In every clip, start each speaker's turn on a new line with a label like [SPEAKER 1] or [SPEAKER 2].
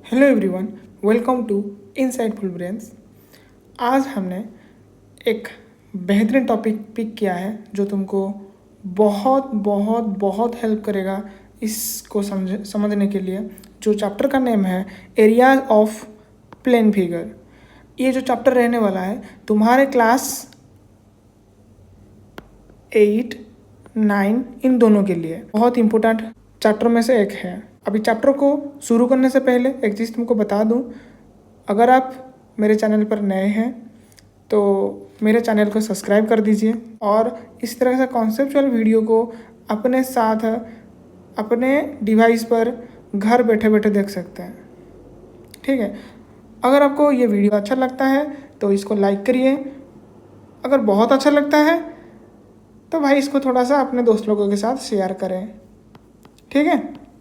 [SPEAKER 1] Hello everyone, welcome to insightful brains. आज हमने एक बेहतरीन टॉपिक पिक किया है जो तुमको बहुत बहुत बहुत हेल्प करेगा इसको समझने के लिए। जो चैप्टर का नेम है एरियाज ऑफ प्लेन फिगर। ये जो चैप्टर रहने वाला है तुम्हारे क्लास 8, 9 इन दोनों के लिए बहुत इम्पोर्टेंट चैप्टर में से एक है। अभी चैप्टर को शुरू करने से पहले एक चीज़ तुमको बता दूं, अगर आप मेरे चैनल पर नए हैं तो मेरे चैनल को सब्सक्राइब कर दीजिए और इस तरह से कॉन्सेप्चुअल वीडियो को अपने साथ अपने डिवाइस पर घर बैठे बैठे देख सकते हैं। ठीक है, अगर आपको ये वीडियो अच्छा लगता है तो इसको लाइक करिए। अगर बहुत अच्छा लगता है तो भाई इसको थोड़ा सा अपने दोस्त लोगों के साथ शेयर करें। ठीक है,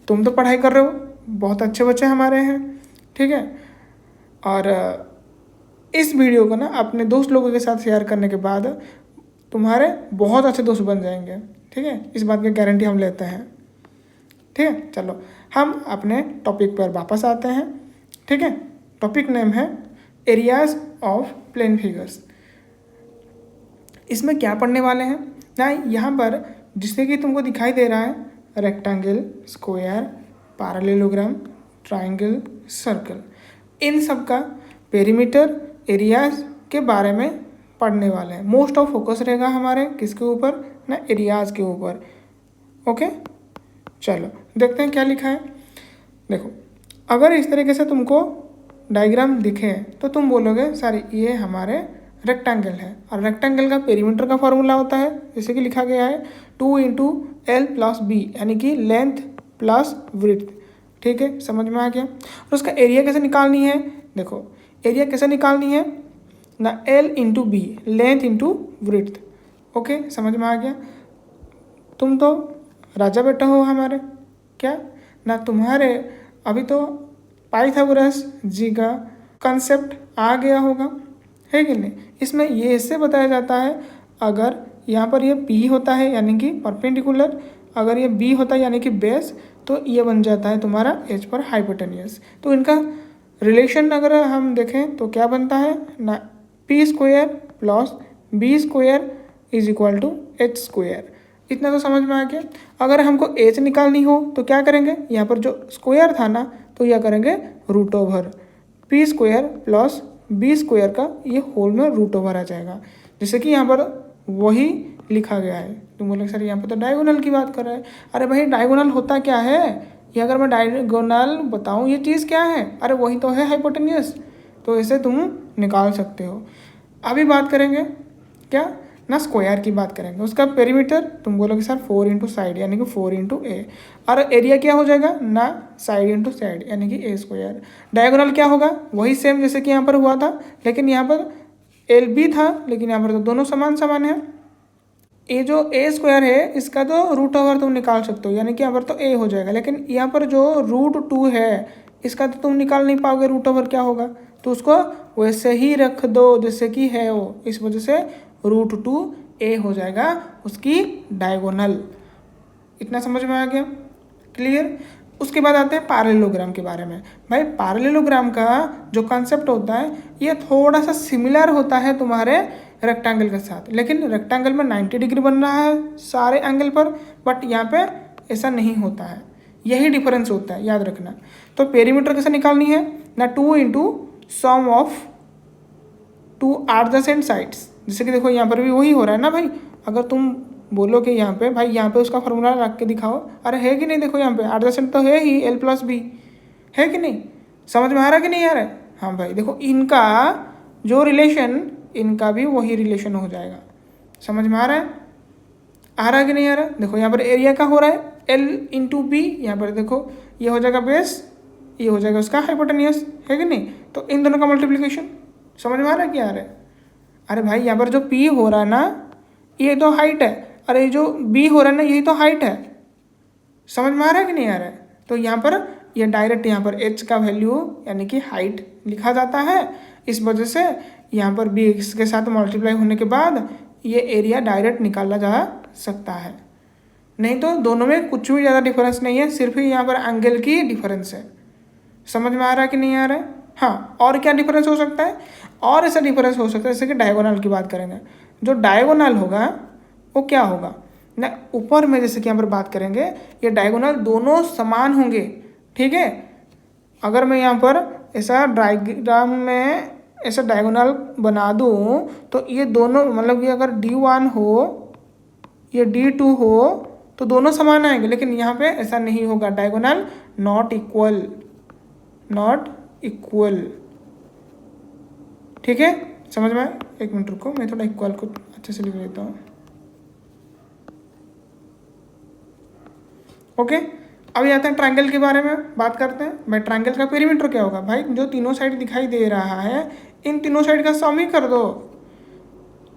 [SPEAKER 1] तुम तो पढ़ाई कर रहे हो, बहुत अच्छे बच्चे हमारे हैं। ठीक है, और इस वीडियो को ना अपने दोस्त लोगों के साथ शेयर करने के बाद तुम्हारे बहुत अच्छे दोस्त बन जाएंगे। ठीक है, इस बात की गारंटी हम लेते हैं। ठीक है, चलो हम अपने टॉपिक पर वापस आते हैं। ठीक है, टॉपिक नेम है एरियाज ऑफ प्लेन फिगर्स। इसमें क्या पढ़ने वाले हैं ना, यहाँ पर जिससे कि तुमको दिखाई दे रहा है rectangle, square, parallelogram, triangle, circle, इन सब का पेरीमीटर, एरियाज के बारे में पढ़ने वाले हैं। मोस्ट ऑफ फोकस रहेगा हमारे किसके ऊपर ना, एरियाज के ऊपर। ओके, चलो देखते हैं क्या लिखा है। देखो, अगर इस तरीके से तुमको डायग्राम दिखे तो तुम बोलोगे सर ये हमारे रेक्टेंगल है, और रेक्टेंगल का पेरीमीटर का फॉर्मूला होता है जैसे कि लिखा गया है 2 × L + B, यानी कि लेंथ प्लस विड्थ। ठीक है, समझ में आ गया। और उसका एरिया कैसे निकालनी है, देखो एरिया कैसे निकालनी है ना, L × B, length × width. Okay, समझ में आ गया। तुम तो राजा बेटा हो हमारे, क्या ना, तुम्हारे अभी तो पाइथागोरस जी का कंसेप्ट आ गया होगा, है कि नहीं। इसमें ये इससे बताया जाता है, अगर यहाँ पर ये P होता है यानी कि परपेंडिकुलर, अगर ये B होता है यानी कि बेस, तो ये बन जाता है तुम्हारा H पर हाइपोटेनियस। तो इनका रिलेशन अगर हम देखें तो क्या बनता है ना, P² + B² = H²। इतना तो समझ में आ गया। अगर हमको H निकालनी हो तो क्या करेंगे, यहाँ पर जो स्क्वायर था ना तो यह करेंगे √P² + B² का ये होल में √ओवर आ जाएगा, जैसे कि यहाँ पर वही लिखा गया है। तुम बोले सर यहाँ पर तो डायगोनल की बात कर रहा है। अरे भाई डायगोनल होता क्या है, ये अगर मैं डायगोनल बताऊँ ये चीज़ क्या है, अरे वही तो है हाइपोटेनियस। तो ऐसे तुम निकाल सकते हो। अभी बात करेंगे क्या ना, स्क्वायर की बात करेंगे। उसका पेरीमीटर तुम बोलोगे सर 4 × साइड यानी कि 4 × A, और एरिया क्या हो जाएगा ना, साइड × साइड यानी कि A²। डायगोनल क्या होगा, वही सेम जैसे कि यहाँ पर हुआ था, लेकिन यहाँ पर LB था, लेकिन यहाँ पर तो दोनों समान समान है। ये जो A² है इसका तो √ओवर तुम निकाल सकते हो, यानी कि यहाँ पर तो A हो जाएगा, लेकिन यहाँ पर जो √2 है इसका तो तुम निकाल नहीं पाओगे √ओवर क्या होगा, तो उसको वैसे ही रख दो जैसे कि है वो। इस वजह से √2A हो जाएगा उसकी डायगोनल। इतना समझ में आ गया, क्लियर। उसके बाद आते हैं पैरेललोग्राम के बारे में। भाई पैरेललोग्राम का जो कॉन्सेप्ट होता है ये थोड़ा सा सिमिलर होता है तुम्हारे रेक्टेंगल के साथ, लेकिन रेक्टेंगल में 90 डिग्री बन रहा है सारे एंगल पर, बट यहाँ पे ऐसा नहीं होता है, यही डिफरेंस होता है, याद रखना। तो पेरीमीटर कैसे निकालनी है ना, 2 × सम ऑफ 2 एडजेसेंट साइड्स। जैसे कि देखो यहाँ पर भी वही हो रहा है ना भाई। अगर तुम बोलो कि यहाँ पे भाई यहाँ पे उसका फॉर्मूला रख के दिखाओ, अरे है कि नहीं, देखो यहाँ पे एडजेसेंट तो है ही, L + B, है कि नहीं, समझ में आ रहा है कि नहीं आ रहा है। हाँ भाई देखो इनका जो रिलेशन, इनका भी वही रिलेशन हो जाएगा। समझ में आ रहा है कि नहीं आ रहा है। देखो यहाँ पर एरिया का हो रहा है L × B, यहाँ पर देखो ये हो जाएगा बेस, ये हो जाएगा उसका हाइपोटेनियस, है कि नहीं। तो इन दोनों का मल्टीप्लिकेशन समझ में आ रहा है कि आ रहा है। अरे भाई यहाँ पर जो P हो रहा है ना ये तो हाइट है, अरे ये जो B हो रहा है ना यही तो हाइट है। समझ में आ रहा है कि नहीं आ रहा है। तो यहाँ पर ये डायरेक्ट यहाँ पर H का वैल्यू यानी कि हाइट लिखा जाता है, इस वजह से यहाँ पर B के साथ मल्टीप्लाई होने के बाद ये एरिया डायरेक्ट निकाला जा सकता है। नहीं तो दोनों में कुछ भी ज़्यादा डिफरेंस नहीं है, सिर्फ ही यहाँ पर एंगल की डिफरेंस है। समझ में आ रहा है कि नहीं आ रहा है? हाँ, और क्या डिफरेंस हो सकता है? और ऐसा डिफरेंस हो सकता है जैसे कि डायगोनल की बात करेंगे। जो डायगोनल होगा वो क्या होगा ना, ऊपर में जैसे कि यहाँ पर बात करेंगे, ये डायगोनल दोनों समान होंगे। ठीक है, अगर मैं यहाँ पर ऐसा डायग्राम में ऐसा डायगोनल बना दूँ तो ये दोनों मतलब कि अगर D1 हो ये D2 हो तो दोनों समान आएंगे, लेकिन यहाँ पे ऐसा नहीं होगा, diagonal not equal, not equal. ठीक है, समझ में? एक मिनट रुको, मैं थोड़ा इक्वल को अच्छे से लिख लेता हूँ। ओके, अभी आते हैं ट्रायंगल के बारे में बात करते हैं। भाई ट्रायंगल का पेरीमीटर क्या होगा? भाई जो तीनों साइड दिखाई दे रहा है इन तीनों साइड का सम ही कर दो।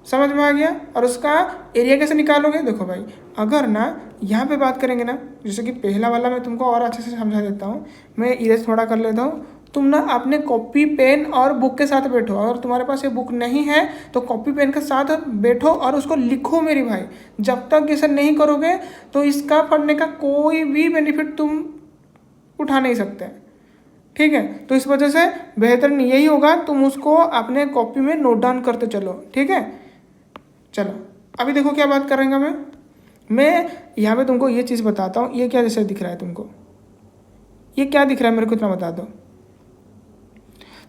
[SPEAKER 1] समझ में आ गया? और उसका एरिया कैसे निकालोगे? देखो भाई, अगर ना यहाँ पे बात करेंगे ना, जैसे कि पहला वाला मैं तुमको और अच्छे से समझा देता हूँ, मैं इरेज थोड़ा कर लेता हूँ। तुम ना अपने कॉपी पेन और बुक के साथ बैठो, अगर तुम्हारे पास ये बुक नहीं है तो कॉपी पेन के साथ बैठो और उसको लिखो मेरी भाई। जब तक ऐसा नहीं करोगे तो इसका पढ़ने का कोई भी बेनिफिट तुम उठा नहीं सकते। ठीक है, तो इस वजह से बेहतर यही होगा तुम उसको अपने कॉपी में नोट डाउन करते चलो। ठीक है, चलो अभी देखो क्या बात करेंगे। मैं यहाँ पे तुमको ये चीज़ बताता हूँ। ये क्या जैसे दिख रहा है तुमको? ये क्या दिख रहा है मेरे को इतना बता दो।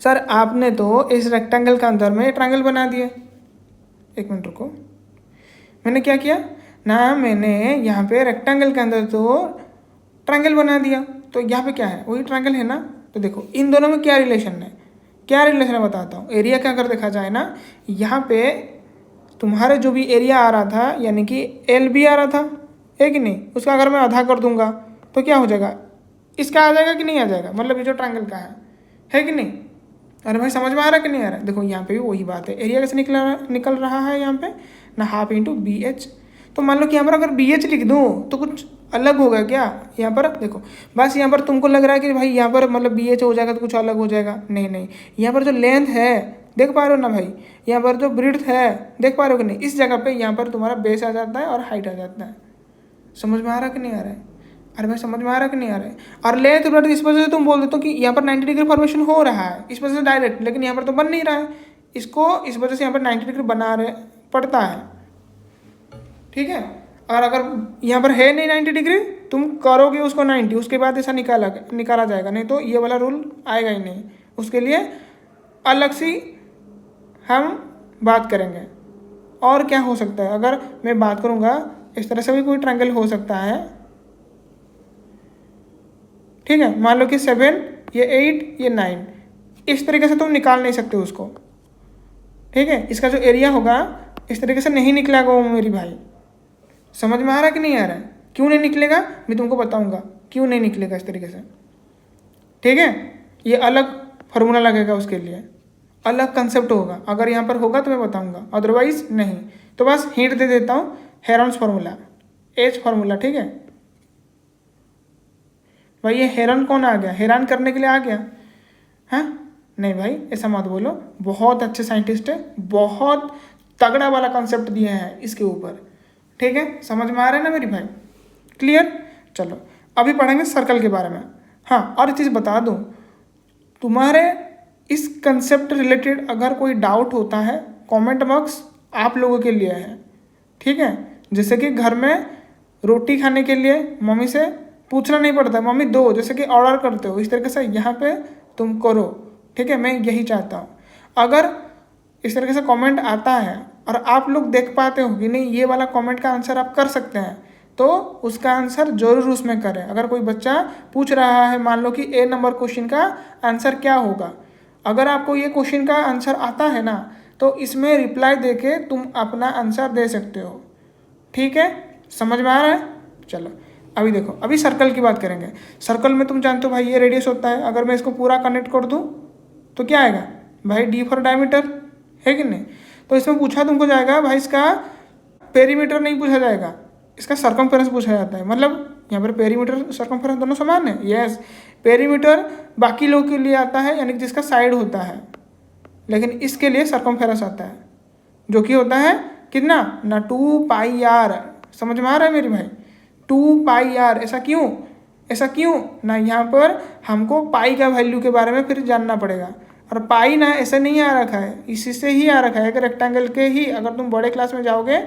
[SPEAKER 1] सर आपने तो इस रेक्टेंगल के अंदर में ट्रायंगल बना दिए। एक मिनट रुको, मैंने क्या किया ना, मैंने यहाँ पे रेक्टेंगल के अंदर तो ट्रायंगल बना दिया, तो यहाँ पे क्या है? वही ट्रायंगल है ना। तो देखो इन दोनों में क्या रिलेशन है, क्या रिलेशन है बताता हूँ। एरिया का अगर देखा जाए ना, यहाँ पे तुम्हारे जो भी एरिया आ रहा था यानी कि LB आ रहा था, है कि नहीं, उसका अगर मैं आधा कर दूंगा तो क्या हो जाएगा? इसका आ जाएगा कि नहीं आ जाएगा? मतलब ये जो ट्रायंगल का है कि नहीं? अरे भाई समझ में आ रहा है कि नहीं आ रहा है? देखो यहाँ पे भी वही बात है, एरिया कैसे निकल रहा है यहाँ पे ना, हाफ इंटू BH। तो मान लो कि यहाँ पर अगर BH लिख दूँ तो कुछ अलग होगा क्या? यहाँ पर देखो, बस यहाँ पर तुमको लग रहा है कि भाई यहाँ पर मतलब BH हो जाएगा तो कुछ अलग हो जाएगा। नहीं नहीं, यहाँ पर जो लेंथ है देख पा रहे हो ना भाई, यहाँ पर जो ब्रीड्थ है देख पा रहे हो कि नहीं, इस जगह पे यहाँ पर तुम्हारा बेस आ जाता है और हाइट आ जाता है। समझ में आ रहा है कि नहीं आ रहा है? अरे भाई समझ में आ रहा है कि नहीं आ रहा है? और लेंथ ब्रेड्थ इस वजह से तुम बोल देते हो कि यहाँ पर 90 डिग्री फॉर्मेशन हो रहा है इस वजह से डायरेक्ट, लेकिन यहाँ पर तो बन नहीं रहा है, इसको इस वजह से यहाँ पर 90 डिग्री बना रहे पड़ता है। ठीक है, और अगर यहाँ पर है नहीं 90 डिग्री, तुम करोगे उसको 90, उसके बाद ऐसा निकाला जाएगा, नहीं तो ये वाला रूल आएगा ही नहीं। उसके लिए अलग सी हम बात करेंगे। और क्या हो सकता है अगर मैं बात करूँगा, इस तरह से भी कोई ट्रायंगल हो सकता है। ठीक है, मान लो कि 7 ये 8 ये 9, इस तरीके से तुम निकाल नहीं सकते उसको। ठीक है, इसका जो एरिया होगा इस तरीके से नहीं निकलेगा वो मेरी भाई। समझ में आ रहा है कि नहीं आ रहा है? क्यों नहीं निकलेगा मैं तुमको बताऊंगा, क्यों नहीं निकलेगा इस तरीके से। ठीक है, ये अलग फार्मूला लगेगा, उसके लिए अलग कंसेप्ट होगा। अगर यहाँ पर होगा तो मैं बताऊंगा, अदरवाइज नहीं। तो बस हिंट दे देता हूँ, हेरॉन्स फार्मूला, H फार्मूला। ठीक है भाई, ये हेरन कौन आ गया? हैरान करने के लिए आ गया? हाँ नहीं भाई, ऐसा मत बोलो, बहुत अच्छे साइंटिस्ट है, बहुत तगड़ा वाला कंसेप्ट दिए हैं इसके ऊपर। ठीक है, समझ में आ रहा है ना मेरी भाई? क्लियर? चलो अभी पढ़ेंगे सर्कल के बारे में। हाँ, और एक चीज़ बता दूँ, तुम्हारे इस कंसेप्ट रिलेटेड अगर कोई डाउट होता है, कमेंट बॉक्स आप लोगों के लिए है। ठीक है, जैसे कि घर में रोटी खाने के लिए मम्मी से पूछना नहीं पड़ता, मम्मी दो, जैसे कि ऑर्डर करते हो, इस तरीके से यहाँ पे तुम करो। ठीक है, मैं यही चाहता हूँ। अगर इस तरीके से कमेंट आता है और आप लोग देख पाते हो कि नहीं ये वाला कमेंट का आंसर आप कर सकते हैं, तो उसका आंसर जरूर उसमें करें। अगर कोई बच्चा पूछ रहा है, मान लो कि A नंबर क्वेश्चन का आंसर क्या होगा, अगर आपको ये क्वेश्चन का आंसर आता है ना, तो इसमें रिप्लाई देके तुम अपना आंसर दे सकते हो। ठीक है, समझ में आ रहा है? चलो अभी देखो, अभी सर्कल की बात करेंगे। सर्कल में तुम जानते हो भाई ये रेडियस होता है, अगर मैं इसको पूरा कनेक्ट कर दूँ तो क्या आएगा भाई? D फॉर डायमीटर, है कि नहीं? तो इसमें पूछा तुमको जाएगा भाई, इसका पेरीमीटर नहीं पूछा जाएगा, इसका सर्कमफेरेंस पूछा जाता है। मतलब यहाँ पर पेरीमीटर सर्कमफेरेंस दोनों समान है। यस, पेरीमीटर बाकी लोग के लिए आता है, यानी कि जिसका साइड होता है, लेकिन इसके लिए सर्कमफेरेंस आता है, जो कि होता है कितना ना 2 पाई r। समझ में आ रहा है मेरी भाई? 2 पाई r। ऐसा क्यों? ऐसा क्यों ना, यहाँ पर हमको पाई का वैल्यू के बारे में फिर जानना पड़ेगा। और पाई ना ऐसा नहीं आ रखा है, इसी से ही आ रखा है कि रेक्टेंगल के ही, अगर तुम बड़े क्लास में जाओगे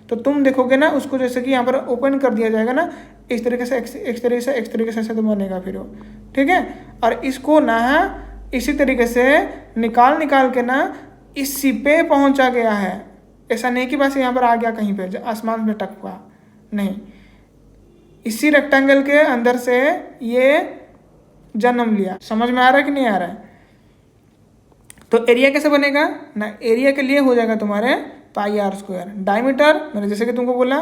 [SPEAKER 1] तो तुम देखोगे ना उसको, जैसे कि यहाँ पर ओपन कर दिया जाएगा ना, इस तरीके से इस तरीके से तो बनेगा फिर वो, ठीक है। और इसको ना इसी तरीके से निकाल के ना इसी पे पहुंचा गया है। ऐसा नहीं कि बस यहाँ पर आ गया कहीं पे आसमान में टकवा, नहीं, इसी रेक्टेंगल के अंदर से ये जन्म लिया। समझ में आ रहा है कि नहीं आ रहा है? तो एरिया कैसे बनेगा ना, एरिया के लिए हो जाएगा तुम्हारे पाई आर स्क्वायर। डायमीटर मैंने जैसे कि तुमको बोला,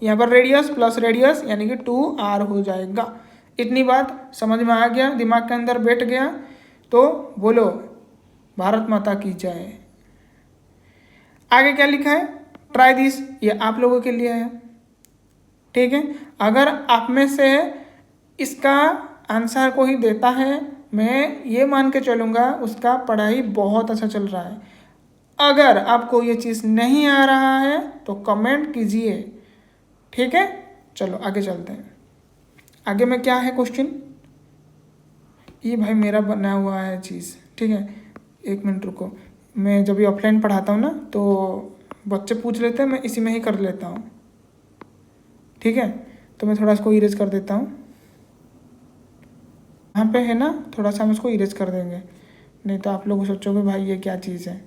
[SPEAKER 1] यहाँ पर रेडियस प्लस रेडियस यानी कि 2r हो जाएगा। इतनी बात समझ में आ गया, दिमाग के अंदर बैठ गया? तो बोलो भारत माता की जय। आगे क्या लिखा है, ट्राई दिस, ये आप लोगों के लिए है, ठीक है। अगर आप में से इसका आंसर कोई देता है, मैं ये मान के चलूँगा उसका पढ़ाई बहुत अच्छा चल रहा है। अगर आपको ये चीज़ नहीं आ रहा है तो कमेंट कीजिए, ठीक है। चलो आगे चलते हैं। आगे में क्या है क्वेश्चन, ये भाई मेरा बना हुआ है चीज़, ठीक है। एक मिनट रुको, मैं जब भी ऑफलाइन पढ़ाता हूँ ना तो बच्चे पूछ लेते हैं, मैं इसी में ही कर लेता हूँ, ठीक है। तो मैं थोड़ा इसको इरेज कर देता हूँ, यहाँ पे है ना, थोड़ा सा हम इसको इरेज कर देंगे, नहीं तो आप लोग सोचोगे भाई ये क्या चीज़ है।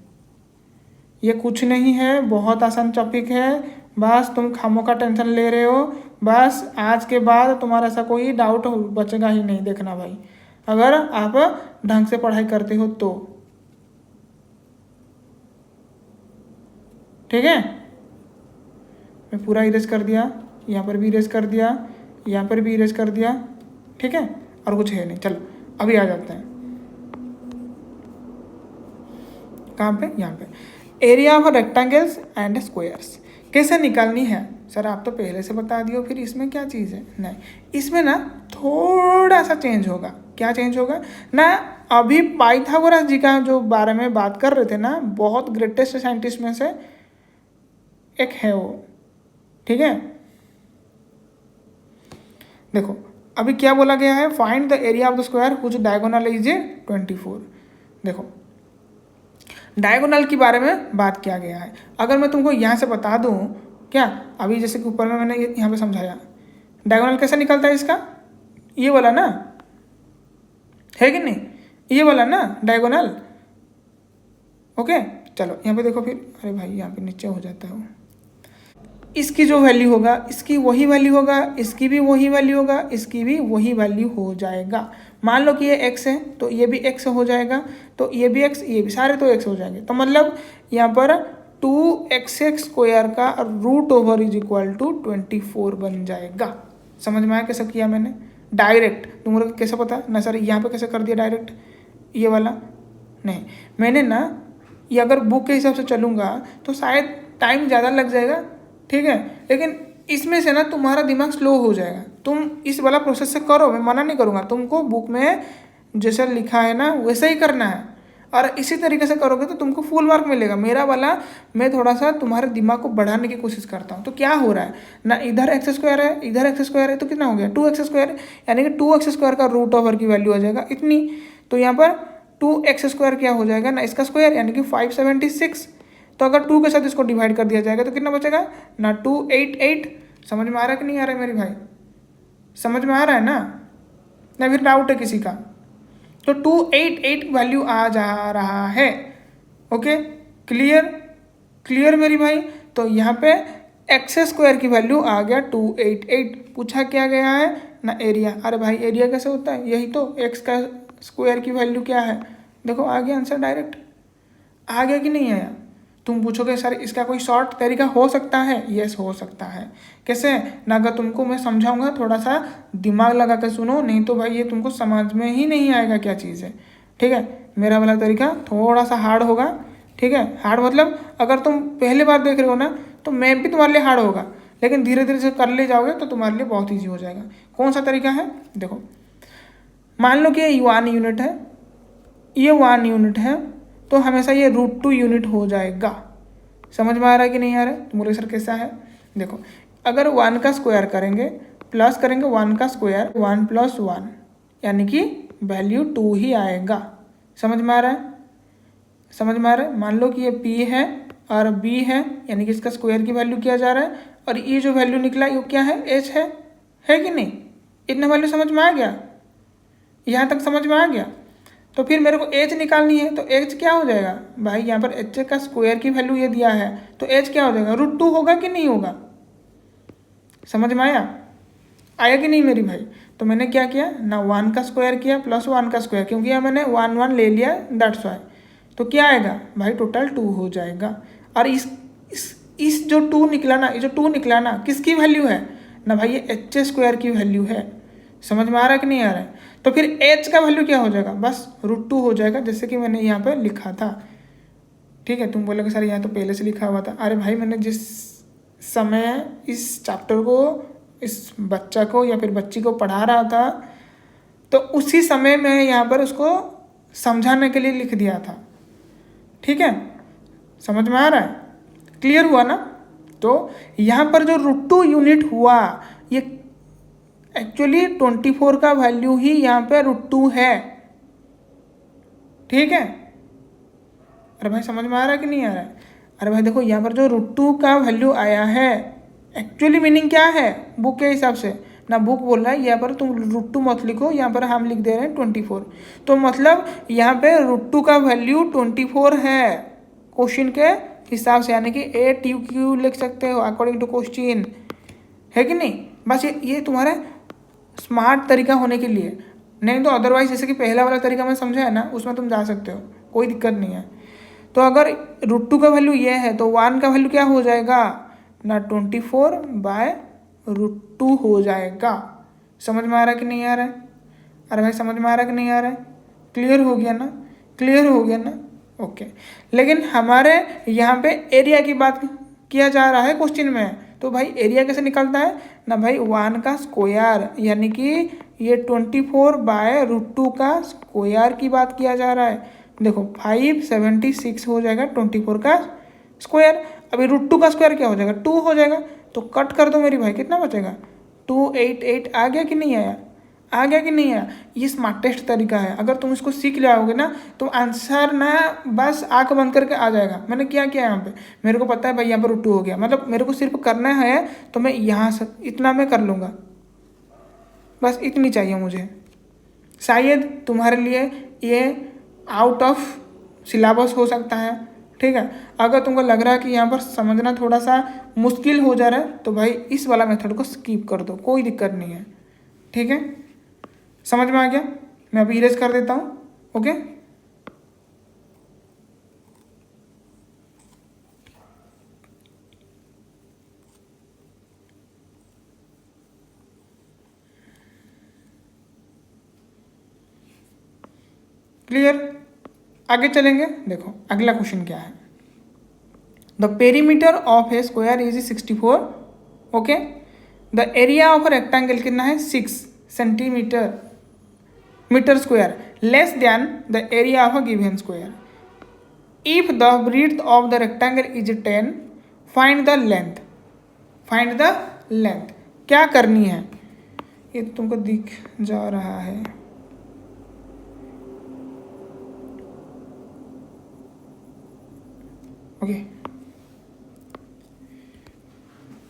[SPEAKER 1] ये कुछ नहीं है, बहुत आसान टॉपिक है, बस तुम खामों का टेंशन ले रहे हो। बस आज के बाद तुम्हारा ऐसा कोई डाउट बचेगा ही नहीं, देखना भाई, अगर आप ढंग से पढ़ाई करते हो तो, ठीक है। मैं पूरा इरेज कर दिया, यहाँ पर भी इरेज कर दिया, यहाँ पर भी इरेज कर दिया, ठीक है। और कुछ है नहीं। चलो अभी आ जाते हैं कहाँ पे, यहाँ पे area of rectangles and squares कैसे निकालनी है। सर आप तो पहले से बता दियो, फिर इसमें क्या चीज़ है। नहीं, इसमें ना थोड़ा सा चेंज होगा। क्या चेंज होगा ना, अभी पाइथागोरस जी का जो बारे में बात कर रहे थे ना, बहुत ग्रेटेस्ट साइंटिस्ट में से एक है वो, ठीक है। देखो अभी क्या बोला गया है, find the area of the square which diagonal is 24। देखो डायगोनल के बारे में बात किया गया है। अगर मैं तुमको यहाँ से बता दूँ क्या, अभी जैसे कि ऊपर में मैंने यहाँ पे समझाया, डायगोनल कैसे निकलता है इसका, ये वाला ना, है कि नहीं, ये वाला ना डायगोनल, ओके। चलो यहाँ पे देखो फिर, अरे भाई यहाँ पे नीचे हो जाता है वो, इसकी जो वैल्यू होगा इसकी वही वैल्यू होगा, इसकी भी वही वैल्यू होगा, इसकी भी वही वैल्यू हो जाएगा। मान लो कि ये x है तो ये भी x हो जाएगा, तो ये भी x, ये भी सारे तो x हो जाएंगे। तो मतलब यहाँ पर 2x स्क्वायर का root over is equal to 24 बन जाएगा। समझ में आया कैसे किया मैंने, डायरेक्ट। तुम कैसे पता ना सर यहाँ पे कैसे कर दिया डायरेक्ट, ये वाला नहीं, मैंने ना ये अगर बुक के हिसाब से चलूँगा तो शायद टाइम ज़्यादा लग जाएगा, ठीक है। लेकिन इसमें से ना तुम्हारा दिमाग स्लो हो जाएगा। तुम इस वाला प्रोसेस से करो, मैं मना नहीं करूँगा, तुमको बुक में जैसा लिखा है ना वैसा ही करना है, और इसी तरीके से करोगे तो तुमको फुल मार्क मिलेगा। मेरा वाला मैं थोड़ा सा तुम्हारे दिमाग को बढ़ाने की कोशिश करता हूँ। तो क्या हो रहा है ना, इधर एक्स स्क्वायर है, इधर एक्स स्क्वायर है, तो कितना हो गया 2x स्क्वायर, यानी कि 2x स्क्वायर का रूट ओवर की वैल्यू आ जाएगा इतनी। तो यहाँ पर 2x स्क्वायर क्या हो जाएगा ना, इसका स्क्वायर यानी कि 576। तो अगर 2 के साथ इसको डिवाइड कर दिया जाएगा तो कितना बचेगा ना, 288। समझ में आ रहा है कि नहीं आ रहा है मेरे भाई, समझ में आ रहा है ना फिर डाउट है किसी का। तो 288 वैल्यू आ जा रहा है, ओके। क्लियर मेरी भाई। तो यहाँ पे एक्स स्क्वायर की वैल्यू आ गया 288। पूछा क्या गया है ना, एरिया। अरे भाई एरिया कैसे होता है, यही तो एक्स का स्क्वायर की वैल्यू क्या है, देखो आ गया आंसर डायरेक्ट, आ गया कि नहीं आया। तुम पूछोगे सर इसका कोई शॉर्ट तरीका हो सकता है, यस हो सकता है। कैसे ना, अगर तुमको मैं समझाऊंगा थोड़ा सा दिमाग लगा कर सुनो, नहीं तो भाई ये तुमको समझ में ही नहीं आएगा क्या चीज़ है, ठीक है। मेरा वाला तरीका थोड़ा सा हार्ड होगा, ठीक है। हार्ड मतलब अगर तुम पहली बार देख रहे हो ना तो मैं भी तुम्हारे लिए हार्ड होगा, लेकिन धीरे धीरे से कर ले जाओगे तो तुम्हारे लिए बहुत ईजी हो जाएगा। कौन सा तरीका है, देखो मान लो कि ये 1 यूनिट है, ये 1 यूनिट है, तो हमेशा ये √2 यूनिट हो जाएगा। समझ में आ रहा है कि नहीं आ रहा है। तो बोले सर कैसा है, देखो अगर 1 का स्क्वायर करेंगे प्लस करेंगे 1 का स्क्वायर, 1 + 1 यानी कि वैल्यू 2 ही आएगा। समझ में आ रहा है? समझ में आ रहा है? मान लो कि ये P है और B है, यानी कि इसका स्क्वायर की वैल्यू किया जा रहा है, और ये जो वैल्यू निकला ये क्या है? H है कि नहीं? इतना वैल्यू समझ में आ गया? यहाँ तक समझ में आ गया? तो फिर मेरे को H निकालनी है, तो H क्या हो जाएगा भाई? यहाँ पर H का स्क्वायर की वैल्यू ये दिया है, तो H क्या हो जाएगा? √2 होगा कि नहीं होगा? समझ में आया कि नहीं मेरी भाई? तो मैंने क्या किया ना, 1 का स्क्वायर किया प्लस 1 का स्क्वायर, क्योंकि यहाँ मैंने 1 1 ले लिया, दैट्स वाई। तो क्या आएगा भाई? टोटल 2 हो जाएगा। और इस जो 2 निकला ना, ये जो 2 निकला ना, किसकी वैल्यू है ना भाई? ये H² की वैल्यू है। समझ में आ रहा है कि नहीं आ रहा है? तो फिर H का वैल्यू क्या हो जाएगा? बस √2 हो जाएगा, जैसे कि मैंने यहाँ पर लिखा था। ठीक है, तुम बोलोगे सर यहाँ तो पहले से लिखा हुआ था। अरे भाई, मैंने जिस समय इस चैप्टर को इस बच्चा को या फिर बच्ची को पढ़ा रहा था, तो उसी समय मैं यहाँ पर उसको समझाने के लिए लिख दिया था। ठीक है, समझ में आ रहा है? क्लियर हुआ ना? तो यहाँ पर जो √2 यूनिट हुआ, ये एक्चुअली 24 का वैल्यू ही यहाँ पे √2 है। ठीक है, अरे भाई समझ में आ रहा है कि नहीं आ रहा है? अरे भाई देखो, यहाँ पर जो √2 का वैल्यू आया है, एक्चुअली मीनिंग क्या है बुक के हिसाब से ना? बुक बोल रहा है यहाँ पर तुम √2 मत लिखो, यहाँ पर हम लिख दे रहे हैं 24। तो मतलब यहाँ पे √2 का वैल्यू 24 है क्वेश्चन के हिसाब से, यानी कि ATQ लिख सकते हो अकॉर्डिंग टू क्वेश्चन, है कि नहीं? बस ये तुम्हारा स्मार्ट तरीका होने के लिए, नहीं तो अदरवाइज जैसे कि पहला वाला तरीका मैं समझा है ना, उसमें तुम जा सकते हो, कोई दिक्कत नहीं है। तो अगर √2 का वैल्यू ये है, तो 1 का वैल्यू क्या हो जाएगा ना? 24/√2 हो जाएगा। समझ में आ रहा है कि नहीं आ रहा है? अरे भाई समझ में आ रहा है कि नहीं आ रहा है? क्लियर हो गया ना? क्लियर हो गया ना? ओके। लेकिन हमारे यहाँ पे एरिया की बात किया जा रहा है क्वेश्चन में, तो भाई एरिया कैसे निकलता है ना भाई? 1 का स्क्वायर, यानी कि ये 24/√2 का स्क्वायर की बात किया जा रहा है। देखो 576 हो जाएगा 24 का स्क्वायर। अभी √2 का स्क्वायर क्या हो जाएगा? 2 हो जाएगा। तो कट कर दो मेरी भाई, कितना बचेगा? 288 आ गया कि नहीं आया? आ गया कि नहीं आया? ये स्मार्टेस्ट तरीका है। अगर तुम इसको सीख जाओगे ना, तो आंसर ना बस आंख बंद करके आ जाएगा। मैंने क्या किया यहाँ पे, मेरे को पता है भाई यहाँ पर √2 हो गया, मतलब मेरे को सिर्फ करना है, तो मैं यहाँ से इतना मैं कर लूँगा, बस इतनी चाहिए मुझे। शायद तुम्हारे लिए ये आउट ऑफ सिलेबस हो सकता है। ठीक है, अगर तुमको लग रहा है कि यहाँ पर समझना थोड़ा सा मुश्किल हो जा रहा है, तो भाई इस वाला मेथड को स्किप कर दो, कोई दिक्कत नहीं है। ठीक है, समझ में आ गया? मैं अभी इरेज कर देता हूँ। Okay, clear? आगे चलेंगे। देखो अगला क्वेश्चन क्या है। The perimeter of a square is 64। Okay, the area of rectangle कितना है? 6 centimetre metre square less than the area of a given square. If the breadth of the rectangle is 10, find the length. Find the length क्या करनी है? ये तुमको दिख जा रहा है। ओके,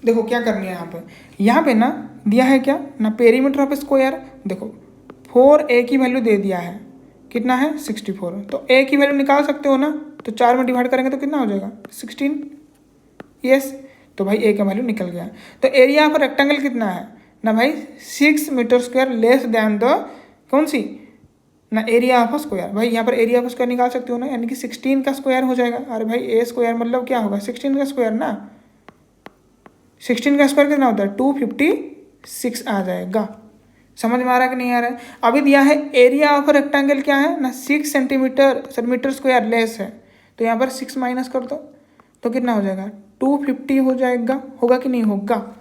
[SPEAKER 1] देखो क्या करनी है यहाँ पे ना दिया है क्या ना, पेरीमीटर ऑफ स्क्वायर। देखो 4a की वैल्यू दे दिया है, कितना है? 64। तो a की वैल्यू निकाल सकते हो ना, तो 4 में डिवाइड करेंगे तो कितना हो जाएगा? 16। यस, तो भाई a का वैल्यू निकल गया। तो एरिया ऑफ रेक्टेंगल कितना है ना भाई? 6 metre square less than the कौन सी ना एरिया ऑफ स्क्वायर। भाई यहाँ पर एरिया ऑफ स्क्वायर निकाल सकते हो ना, यानी कि 16 का स्क्वायर हो जाएगा। अरे भाई a स्क्वायर मतलब क्या होगा? 16 का स्क्वायर ना। 16 का स्क्वायर कितना होता है? 256 आ जाएगा। समझ में आ रहा है कि नहीं आ रहा है? अभी दिया है एरिया ऑफ रेक्टेंगल क्या है ना, 6 सेंटीमीटर मीटर स्क्वायर लेस है, तो यहाँ पर 6 माइनस कर दो, तो कितना हो जाएगा? 250 हो जाएगा। होगा कि नहीं होगा?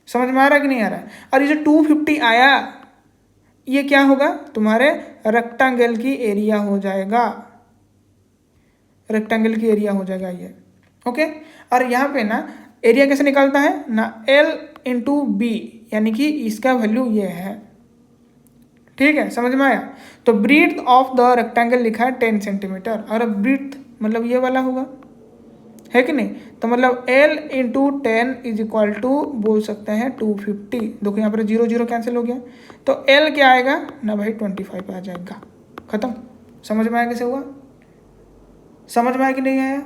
[SPEAKER 1] समझ में आ रहा है कि नहीं आ रहा है? और ये जो 250 आया, ये क्या होगा? तुम्हारे रेक्टेंगल की एरिया हो जाएगा। रेक्टेंगल की एरिया हो जाएगा ये। ओके, और यहाँ पे ना एरिया कैसे निकालता है ना? L × B, यानी कि इसका वैल्यू ये है। ठीक है, समझ में आया। तो ब्रीथ ऑफ द रेक्टेंगल लिखा है 10 सेंटीमीटर, और ब्रीथ मतलब ये वाला होगा, है कि नहीं। तो मतलब L into 10 is equal to बोल सकते हैं 250। देखो यहाँ पर 0 0 कैंसिल हो गया, तो L क्या आएगा ना भाई 25 आ जाएगा। खत्म। समझ में आया कैसे हुआ, समझ में आया कि नहीं आया।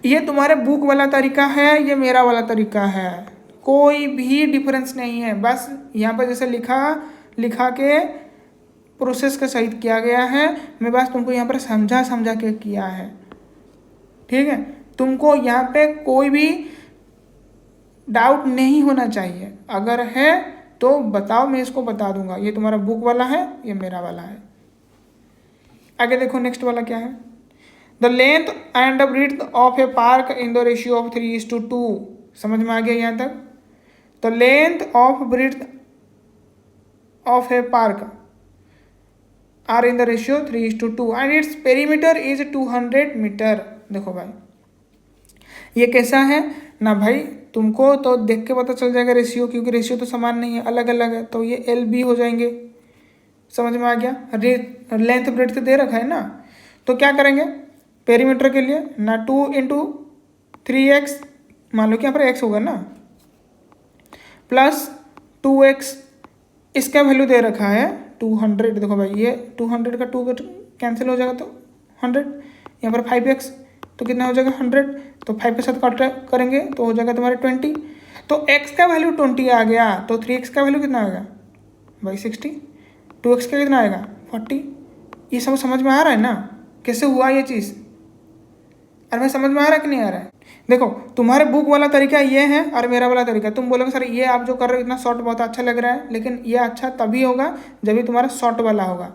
[SPEAKER 1] ये तुम्हारे बुक वाला तरीका है, ये मेरा वाला तरीका है, कोई भी डिफरेंस नहीं है। बस यहाँ पर जैसे लिखा के प्रोसेस का सही किया गया है, मैं बस तुमको यहाँ पर समझा के किया है। ठीक है, तुमको यहाँ पे कोई भी डाउट नहीं होना चाहिए, अगर है तो बताओ, मैं इसको बता दूंगा। ये तुम्हारा बुक वाला है, ये मेरा वाला है। आगे देखो नेक्स्ट वाला क्या है। The length and the breadth of a park in the ratio of 3:2। समझ में आ गया यहाँ तक। तो length of breadth of a park are in the ratio 3:2 and its perimeter is 200 metre. देखो भाई ये कैसा है ना भाई, तुमको तो देख के पता चल जाएगा रेशियो, क्योंकि रेशियो तो समान नहीं है, अलग अलग है। तो ये LB हो जाएंगे। समझ में आ गया। लेंथ ब्रेड्थ दे रखा है ना, तो क्या करेंगे पेरीमीटर के लिए ना 2 इंटू 3x, मान लो कि यहाँ पर x होगा ना, प्लस 2x, इसका वैल्यू दे रखा है 200। देखो भाई ये 200 का 2 कैंसिल हो जाएगा तो 100, यहाँ पर 5x तो कितना हो जाएगा 100, तो 5 के साथ काट करेंगे तो हो जाएगा तुम्हारे 20। तो x का वैल्यू 20 आ गया, तो 3x का वैल्यू कितना आएगा भाई 60, 2x का कितना आएगा 40। ये सब समझ में आ रहा है ना कैसे हुआ ये चीज़। अरे भाई समझ में आ रहा है कि नहीं आ रहा है। देखो तुम्हारे बुक वाला तरीका ये है और मेरा वाला तरीका। तुम बोलोगे सर ये आप जो कर रहे हो इतना शॉर्ट बहुत अच्छा लग रहा है, लेकिन ये अच्छा तभी होगा जब भी तुम्हारा शॉर्ट वाला होगा,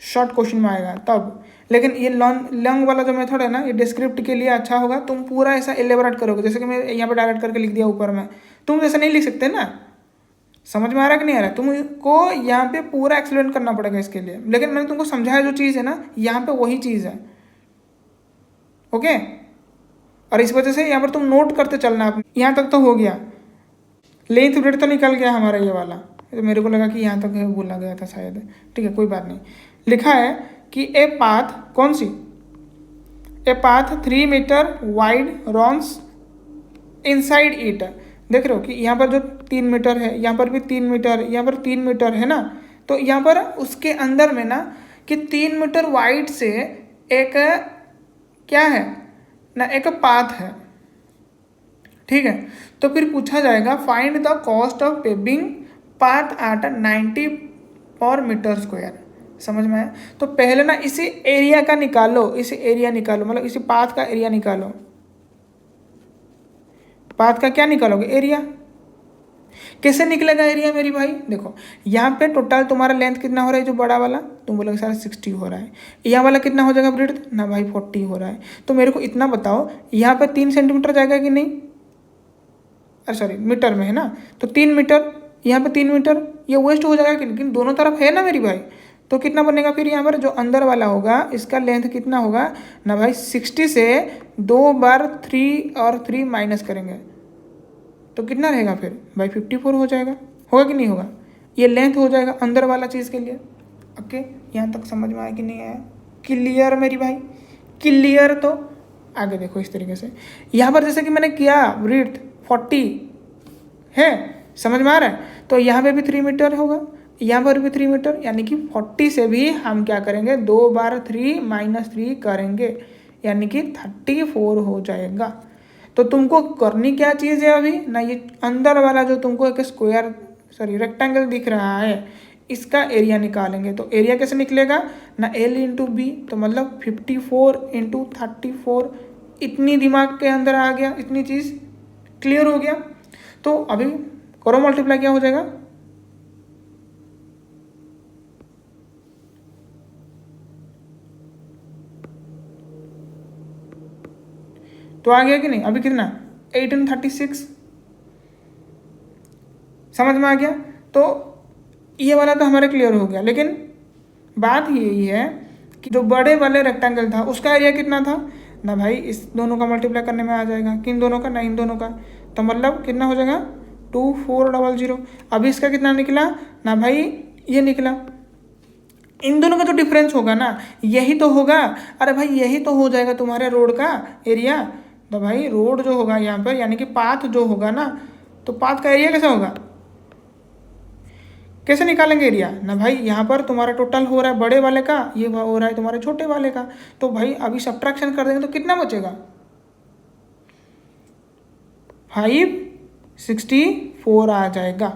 [SPEAKER 1] शॉर्ट क्वेश्चन में आएगा तब। लेकिन ये लॉन्ग वाला जो मेथड है ना, ये डिस्क्रिप्ट के लिए अच्छा होगा। तुम पूरा ऐसा एलेबोरेट करोगे, जैसे कि मैं यहाँ पे डायरेक्ट करके लिख दिया ऊपर में, तुम जैसे नहीं लिख सकते ना। समझ में आ रहा है कि नहीं आ रहा है। तुमको यहाँ पे पूरा एक्सप्लेन करना पड़ेगा इसके लिए, लेकिन मैंने तुमको समझाया जो चीज़ है ना, यहाँ पे वही चीज़ है। ओके, और इस वजह से यहाँ पर तुम नोट करते चलना। यहाँ तक तो हो गया, लेंथ ब्रेड्थ तो निकल गया हमारा ये वाला। तो मेरे को लगा कि यहाँ तक बोला गया था शायद। ठीक है कोई बात नहीं। लिखा है कि ए पाथ, कौन सी, a path 3 metre wide runs inside it. देख रहे हो कि यहाँ पर जो 3 मीटर है, यहाँ पर भी 3 मीटर, यहाँ पर 3 मीटर है ना, तो यहाँ पर उसके अंदर में ना कि 3 मीटर वाइड से एक क्या है ना, एक पाथ है। ठीक है, तो फिर पूछा जाएगा find the cost of paving path at 90 per metre square. समझ में आया। तो पहले ना इसी एरिया का निकालो, इसी एरिया निकालो, मतलब इसी पाथ का एरिया निकालो। पाथ का क्या निकालोगे एरिया। कैसे निकलेगा एरिया मेरी भाई। देखो यहाँ पे टोटल तुम्हारा लेंथ कितना हो रहा है, जो बड़ा वाला तुम बोलोगे सारा 60 हो रहा है, यहाँ वाला कितना हो जाएगा ब्रेड्थ ना भाई 40 हो रहा है। तो मेरे को इतना बताओ यहाँ पे 3 सेंटीमीटर जाएगा कि नहीं, अरे सॉरी मीटर में है ना, तो 3 मीटर, यहाँ पे 3 मीटर, ये वेस्ट हो जाएगा कि, लेकिन दोनों तरफ है ना मेरी भाई। तो कितना बनेगा फिर यहाँ पर जो अंदर वाला होगा इसका लेंथ कितना होगा ना भाई 60 से 2 बार 3 और 3 माइनस करेंगे तो कितना रहेगा फिर भाई 54 हो जाएगा। होगा कि नहीं होगा, ये लेंथ हो जाएगा अंदर वाला चीज़ के लिए। ओके यहाँ तक समझ में आया कि नहीं आया, क्लियर मेरी भाई, क्लियर। तो आगे देखो इस तरीके से, यहाँ पर जैसे कि मैंने किया ब्रीथ 40 है, समझ में आ रहा है। तो यहाँ पे भी 3 मीटर होगा, यहाँ पर भी 3 मीटर, यानी कि 40 से भी हम क्या करेंगे 2 बार 3 माइनस 3 करेंगे, यानी कि 34 हो जाएगा। तो तुमको करनी क्या चीज़ है अभी ना, ये अंदर वाला जो तुमको एक स्क्वायर सॉरी रेक्टेंगल दिख रहा है इसका एरिया निकालेंगे। तो एरिया कैसे निकलेगा ना L इंटू बी, तो मतलब 54 इंटू 34। इतनी दिमाग के अंदर आ गया, इतनी चीज़ क्लियर हो गया। तो अभी करो मल्टीप्लाई, क्या हो जाएगा तो आ गया कि नहीं। अभी कितना 1836, समझ में आ गया। तो ये वाला तो हमारे क्लियर हो गया, लेकिन बात यही है कि जो बड़े वाले रेक्टेंगल था उसका एरिया कितना था ना भाई, इस दोनों का मल्टीप्लाई करने में आ जाएगा, किन दोनों का ना इन दोनों का, तो मतलब कितना हो जाएगा 2400। अभी इसका कितना निकला ना भाई, ये निकला। इन दोनों का जो डिफरेंस होगा ना यही तो होगा। अरे भाई यही तो हो जाएगा तुम्हारे रोड का एरिया। तो भाई रोड जो होगा यहाँ पर यानी कि पाथ जो होगा ना, तो पाथ का एरिया कैसा होगा, कैसे निकालेंगे एरिया ना भाई। यहाँ पर तुम्हारा टोटल हो रहा है बड़े वाले का, ये हो रहा है तुम्हारे छोटे वाले का। तो भाई अभी सब्ट्रैक्शन कर देंगे तो कितना बचेगा, 564 आ जाएगा।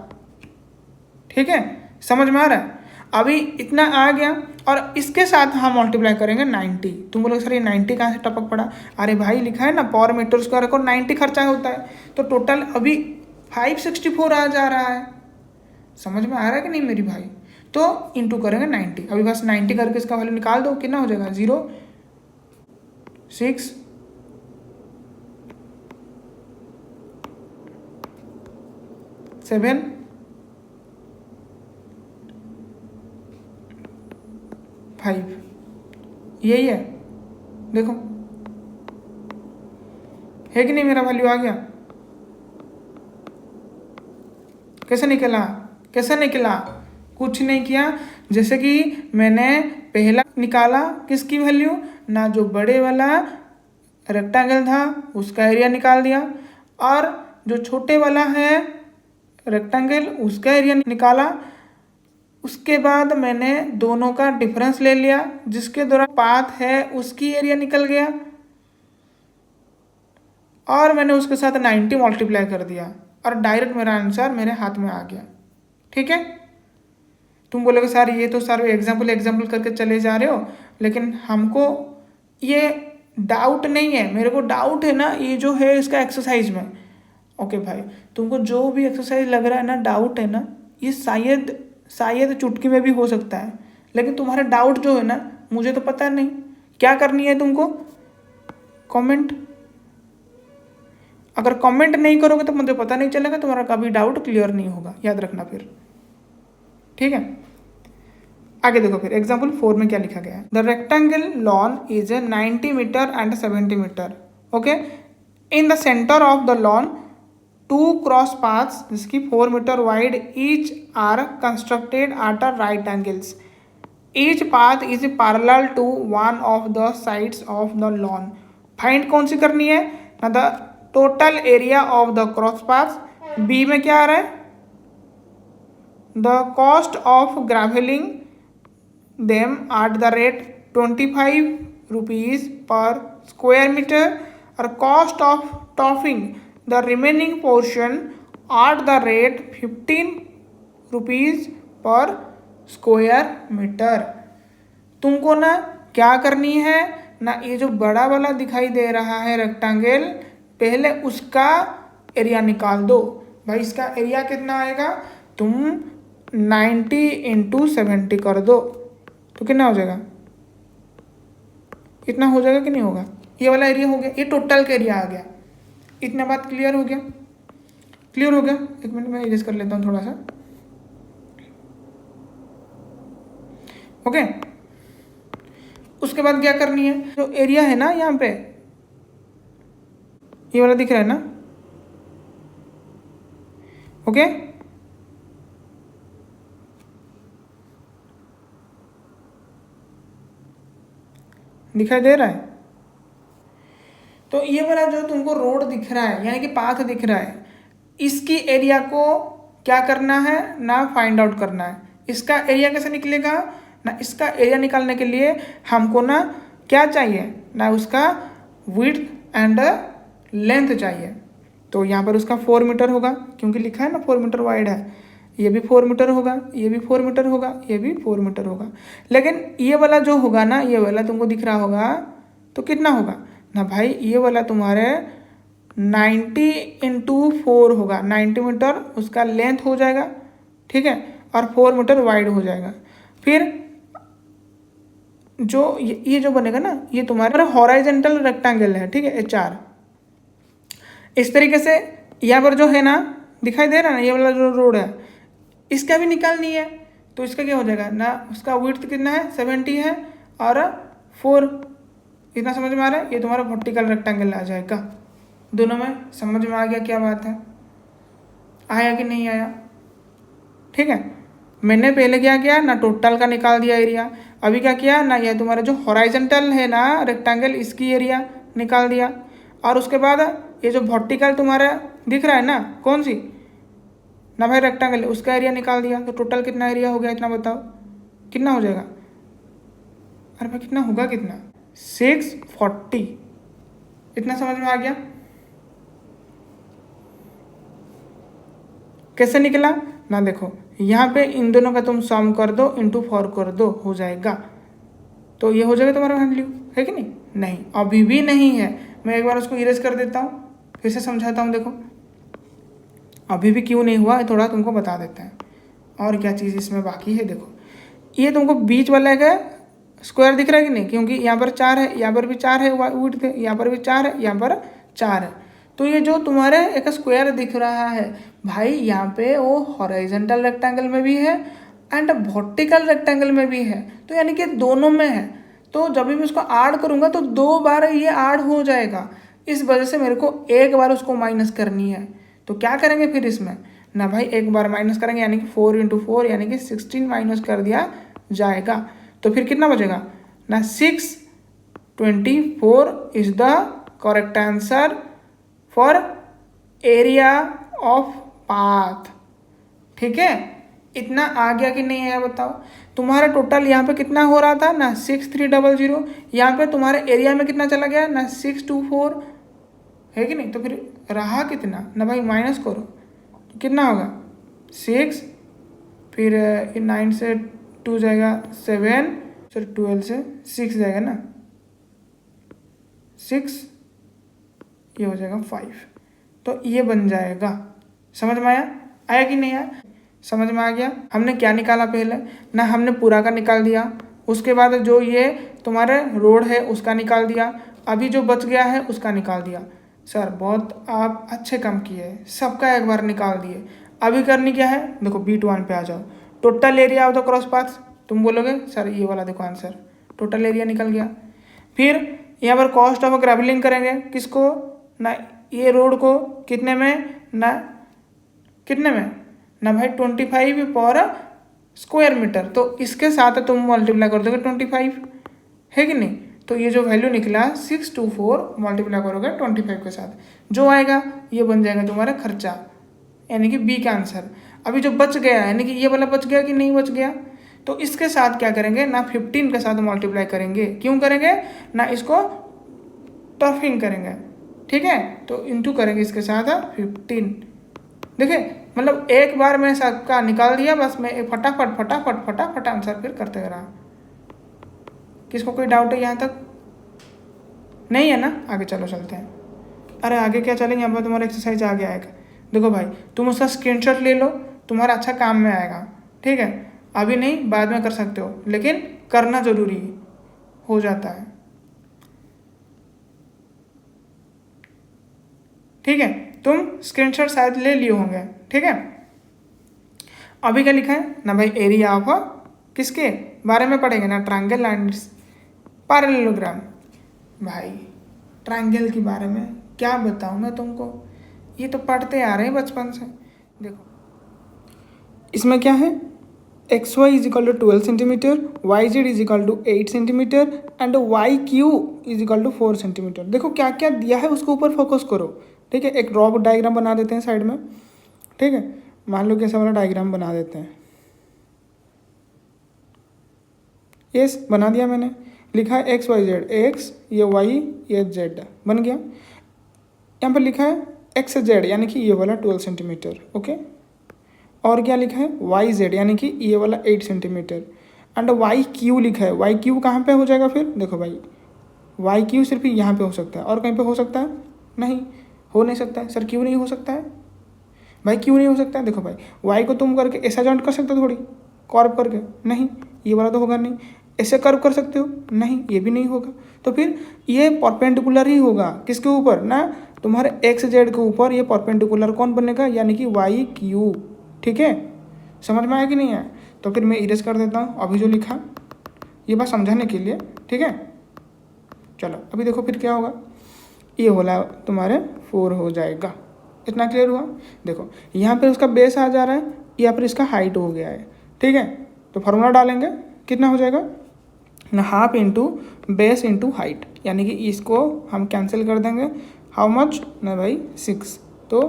[SPEAKER 1] ठीक है, समझ में आ रहा है। अभी इतना आ गया और इसके साथ हम मल्टीप्लाई करेंगे 90। तुम बोलोगे सर ये 90 कहाँ से टपक पड़ा। अरे भाई लिखा है ना पर मीटर स्क्वायर को 90 खर्चा होता है, तो टोटल अभी 564 आ जा रहा है। समझ में आ रहा है कि नहीं मेरी भाई। तो इंटू करेंगे 90। अभी बस 90 करके इसका वैल्यू निकाल दो, कितना हो जाएगा 0 6 7 5। यही है, देखो है कि नहीं, मेरा वैल्यू आ गया। कैसे निकला, कैसे निकला, कुछ नहीं किया। जैसे कि मैंने पहला निकाला किसकी वैल्यू ना, जो बड़े वाला रेक्टेंगल था उसका एरिया निकाल दिया, और जो छोटे वाला है रेक्टेंगल उसका एरिया निकाला। उसके बाद मैंने दोनों का डिफरेंस ले लिया, जिसके द्वारा पाथ है उसकी एरिया निकल गया, और मैंने उसके साथ 90 मल्टीप्लाई कर दिया और डायरेक्ट मेरा आंसर मेरे हाथ में आ गया। ठीक है, तुम बोलोगे सर ये तो सर एग्जाम्पल करके चले जा रहे हो, लेकिन हमको ये डाउट नहीं है, मेरे को डाउट है ना ये जो है इसका एक्सरसाइज में। ओके भाई, तुमको जो भी एक्सरसाइज लग रहा है ना डाउट है ना, ये शायद चुटकी में भी हो सकता है, लेकिन तुम्हारा डाउट जो है ना मुझे तो पता नहीं। क्या करनी है तुमको, कमेंट। अगर कमेंट नहीं करोगे तो मुझे पता नहीं चलेगा, तुम्हारा कभी डाउट क्लियर नहीं होगा, याद रखना फिर। ठीक है, आगे देखो फिर एग्जाम्पल 4 में क्या लिखा गया है। The rectangle lawn is 90 metre and 70 metre. Okay, in the centre of the lawn 2 cross paths जिसकी 4 metre wide each are constructed at right angles. Each path is parallel to one of the sides of the lawn. Find कौन सी करनी है ना, the total area of the cross paths. B में क्या आ रहा है, the cost of gravelling them eight the rate 25 rupees per square metre, और cost of topping the remaining portion at the rate 15 rupees per square metre. तुमको ना क्या करनी है ना, ये जो बड़ा वाला दिखाई दे रहा है रेक्टेंगल, पहले उसका एरिया निकाल दो। भाई इसका एरिया कितना आएगा, तुम 90 इंटू 70 कर दो तो कितना हो जाएगा, इतना हो जाएगा कि नहीं होगा। ये वाला एरिया हो गया, ये टोटल का एरिया आ गया। इतना बात क्लियर हो गया, क्लियर हो गया। एक मिनट में इरेज कर लेता हूँ थोड़ा सा। ओके, उसके बाद क्या करनी है, जो एरिया है ना यहाँ पे ये वाला दिख रहा है ना, ओके, दिखाई दे रहा है। तो ये वाला जो तुमको रोड दिख रहा है यानी कि पाथ दिख रहा है, इसकी एरिया को क्या करना है ना, फाइंड आउट करना है। इसका एरिया कैसे निकलेगा ना, इसका एरिया निकालने के लिए हमको ना क्या चाहिए ना, उसका विड्थ एंड लेंथ चाहिए। तो यहाँ पर उसका 4 मीटर होगा, क्योंकि लिखा है ना 4 मीटर वाइड है। ये भी 4 मीटर होगा, ये भी 4 मीटर होगा, ये भी 4 मीटर होगा। लेकिन ये वाला जो होगा ना, ये वाला तुमको दिख रहा होगा तो कितना होगा ना भाई, ये वाला तुम्हारे 90 इंटू 4 होगा, 90 मीटर उसका लेंथ हो जाएगा। ठीक है, और 4 मीटर वाइड हो जाएगा। फिर जो ये जो बनेगा ना, ये तुम्हारा हॉराइजेंटल रेक्टेंगल है। ठीक है, HR इस तरीके से यहाँ पर जो है ना दिखाई दे रहा है ना, ये वाला जो रोड है इसका भी निकालनी है। तो इसका क्या हो जाएगा ना, उसका विड्थ कितना है 70 है और 4, इतना समझ में आ रहा है। ये तुम्हारा वर्टिकल रेक्टेंगल आ जाएगा। दोनों में समझ में आ गया क्या बात है। आया कि नहीं आया? ठीक है, मैंने पहले क्या किया ना, टोटल का निकाल दिया एरिया। अभी क्या किया ना, ये तुम्हारा जो हॉराइजेंटल है ना रेक्टेंगल, इसकी एरिया निकाल दिया। और उसके बाद ये जो वर्टिकल तुम्हारा दिख रहा है ना, कौन सी ना भाई, रेक्टेंगल, उसका एरिया निकाल दिया। तो टोटल कितना एरिया हो गया इतना बताओ, कितना हो जाएगा? अरे भाई कितना होगा, कितना? 640। इतना समझ में आ गया? कैसे निकला ना, देखो यहाँ पे इन दोनों का तुम सम कर दो, इंटू 4 कर दो, हो जाएगा। तो ये हो जाएगा तुम्हारा वैल्यू, है कि नहीं? नहीं, अभी भी नहीं है। मैं एक बार उसको इरेज कर देता हूँ, फिर से समझाता हूँ। देखो अभी भी क्यों नहीं हुआ, थोड़ा तुमको बता देते हैं और क्या चीज़ इसमें बाकी है। देखो ये तुमको बीच वाला का स्क्वायर दिख रहा है कि नहीं, क्योंकि यहाँ पर 4 है, यहाँ पर भी 4 है, विड्थ यहाँ पर भी 4 है, यहाँ पर 4 है। तो ये जो तुम्हारे एक स्क्वायर दिख रहा है भाई, यहाँ पे वो हॉरिजॉन्टल रेक्टेंगल में भी है एंड वर्टिकल रेक्टेंगल में भी है, तो यानी कि दोनों में है। तो जब भी मैं उसको ऐड करूँगा तो 2 बार ये ऐड हो जाएगा, इस वजह से मेरे को एक बार उसको माइनस करनी है। तो क्या करेंगे फिर इसमें ना भाई, एक बार माइनस करेंगे, यानी कि 4 × 4 यानी कि 16 माइनस कर दिया जाएगा। तो फिर कितना बचेगा ना, 624 is the correct answer for area of path. ठीक है, इतना आ गया कि नहीं आया बताओ? तुम्हारा टोटल यहाँ पे कितना हो रहा था ना, 6300। यहाँ पे तुम्हारे एरिया में कितना चला गया ना, 624, है कि नहीं? तो फिर रहा कितना ना भाई, माइनस करो तो कितना होगा 6, फिर 9 से 2 जाएगा 7, फिर 12 से 6 जाएगा ना 6, ये हो जाएगा 5। तो ये बन जाएगा। समझ में आया? आया कि नहीं आया? समझ में आ गया? हमने क्या निकाला पहले ना, हमने पूरा का निकाल दिया, उसके बाद जो ये तुम्हारे रोड है उसका निकाल दिया, अभी जो बच गया है उसका निकाल दिया। सर बहुत आप अच्छे काम किए, सबका एक बार निकाल दिए। अभी करनी क्या है, देखो B1 पे आ जाओ। Total area of the cross path, तुम बोलोगे सर ये वाला देखो आंसर, टोटल एरिया निकल गया। फिर यहाँ पर कॉस्ट ऑफ ग्रेवलिंग करेंगे, किसको ना, ये रोड को कितने में ना, कितने में ना भाई 25 पर स्क्वायर मीटर। तो इसके साथ तुम मल्टीप्लाई कर दोगे 25, है कि नहीं? तो ये जो वैल्यू निकला 624 मल्टीप्लाई करोगे 25 के साथ, जो आएगा ये बन जाएगा तुम्हारा खर्चा, यानी कि बी का आंसर। अभी जो बच गया यानी कि ये वाला बच गया कि नहीं बच गया, तो इसके साथ क्या करेंगे ना, 15 के साथ मल्टीप्लाई करेंगे। क्यों करेंगे ना, इसको टर्फिंग करेंगे, ठीक है? तो इंटू करेंगे इसके साथ 15। देखिए मतलब एक बार मैं सबका निकाल दिया, बस मैं फटाफट फटाफट फटाफट आंसर फिर करते रहा। किसको कोई डाउट है यहाँ तक? नहीं है ना? आगे चलो चलते हैं। अरे आगे क्या चलेंगे, यहाँ पर तुम्हारा एक्सरसाइज आगे आएगा। देखो भाई तुम उसका स्क्रीनशॉट ले लो, तुम्हारा अच्छा काम में आएगा। ठीक है, अभी नहीं बाद में कर सकते हो, लेकिन करना जरूरी हो जाता है। ठीक है, तुम स्क्रीनशॉट शायद ले लिए होंगे। ठीक है, अभी क्या लिखा है ना भाई, एरिया ऑफ किसके बारे में पढ़ेंगे ना, ट्रायंगल एंड पैरेललोग्राम। भाई ट्रायंगल के बारे में क्या बताऊँ मैं तुमको, ये तो पढ़ते आ रहे हैं बचपन से। देखो इसमें क्या है, XY is equal to 12 centimetre, YZ is equal to 8 centimetre and YQ is equal to 4 centimetre. देखो क्या क्या दिया है उसके ऊपर फोकस करो। ठीक है, एक ड्रॉप डायग्राम बना देते हैं साइड में। ठीक है, मान लो कैसा वाला डायग्राम बना देते हैं। यस बना दिया मैंने, लिखा है XYZ, X ये Y ये Z बन गया। यहाँ पर लिखा है XZ यानी कि ये वाला 12 सेंटीमीटर। ओके, और क्या लिखा है YZ यानी कि ये वाला 8 सेंटीमीटर एंड YQ लिखा है। YQ कहाँ पे हो जाएगा फिर, देखो भाई YQ सिर्फ यहाँ पे हो सकता है, और कहीं पे हो सकता है नहीं, हो नहीं सकता है। सर क्यों नहीं हो सकता है भाई, क्यों नहीं हो सकता है? देखो भाई Y को तुम करके ऐसा जॉइंट कर सकते हो, थोड़ी कर्व करके, नहीं ये वाला तो होगा नहीं। ऐसे कर्व कर सकते हो, नहीं ये भी नहीं होगा। तो फिर ये परपेंडिकुलर ही होगा किसके ऊपर ना, तुम्हारे XZ के ऊपर ये परपेंडिकुलर कौन बनेगा, यानी कि YQ। ठीक है, समझ में आया कि नहीं आया? तो फिर मैं इरेज कर देता हूँ अभी जो लिखा, ये बात समझाने के लिए। ठीक है, चलो अभी देखो फिर क्या होगा, ये वाला तुम्हारे 4 हो जाएगा। इतना क्लियर हुआ। देखो यहाँ पर उसका बेस आ जा रहा है, यहाँ पर इसका हाइट हो गया है, ठीक है। तो फार्मूला डालेंगे, कितना हो जाएगा ना, half into base into height, यानी कि इसको हम कैंसिल कर देंगे। हाउ मच ना भाई 6, तो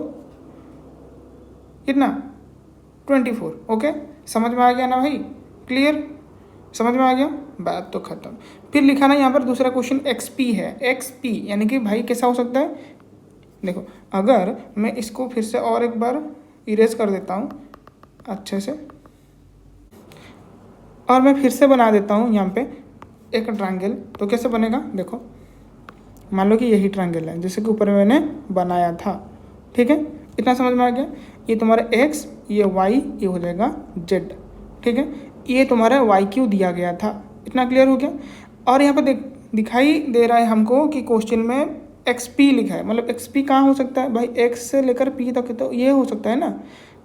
[SPEAKER 1] कितना 24। ओके, समझ में आ गया ना भाई, क्लियर, समझ में आ गया, बात तो खत्म। फिर लिखा ना यहाँ पर दूसरा क्वेश्चन XP है। XP यानी कि भाई कैसा हो सकता है, देखो अगर मैं इसको फिर से और एक बार इरेज कर देता हूँ अच्छे से, और मैं फिर से बना देता हूँ यहाँ पे एक ट्रायंगल, तो कैसे बनेगा देखो। मान लो कि यही ट्रायंगल है जैसे कि ऊपर मैंने बनाया था, ठीक है। इतना समझ में आ गया। ये तुम्हारा x, ये y, ये हो जाएगा z, ठीक है। ये तुम्हारा YQ दिया गया था, इतना क्लियर हो गया। और यहाँ पर दिखाई दे रहा है हमको कि क्वेश्चन में XP लिखा है, मतलब XP कहाँ हो सकता है भाई, x से लेकर p तक, तो ये हो सकता है ना।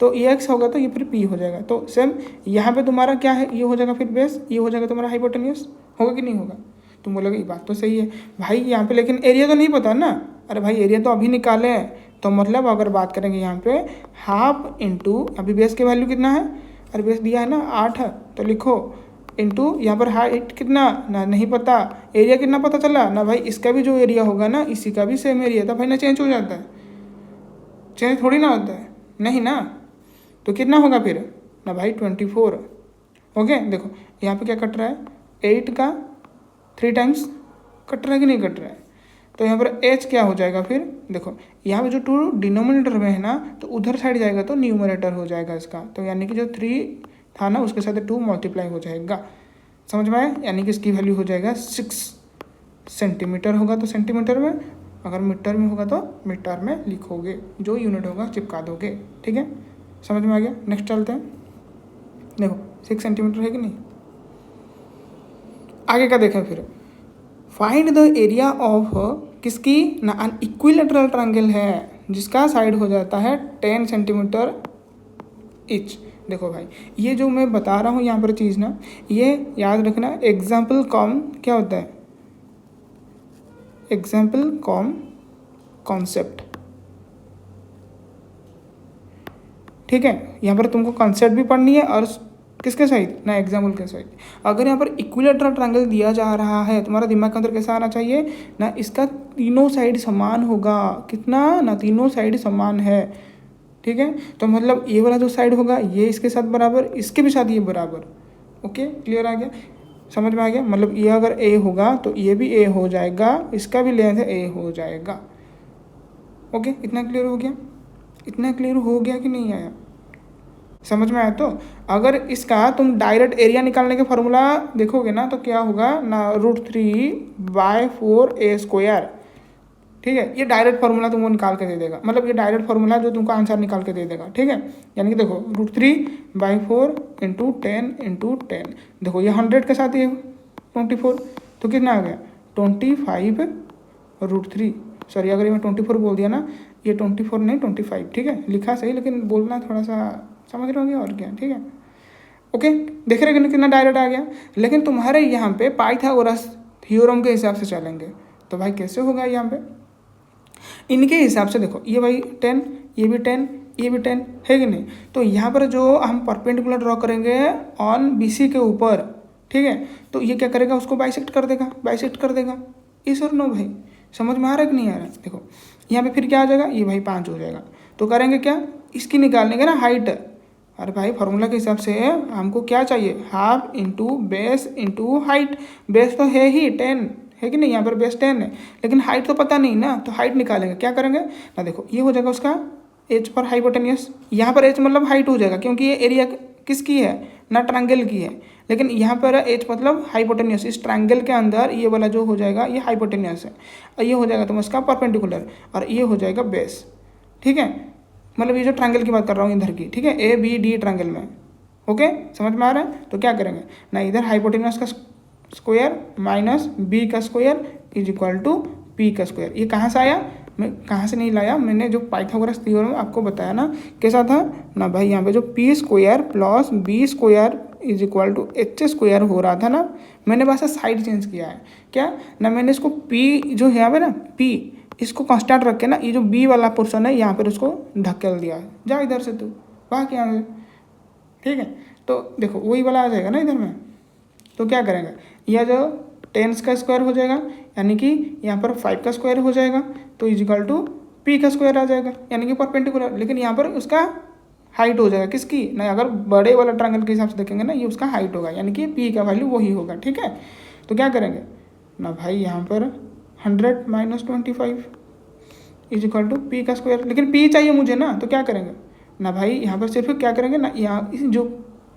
[SPEAKER 1] तो ये x होगा तो ये फिर p हो जाएगा। तो सेम यहाँ पे तुम्हारा क्या है, ये हो जाएगा फिर बेस, ये हो जाएगा तुम्हारा हाइपोटेन्यूस, होगा कि नहीं होगा। तुम बोलोगे ये बात तो सही है भाई यहाँ पे, लेकिन एरिया तो नहीं पता ना। अरे भाई एरिया तो अभी निकाले हैं, तो मतलब अगर बात करेंगे यहाँ पे हाफ इंटू, अभी बेस की वैल्यू कितना है, अरे बेस दिया है ना 8 है, तो लिखो इंटू यहाँ पर हाइट कितना ना नहीं पता, एरिया कितना पता चला ना भाई, इसका भी जो एरिया होगा ना इसी का भी सेम एरिया था भाई ना, चेंज हो जाता है, चेंज थोड़ी ना होता है, नहीं ना। तो कितना होगा फिर ना भाई 24। ओके, देखो यहाँ पे क्या कट रहा है, 8 का 3 टाइम्स कट रहा है कि नहीं कट रहा है। तो यहाँ पर h क्या हो जाएगा फिर, देखो यहाँ पे जो 2 डिनोमिनेटर में है ना, तो उधर साइड जाएगा तो न्यूमरेटर हो जाएगा इसका, तो यानी कि जो 3 था ना उसके साथ 2 मल्टीप्लाई हो जाएगा, समझ में आया। यानी कि इसकी वैल्यू हो जाएगा 6 सेंटीमीटर होगा तो सेंटीमीटर में, अगर मीटर में होगा तो मीटर में लिखोगे, जो यूनिट होगा चिपका दोगे, ठीक है, समझ में आ गया। नेक्स्ट चलते हैं, देखो 6 सेंटीमीटर है कि नहीं। आगे का देखें फिर, फाइंड द एरिया ऑफ किसकी ना, अन इक्विलेटरल ट्रायंगल है जिसका साइड हो जाता है 10 सेंटीमीटर इच। देखो भाई ये जो मैं बता रहा हूँ यहाँ पर चीज़ ना, ये याद रखना, एग्जाम्पल कॉम क्या होता है, एग्जाम्पल कॉम कॉन्सेप्ट, ठीक है। यहाँ पर तुमको कॉन्सेप्ट भी पढ़नी है और किसके साइड ना, एग्जाम्पल के साइड। अगर यहाँ पर इक्विलेटरल ट्रायंगल दिया जा रहा है, तुम्हारा दिमाग के अंदर कैसा आना चाहिए ना, इसका तीनों साइड समान होगा, कितना ना, तीनों साइड समान है, ठीक है। तो मतलब ये वाला जो साइड होगा ये इसके साथ बराबर, इसके भी साथ ये बराबर। ओके, क्लियर आ गया, समझ में आ गया। मतलब ये अगर ए होगा तो ये भी ए हो जाएगा, इसका भी लेंथ ए हो जाएगा। ओके, इतना क्लियर हो गया, इतना क्लियर हो गया कि नहीं आया, समझ में आया। तो अगर इसका तुम डायरेक्ट एरिया निकालने के फॉर्मूला देखोगे ना, तो क्या होगा ना, √3/4a², ठीक है। ये डायरेक्ट फार्मूला तुमको निकाल के दे देगा, मतलब ये डायरेक्ट फार्मूला जो तुमको आंसर निकाल के दे देगा, ठीक है। यानी कि देखो √3/4 × 10 × 10, देखो ये 100 के साथ ये 24, तो कितना आ गया 25√3, सॉरी अगर ये मैं 24 बोल दिया ना, ये 24 नहीं 25, ठीक है। लिखा सही लेकिन बोलना थोड़ा सा समझ रहे होंगे और क्या, ठीक है। ओके, देख रहे कितना डायरेक्ट आ गया। लेकिन तुम्हारे यहाँ पे पाइथागोरस थ्योरम के हिसाब से चलेंगे, तो भाई कैसे होगा यहाँ पे, इनके हिसाब से देखो, ये भाई 10, ये भी 10, ये भी 10 है कि नहीं। तो यहाँ पर जो हम परपेंडिकुलर ड्रॉ करेंगे ऑन BC के ऊपर, ठीक है, तो ये क्या करेगा, उसको बाइसेक्ट कर देगा, बाइसेक्ट कर देगा। इस और नो भाई, समझ में आ रहा है कि नहीं आ रहा है। देखो यहाँ पे फिर क्या आ जाएगा, ये भाई 5 हो जाएगा। तो करेंगे क्या, इसकी निकालने का ना हाइट, अरे भाई फार्मूला के हिसाब से हमको क्या चाहिए, half into base into height. Base तो है ही 10 है कि नहीं, यहाँ पर बेस 10 है, लेकिन हाइट तो पता नहीं ना, तो हाइट निकालेंगे। क्या करेंगे ना, देखो ये हो जाएगा उसका एच पर हाइपोटेनियस, यहाँ पर एच मतलब हाइट हो जाएगा, क्योंकि ये एरिया किसकी है ना, ट्रायंगल की है। लेकिन यहाँ पर एच मतलब हाइपोटेनियस, इस ट्रायंगल के अंदर ये वाला जो हो जाएगा ये हाइपोटेनियस है, और ये हो जाएगा तुम इसका परपेंडिकुलर, और ये हो जाएगा बेस, ठीक है। मतलब ये जो ट्रायंगल की बात कर रहा हूँ इधर की, ठीक है, ABD ट्रायंगल में। ओके, समझ में आ रहा है। तो क्या करेंगे ना, इधर हाइपोटेनियस का स्क्वायर माइनस B का स्क्वायर = P का स्क्वायर। ये कहाँ से आया, मैं कहाँ से नहीं लाया, मैंने जो पाइथागोरस थ्योरम आपको बताया ना, कैसा था ना भाई, यहाँ पे जो P² + B² = H² हो रहा था ना, मैंने बस साइड चेंज किया है। क्या ना, मैंने इसको P जो है यहाँ पे ना, P इसको कांस्टेंट रख के ना ये जो बी वाला पोर्शन है यहाँ पर उसको धकेल दिया है, जा इधर से तू वहाँ क्या है, ठीक है। तो देखो वही वाला आ जाएगा ना इधर में, तो क्या करेंगे, यह जो 10 का स्क्वायर हो जाएगा यानी कि यहाँ पर 5 का स्क्वायर हो जाएगा, तो इजिकल टू पी का स्क्वायर आ जाएगा यानी कि परपेंडिकुलर, लेकिन यहाँ पर उसका हाइट हो जाएगा किसकी ना, अगर बड़े वाला ट्रायंगल के हिसाब से देखेंगे ना ये उसका हाइट होगा यानी कि पी का वैल्यू वही होगा, ठीक है। तो क्या करेंगे ना भाई, यहाँ पर 100 माइनस 25 इजिकल टू पी का स्क्वायर, लेकिन पी चाहिए मुझे ना, तो क्या करेंगे ना भाई, यहाँ पर सिर्फ क्या करेंगे ना, यहाँ इस जो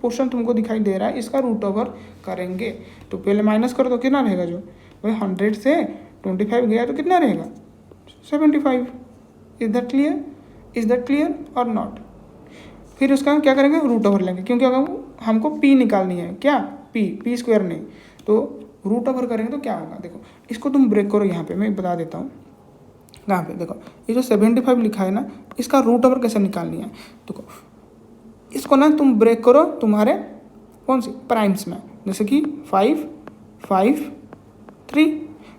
[SPEAKER 1] पोर्शन तुमको दिखाई दे रहा है इसका रूट ओवर करेंगे। तो पहले माइनस कर दो, कितना रहेगा, जो भाई 100 से 25 गया तो कितना रहेगा 75। इज दैट क्लियर और नॉट। फिर उसका क्या करेंगे, रूट ओवर लेंगे, क्योंकि अगर हमको पी निकालनी है, क्या पी स्क्वायर नहीं, तो रूट ओवर करेंगे तो क्या होगा। देखो इसको तुम ब्रेक करो, यहाँ पे मैं बता देता हूँ कहाँ पे, देखो ये जो 75 लिखा है ना इसका रूट ओवर कैसे निकालनी है। देखो इसको ना तुम ब्रेक करो तुम्हारे कौन सी प्राइम्स में, जैसे कि 5 5 3,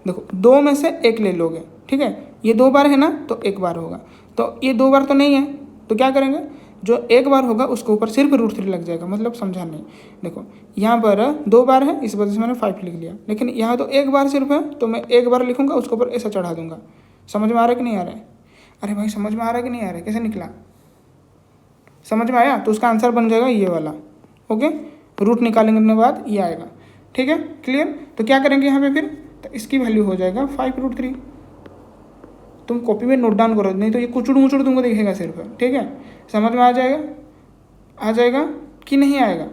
[SPEAKER 1] देखो 2 में से 1 ले लोगे, ठीक है, ये 2 बार है ना तो 1 बार होगा, तो ये 2 बार तो नहीं है, तो क्या करेंगे, जो 1 बार होगा उसके ऊपर सिर्फ √3 लग जाएगा, मतलब समझा नहीं। देखो यहाँ पर 2 बार है इस वजह से मैंने 5 लिख लिया, लेकिन यहाँ तो 1 बार सिर्फ है तो मैं 1 बार लिखूंगा उसके ऊपर ऐसा चढ़ा दूंगा। समझ में आ रहा है कि नहीं आ रहा है, अरे भाई समझ में आ रहा है कि नहीं आ रहा है, कैसे निकला, समझ में आया, तो उसका आंसर बन जाएगा ये वाला, ओके। रूट निकालेंगे के बाद ये आएगा, ठीक है, क्लियर। तो क्या करेंगे यहाँ पे फिर, तो इसकी वैल्यू हो जाएगा 5√3। तुम कॉपी में नोट डाउन करो, नहीं तो ये कुचुड़ मुचुड़ तुमको दिखेगा सिर्फ, ठीक है। समझ में आ जाएगा कि नहीं आएगा,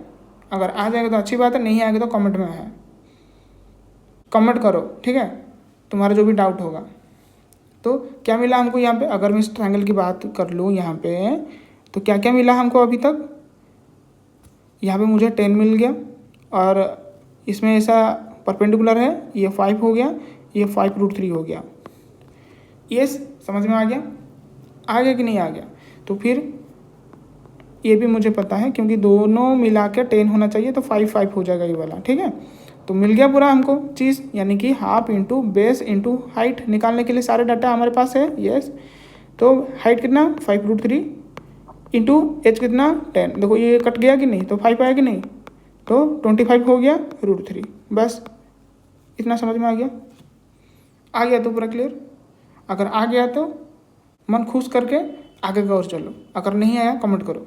[SPEAKER 1] अगर आ जाएगा तो अच्छी बात है, नहीं आएगा तो कमेंट में है, कमेंट करो, ठीक है, तुम्हारा जो भी डाउट होगा। तो क्या मिला हमको यहाँ पे, अगर मैं इस ट्रायंगल की बात कर लूँ यहाँ पे, तो क्या क्या मिला हमको अभी तक, यहाँ पे मुझे 10 मिल गया, और इसमें ऐसा परपेंडिकुलर है, ये 5 हो गया, ये 5√3 हो गया। यस, समझ में आ गया कि नहीं आ गया। तो फिर ये भी मुझे पता है क्योंकि दोनों मिला के 10 होना चाहिए, तो 5 हो जाएगा ये वाला, ठीक है। तो मिल गया पूरा हमको चीज़, यानी कि half into base into height निकालने के लिए सारे डाटा हमारे पास है, यस। तो हाइट कितना 5√3 इंटू एच कितना 10, देखो ये कट गया कि नहीं, तो 5 आया कि नहीं, तो 25 हो गया √3, बस इतना समझ में आ गया तो पूरा क्लियर। अगर आ गया तो मन खुश करके आगे का और चलो, अगर नहीं आया कमेंट करो।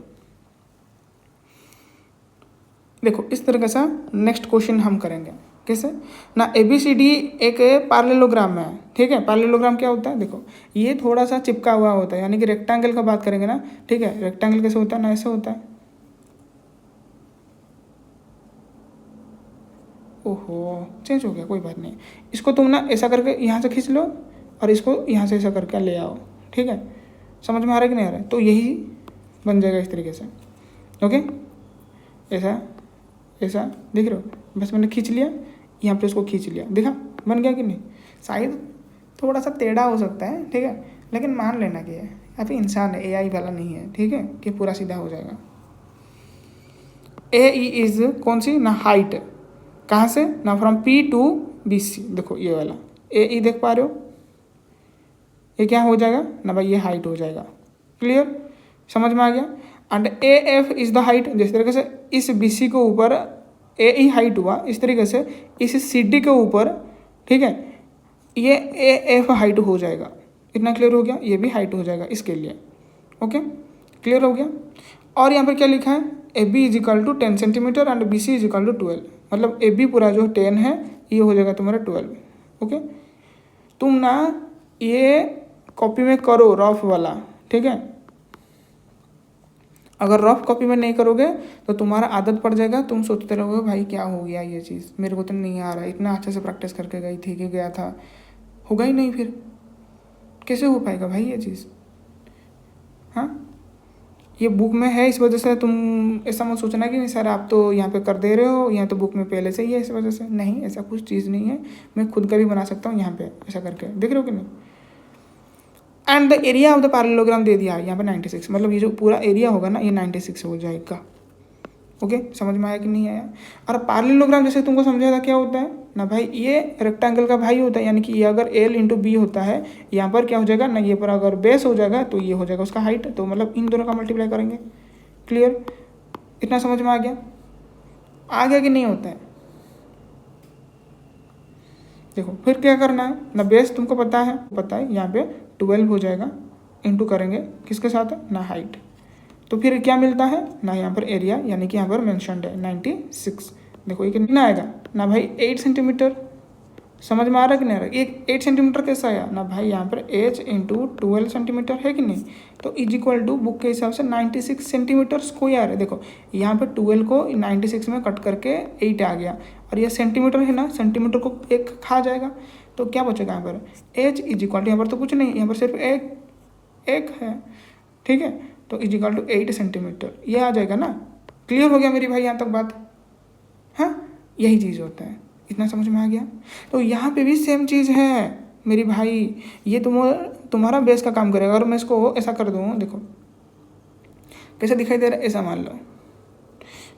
[SPEAKER 1] देखो इस तरह का नेक्स्ट क्वेश्चन हम करेंगे, कैसे ना, ABCD एक पैरेललोग्राम में है, ठीक है। पैरेललोग्राम क्या होता है, देखो ये थोड़ा सा चिपका हुआ होता है, यानी कि रेक्टेंगल का बात करेंगे ना, ठीक है। रेक्टेंगल कैसे होता है ना, ऐसे होता है, ओहो चेंज हो गया, कोई बात नहीं। इसको तुम ना ऐसा करके यहाँ से खींच लो और इसको यहाँ से ऐसा करके ले आओ, ठीक है। समझ में आ रहा है कि नहीं आ रहा है, तो यही बन जाएगा इस तरीके से, ओके। ऐसा देख रहे हो, बस मैंने खींच लिया, यहाँ पे उसको खींच लिया, देखा बन गया कि नहीं। शायद थोड़ा सा टेढ़ा हो सकता है, ठीक है, लेकिन मान लेना कि है, अभी इंसान है, AI वाला नहीं है, ठीक है, कि पूरा सीधा हो जाएगा। AE इज कौन सी ना, हाइट, कहाँ से ना, फ्रॉम P to BC, देखो ये वाला AE देख पा रहे हो, ये क्या हो जाएगा ना भाई, ये हाइट हो जाएगा, क्लियर, समझ में आ गया। And AF is the height, जिस तरीके से इस BC के ऊपर AE हाइट हुआ, इस तरीके से इस CD के ऊपर, ठीक है, ये AF हाइट हो जाएगा। इतना क्लियर हो गया, ये भी हाइट हो जाएगा इसके लिए, ओके, क्लियर हो गया। और यहाँ पर क्या लिखा है, AB is equal to 10 centimetre and BC is equal to 12, मतलब AB पूरा जो 10 है ये हो जाएगा तुम्हारा 12, ओके। तुम ना ये कॉपी में करो रफ वाला, ठीक है। अगर रफ कॉपी में नहीं करोगे तो तुम्हारा आदत पड़ जाएगा, तुम सोचते रहोगे भाई क्या हो गया ये चीज़, मेरे को तो नहीं आ रहा है, इतना अच्छे से प्रैक्टिस करके गई थी कि गया था, होगा ही नहीं, फिर कैसे हो पाएगा भाई ये चीज़। हाँ, ये बुक में है इस वजह से तुम ऐसा मत सोचना कि नहीं सर आप तो यहाँ पे कर दे रहे हो, यहाँ तो बुक में पहले से ही है इस वजह से, नहीं, ऐसा कुछ चीज़ नहीं है, मैं खुद का भी बना सकता हूँ यहाँ पे ऐसा करके, देख रहे हो कि नहीं। And the area of the parallelogram दे दिया है यहाँ पे 96, मतलब ये जो पूरा एरिया होगा ना ये 96 हो जाएगा, ओके, समझ में आया कि नहीं आया। और पैरेललोग्राम जैसे तुमको समझाया था क्या होता है ना भाई, ये रेक्टेंगल का भाई होता है, यानी कि ये अगर एल इंटू बी होता है, यहाँ पर क्या हो जाएगा ना, ये पर अगर बेस हो जाएगा तो ये हो जाएगा उसका हाइट, तो मतलब इन दोनों का मल्टीप्लाई करेंगे। क्लियर, इतना समझ में आ गया कि नहीं होता है। देखो फिर क्या करना है ना, बेस तुमको पता है यहाँ पे 12 हो जाएगा, इंटू करेंगे किसके साथ ना, हाइट। तो फिर क्या मिलता है ना, यहाँ पर एरिया यानी कि यहाँ पर मेंशन्ड है 96। देखो ये कितना आएगा ना भाई 8 सेंटीमीटर। समझ में आ रहा है कि नहीं आ रहा है। एक 8 सेंटीमीटर कैसा आया ना भाई, यहाँ पर एच इंटू 12 सेंटीमीटर है कि नहीं, तो इज इक्वल टू बुक के हिसाब से 96 सेंटीमीटर स्क्वायर है। देखो यहाँ पर 12 को 96 में कट करके 8 आ गया, और ये सेंटीमीटर है ना, सेंटीमीटर को एक खा जाएगा, तो क्या बचेगा यहाँ पर एच इज इक्वल टू, यहाँ पर तो कुछ नहीं, यहाँ पर सिर्फ एक है, ठीक है, तो इज इक्वल टू 8 सेंटीमीटर ये आ जाएगा ना। क्लियर हो गया मेरी भाई यहाँ तक बात। हाँ, यही चीज़ होता है, इतना समझ में आ गया। तो यहाँ पे भी सेम चीज़ है मेरी भाई, ये तुम्हारा बेस का काम करेगा। अगर मैं इसको ऐसा कर दूँ, देखो कैसे दिखाई दे रहा है, ऐसा मान लो,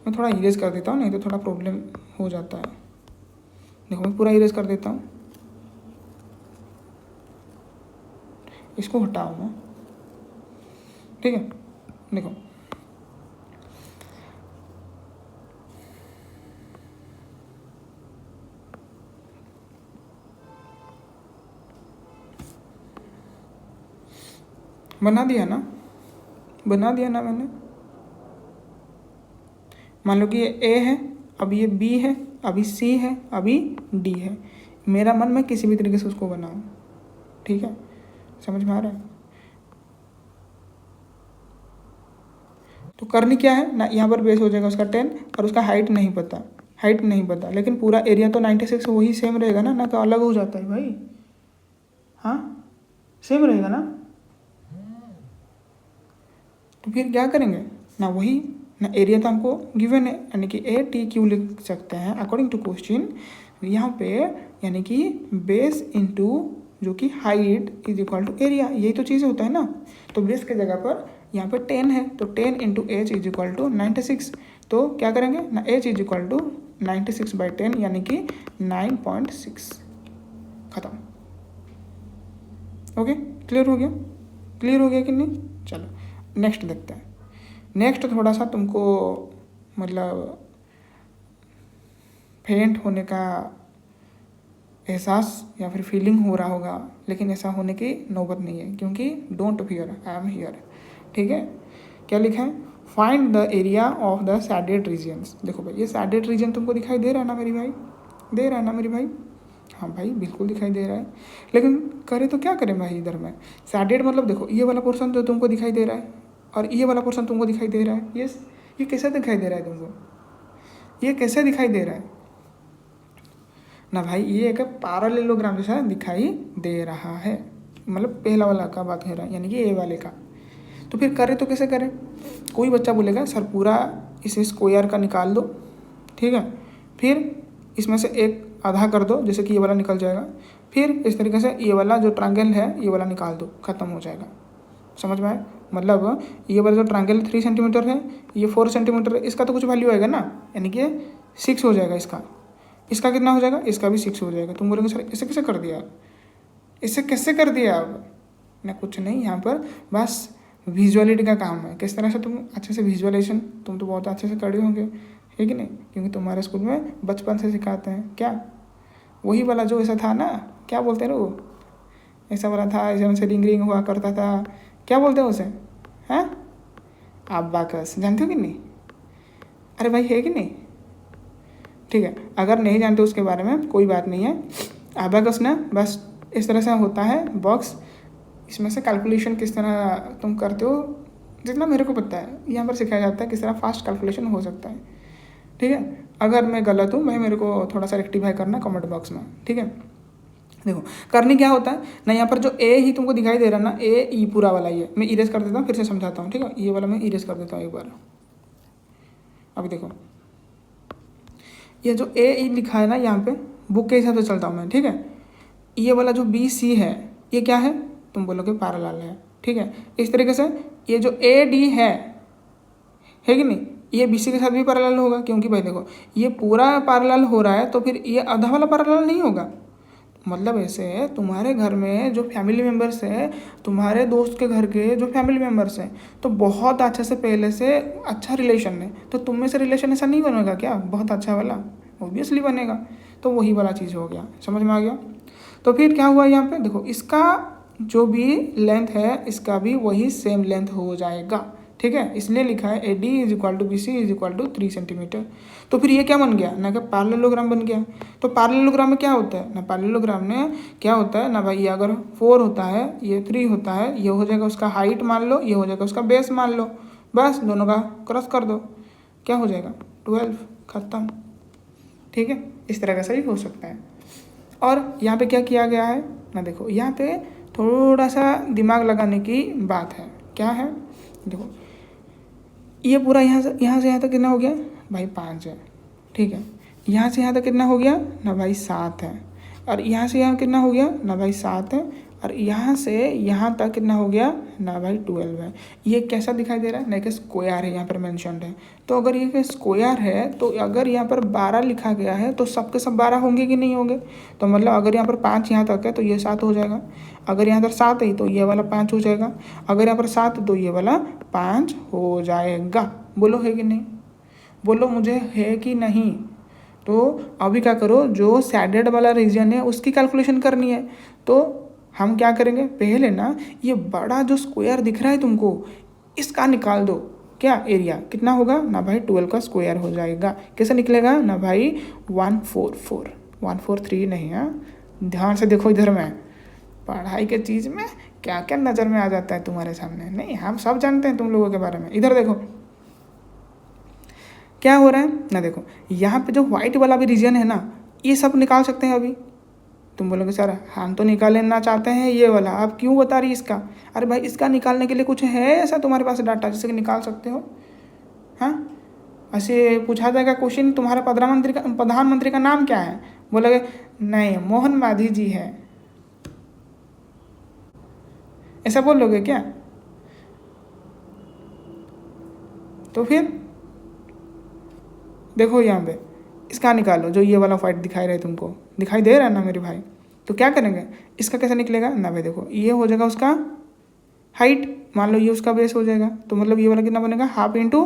[SPEAKER 1] मैं थोड़ा इरेज कर देता हूँ, नहीं तो थोड़ा प्रॉब्लम हो जाता है। देखो मैं पूरा इरेज कर देता हूँ, इसको हटाओ मैं, ठीक है। देखो बना दिया ना मैंने। मान लो कि ये ए है, अभी ये बी है, अभी सी है, अभी डी है। मेरा मन मैं किसी भी तरीके से उसको बनाऊँ, ठीक है, समझ में आ रहा है। तो करनी क्या है ना, यहाँ पर बेस हो जाएगा उसका 10, और उसका हाइट नहीं पता, लेकिन पूरा एरिया तो 96 वही सेम रहेगा ना तो अलग हो जाता है भाई। हाँ, सेम रहेगा ना। तो फिर क्या करेंगे ना, वही ना, एरिया तो हमको गिवन है, यानी कि ए टी क्यू लिख सकते हैं अकॉर्डिंग टू क्वेश्चन। यहाँ पे यानी कि बेस इंटू जो कि height is equal to area, यही तो चीज़ होता है ना। तो बेस के जगह पर यहाँ पे 10 है, तो 10 into H is equal to 96। तो क्या करेंगे ना, एच इज इक्वल टू 96/10 यानी कि 9.6, खत्म। ओके, क्लियर हो गया कि नहीं। चलो नेक्स्ट देखते हैं। नेक्स्ट थोड़ा सा तुमको मतलब फेंट होने का एहसास या फिर फीलिंग हो रहा होगा, लेकिन ऐसा होने की नौबत नहीं है, क्योंकि don't fear, I am here, ठीक है। क्या लिखा है, find the area of the shaded regions. देखो भाई ये सैडेड रीजन तुमको दिखाई दे रहा है ना मेरी भाई, हाँ भाई बिल्कुल दिखाई दे रहा है, लेकिन करें तो क्या करें भाई। इधर में सैडेड मतलब देखो ये वाला पोर्शन जो तुमको दिखाई दे रहा है, और ये वाला पोर्शन तुमको दिखाई दे रहा है, ये कैसे दिखाई दे रहा है तुमको, ये कैसे दिखाई दे रहा है ना भाई, ये एक पैरेललोग्राम जैसा दिखाई दे रहा है, मतलब पहला वाला का बात हो रहा है, यानी कि ए वाले का। तो फिर करें तो कैसे करें, कोई बच्चा बोलेगा सर पूरा इस स्क्वायर का निकाल दो, ठीक है, फिर इसमें से एक आधा कर दो, जैसे कि ये वाला निकल जाएगा, फिर इस तरीके से ये वाला जो ट्रायंगल है ये वाला निकाल दो, खत्म हो जाएगा। समझ में आए, मतलब ये वाला जो ट्रायंगल 3 सेंटीमीटर है, ये 4 सेंटीमीटर है, इसका तो कुछ वैल्यू आएगा ना, यानी कि 6 हो जाएगा, इसका कितना हो जाएगा, इसका भी 6 हो जाएगा। तुम बोलोगे सर इसे कैसे कर दिया अब ना, कुछ नहीं, यहाँ पर बस विजुअलिटी का काम है, किस तरह से तुम अच्छे से विजुअलाइजेशन तुम तो बहुत अच्छे से करे होंगे, है कि नहीं, क्योंकि तुम्हारे स्कूल में बचपन से सिखाते हैं। क्या वही वाला जो ऐसा था ना, क्या बोलते हैं वो, ऐसा वाला था, ऐसे उनसे रिंग हुआ करता था, क्या बोलते हैं उसे, हैं, अबाकस, जानते हो कि नहीं, अरे भाई है कि नहीं, ठीक है। अगर नहीं जानते उसके बारे में कोई बात नहीं है, अबाकस ना बस इस तरह से होता है बॉक्स, इसमें से कैलकुलेशन किस तरह तुम करते हो, जितना मेरे को पता है यहाँ पर सिखाया जाता है किस तरह फास्ट कैलकुलेशन हो सकता है, ठीक है। अगर मैं गलत हूँ भाई मेरे को थोड़ा सा रेक्टिफाई करना कमेंट बॉक्स में, ठीक है। देखो करनी क्या होता है ना, यहाँ पर जो ए ही तुमको दिखाई दे रहा है ना, ए ई पूरा वाला ये मैं इरेज कर देता हूँ, फिर से समझाता हूँ, ठीक है। ये वाला मैं इरेज कर देता हूँ एक बार। अभी देखो ये जो ए ई लिखा है ना, यहाँ पे बुक के हिसाब से चलता हूँ मैं, ठीक है। ये वाला जो बी सी है ये क्या है, तुम बोलोगे पैरेलल है, ठीक है। इस तरीके से ये जो ए डी है कि नहीं, ये बी सी के साथ भी पैरेलल होगा, क्योंकि भाई देखो ये पूरा पैरेलल हो रहा है तो फिर ये आधा वाला पैरेलल नहीं होगा। मतलब ऐसे तुम्हारे घर में जो फैमिली मेम्बर्स हैं, तुम्हारे दोस्त के घर के जो फैमिली मेम्बर्स हैं, तो बहुत अच्छे से पहले से अच्छा रिलेशन है, तो तुम में से रिलेशन ऐसा नहीं बनेगा क्या बहुत अच्छा वाला? ऑब्वियसली बनेगा। तो वही वाला चीज़ हो गया, समझ में आ गया। तो फिर क्या हुआ यहाँ पे देखो, इसका जो भी लेंथ है इसका भी वही सेम लेंथ हो जाएगा, ठीक है। इसलिए लिखा है A D is equal to B C is equal to 3 centimetre. तो फिर ये क्या बन गया ना, कि पैरेललोग्राम बन गया। तो पैरेललोग्राम में क्या होता है ना, पैरेललोग्राम में क्या होता है ना भाई, ये अगर 4 होता है, ये 3 होता है, ये हो जाएगा उसका हाइट मान लो, ये हो जाएगा उसका बेस मान लो, बस दोनों का क्रॉस कर दो, क्या हो जाएगा 12, खत्म, ठीक है। इस तरह का सही हो सकता है। और यहाँ पे क्या किया गया है ना, देखो यहाँ पे थोड़ा सा दिमाग लगाने की बात है। क्या है देखो, ये पूरा यहाँ से यहाँ तक कितना हो गया भाई 5 है, ठीक है। यहाँ से यहाँ तक कितना हो गया ना भाई 7 है, और यहाँ से यहाँ कितना हो गया ना भाई 7 है, और यहाँ से यहाँ तक कितना हो गया ना भाई 12 है। ये कैसा दिखाई दे रहा है ना, कि स्क्वायर है यहाँ पर मेंशन्ड है। तो अगर ये स्क्वायर है तो अगर यहाँ पर 12 लिखा गया है तो सब के सब 12 होंगे कि नहीं होंगे? तो मतलब अगर यहाँ पर 5 यहाँ तक है तो ये 7 हो जाएगा, अगर यहाँ पर 7 है तो ये वाला 5 हो जाएगा, अगर यहाँ पर 7 तो ये वाला 5 हो जाएगा। बोलो है कि नहीं, बोलो मुझे है कि नहीं। तो अभी क्या करो, जो सैडेड वाला रीजन है उसकी कैलकुलेशन करनी है। तो हम क्या करेंगे, पहले ना ये बड़ा जो स्क्वायर दिख रहा है तुमको, इसका निकाल दो। क्या एरिया कितना होगा ना भाई 12 का स्क्वायर हो जाएगा। कैसे निकलेगा ना भाई 144, 143 नहीं है। ध्यान से देखो इधर में, पढ़ाई के चीज़ में क्या क्या नज़र में आ जाता है तुम्हारे सामने। नहीं, हम सब जानते हैं तुम लोगों के बारे में। इधर देखो क्या हो रहा है ना, देखो यहाँ पे जो व्हाइट वाला भी रीजन है ना, ये सब निकाल सकते हैं अभी। तुम बोलोगे सर हम तो निकालना चाहते हैं ये वाला, आप क्यों बता रही इसका? अरे भाई इसका निकालने के लिए कुछ है ऐसा तुम्हारे पास डाटा जिससे कि निकाल सकते हो? हाँ, ऐसे पूछा जाएगा क्वेश्चन, तुम्हारे प्रधानमंत्री का नाम क्या है? बोलोगे नहीं मोहन मांझी जी है, ऐसा बोल लोगे क्या? तो फिर देखो यहाँ पे इसका निकालो, जो ये वाला फाइट दिखाई रहे तुमको, दिखाई दे रहा है ना मेरे भाई। तो क्या करेंगे, इसका कैसे निकलेगा ना भाई, देखो ये हो जाएगा उसका हाइट, मान लो ये उसका बेस हो जाएगा, तो मतलब ये वाला कितना बनेगा, half into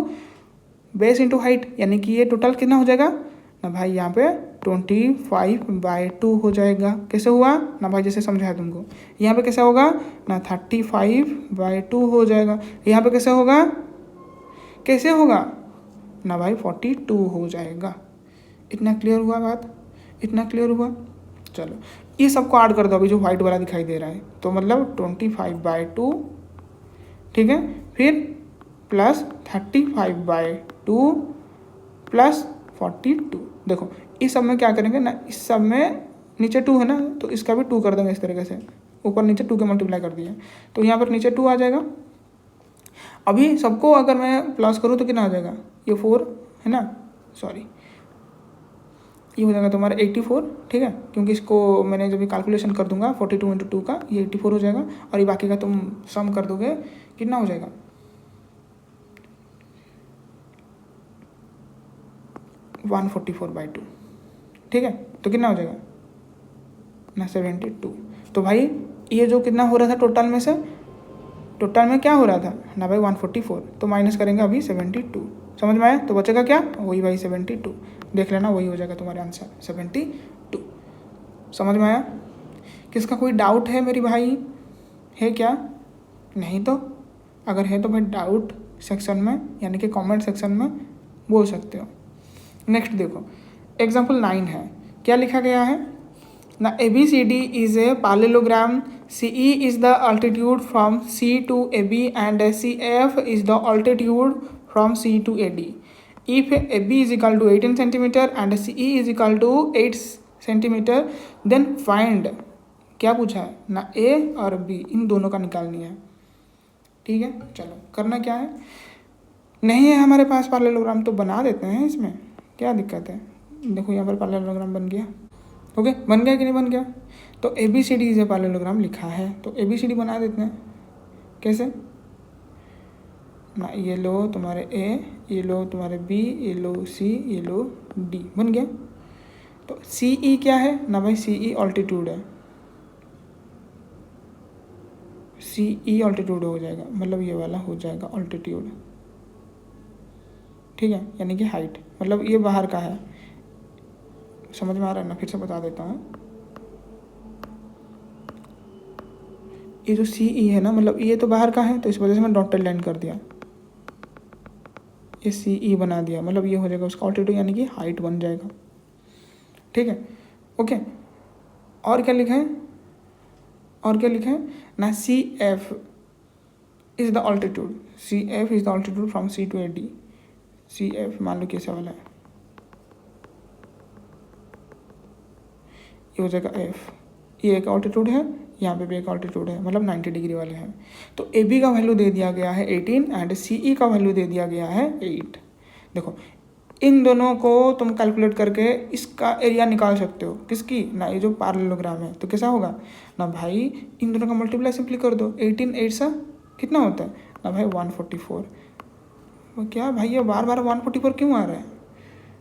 [SPEAKER 1] base into height, यानी कि ये टोटल कितना हो जाएगा ना भाई, यहाँ पे 25/2 हो जाएगा। कैसे हुआ ना भाई, जैसे समझाया तुमको। यहाँ पे कैसा होगा ना 35/2 हो जाएगा। यहाँ पे कैसे होगा, कैसे होगा ना भाई 42 हो जाएगा। इतना क्लियर हुआ बात, इतना क्लियर हुआ। चलो ये सबको ऐड कर दो अभी, जो व्हाइट वाला दिखाई दे रहा है, तो मतलब 25/2, ठीक है, फिर प्लस 35/2 प्लस 42। देखो इस सब में क्या करेंगे ना, इस सब में नीचे 2 है ना, तो इसका भी 2 कर देंगे इस तरीके से, ऊपर नीचे 2 के मल्टीप्लाई कर दिए, तो यहाँ पर नीचे 2 आ जाएगा। अभी सबको अगर मैं प्लस करूँ तो कितना आ जाएगा, ये 4 है ना, सॉरी ये हो जाएगा तुम्हारा 84, ठीक है, क्योंकि इसको मैंने जब भी कैलकुलेशन कर दूंगा 42 × 2 का, ये 84 हो जाएगा। और ये बाकी का तुम सम कर दोगे, कितना हो जाएगा 144/2, ठीक है। तो कितना हो जाएगा ना 72। तो भाई ये जो कितना हो रहा था टोटल में से, टोटल में क्या हो रहा था ना भाई 144, तो माइनस करेंगे अभी 72, समझ में आया? तो बचेगा क्या, वही भाई 72, देख लेना वही हो जाएगा तुम्हारा आंसर 72। समझ में आया? किसका कोई डाउट है मेरी भाई, है क्या? नहीं तो अगर है तो भाई डाउट सेक्शन में यानी कि कमेंट सेक्शन में बोल सकते हो। नेक्स्ट देखो एग्जाम्पल 9 है, क्या लिखा गया है ना, ABCD is a parallelogram. CE is the altitude from C to AB and CF is the altitude from C to AD. If AB is equal to 18 centimeter and CE is equal to 8 centimeter, then find, क्या पूछा है ना, A और B इन दोनों का निकालनी है, ठीक है। चलो करना क्या है, नहीं है हमारे पास पैरेललोग्राम तो बना देते हैं, इसमें क्या दिक्कत है। देखो यहाँ पर पैरेललोग्राम बन गया, ओके बन गया कि नहीं बन गया। तो ABCD इज ए पैरेललोग्राम लिखा है, तो ABCD बना देते हैं। कैसे ना, ये लो तुम्हारे ए, ये लो तुम्हारे बी, ये लो सी, ये लो डी, बन गया। तो सी ई क्या है ना भाई, सी ई ऑल्टीट्यूड है, सी ई ऑल्टीट्यूड हो जाएगा, मतलब ये वाला हो जाएगा ऑल्टीट्यूड, ठीक है, यानी कि हाइट, मतलब ये बाहर का है। समझ में आ रहा है ना, फिर से बता देता हूँ। ये जो सी ई है ना, मतलब ये तो बाहर का है, तो इस वजह से मैं डॉटेड लाइन कर दिया, ये सी ई बना दिया, मतलब ये हो जाएगा उसका ऑल्टीट्यूड, यानी कि हाइट बन जाएगा, ठीक है, ओके। और क्या लिखा है, और क्या लिखा है ना, C F is the altitude, C F is the altitude from C to A D, C F मान लो कैसा वाला है, ये हो जाएगा एफ, ये एक ऑल्टीट्यूड है, यहाँ पे भी एक ऑल्टीट्यूड है, मतलब 90 डिग्री वाले हैं। तो ए बी का वैल्यू दे दिया गया है 18 एंड सी ई का वैल्यू दे दिया गया है 8। देखो इन दोनों को तुम कैलकुलेट करके इसका एरिया निकाल सकते हो, किसकी ना, ये जो पैरेललोग्राम है, तो कैसा होगा ना भाई, इन दोनों का मल्टीप्लाई सिंपली कर दो, 18 8 सा कितना होता है ना भाई 144। वो क्या भाई, ये बार बार 144 क्यों आ रहा है,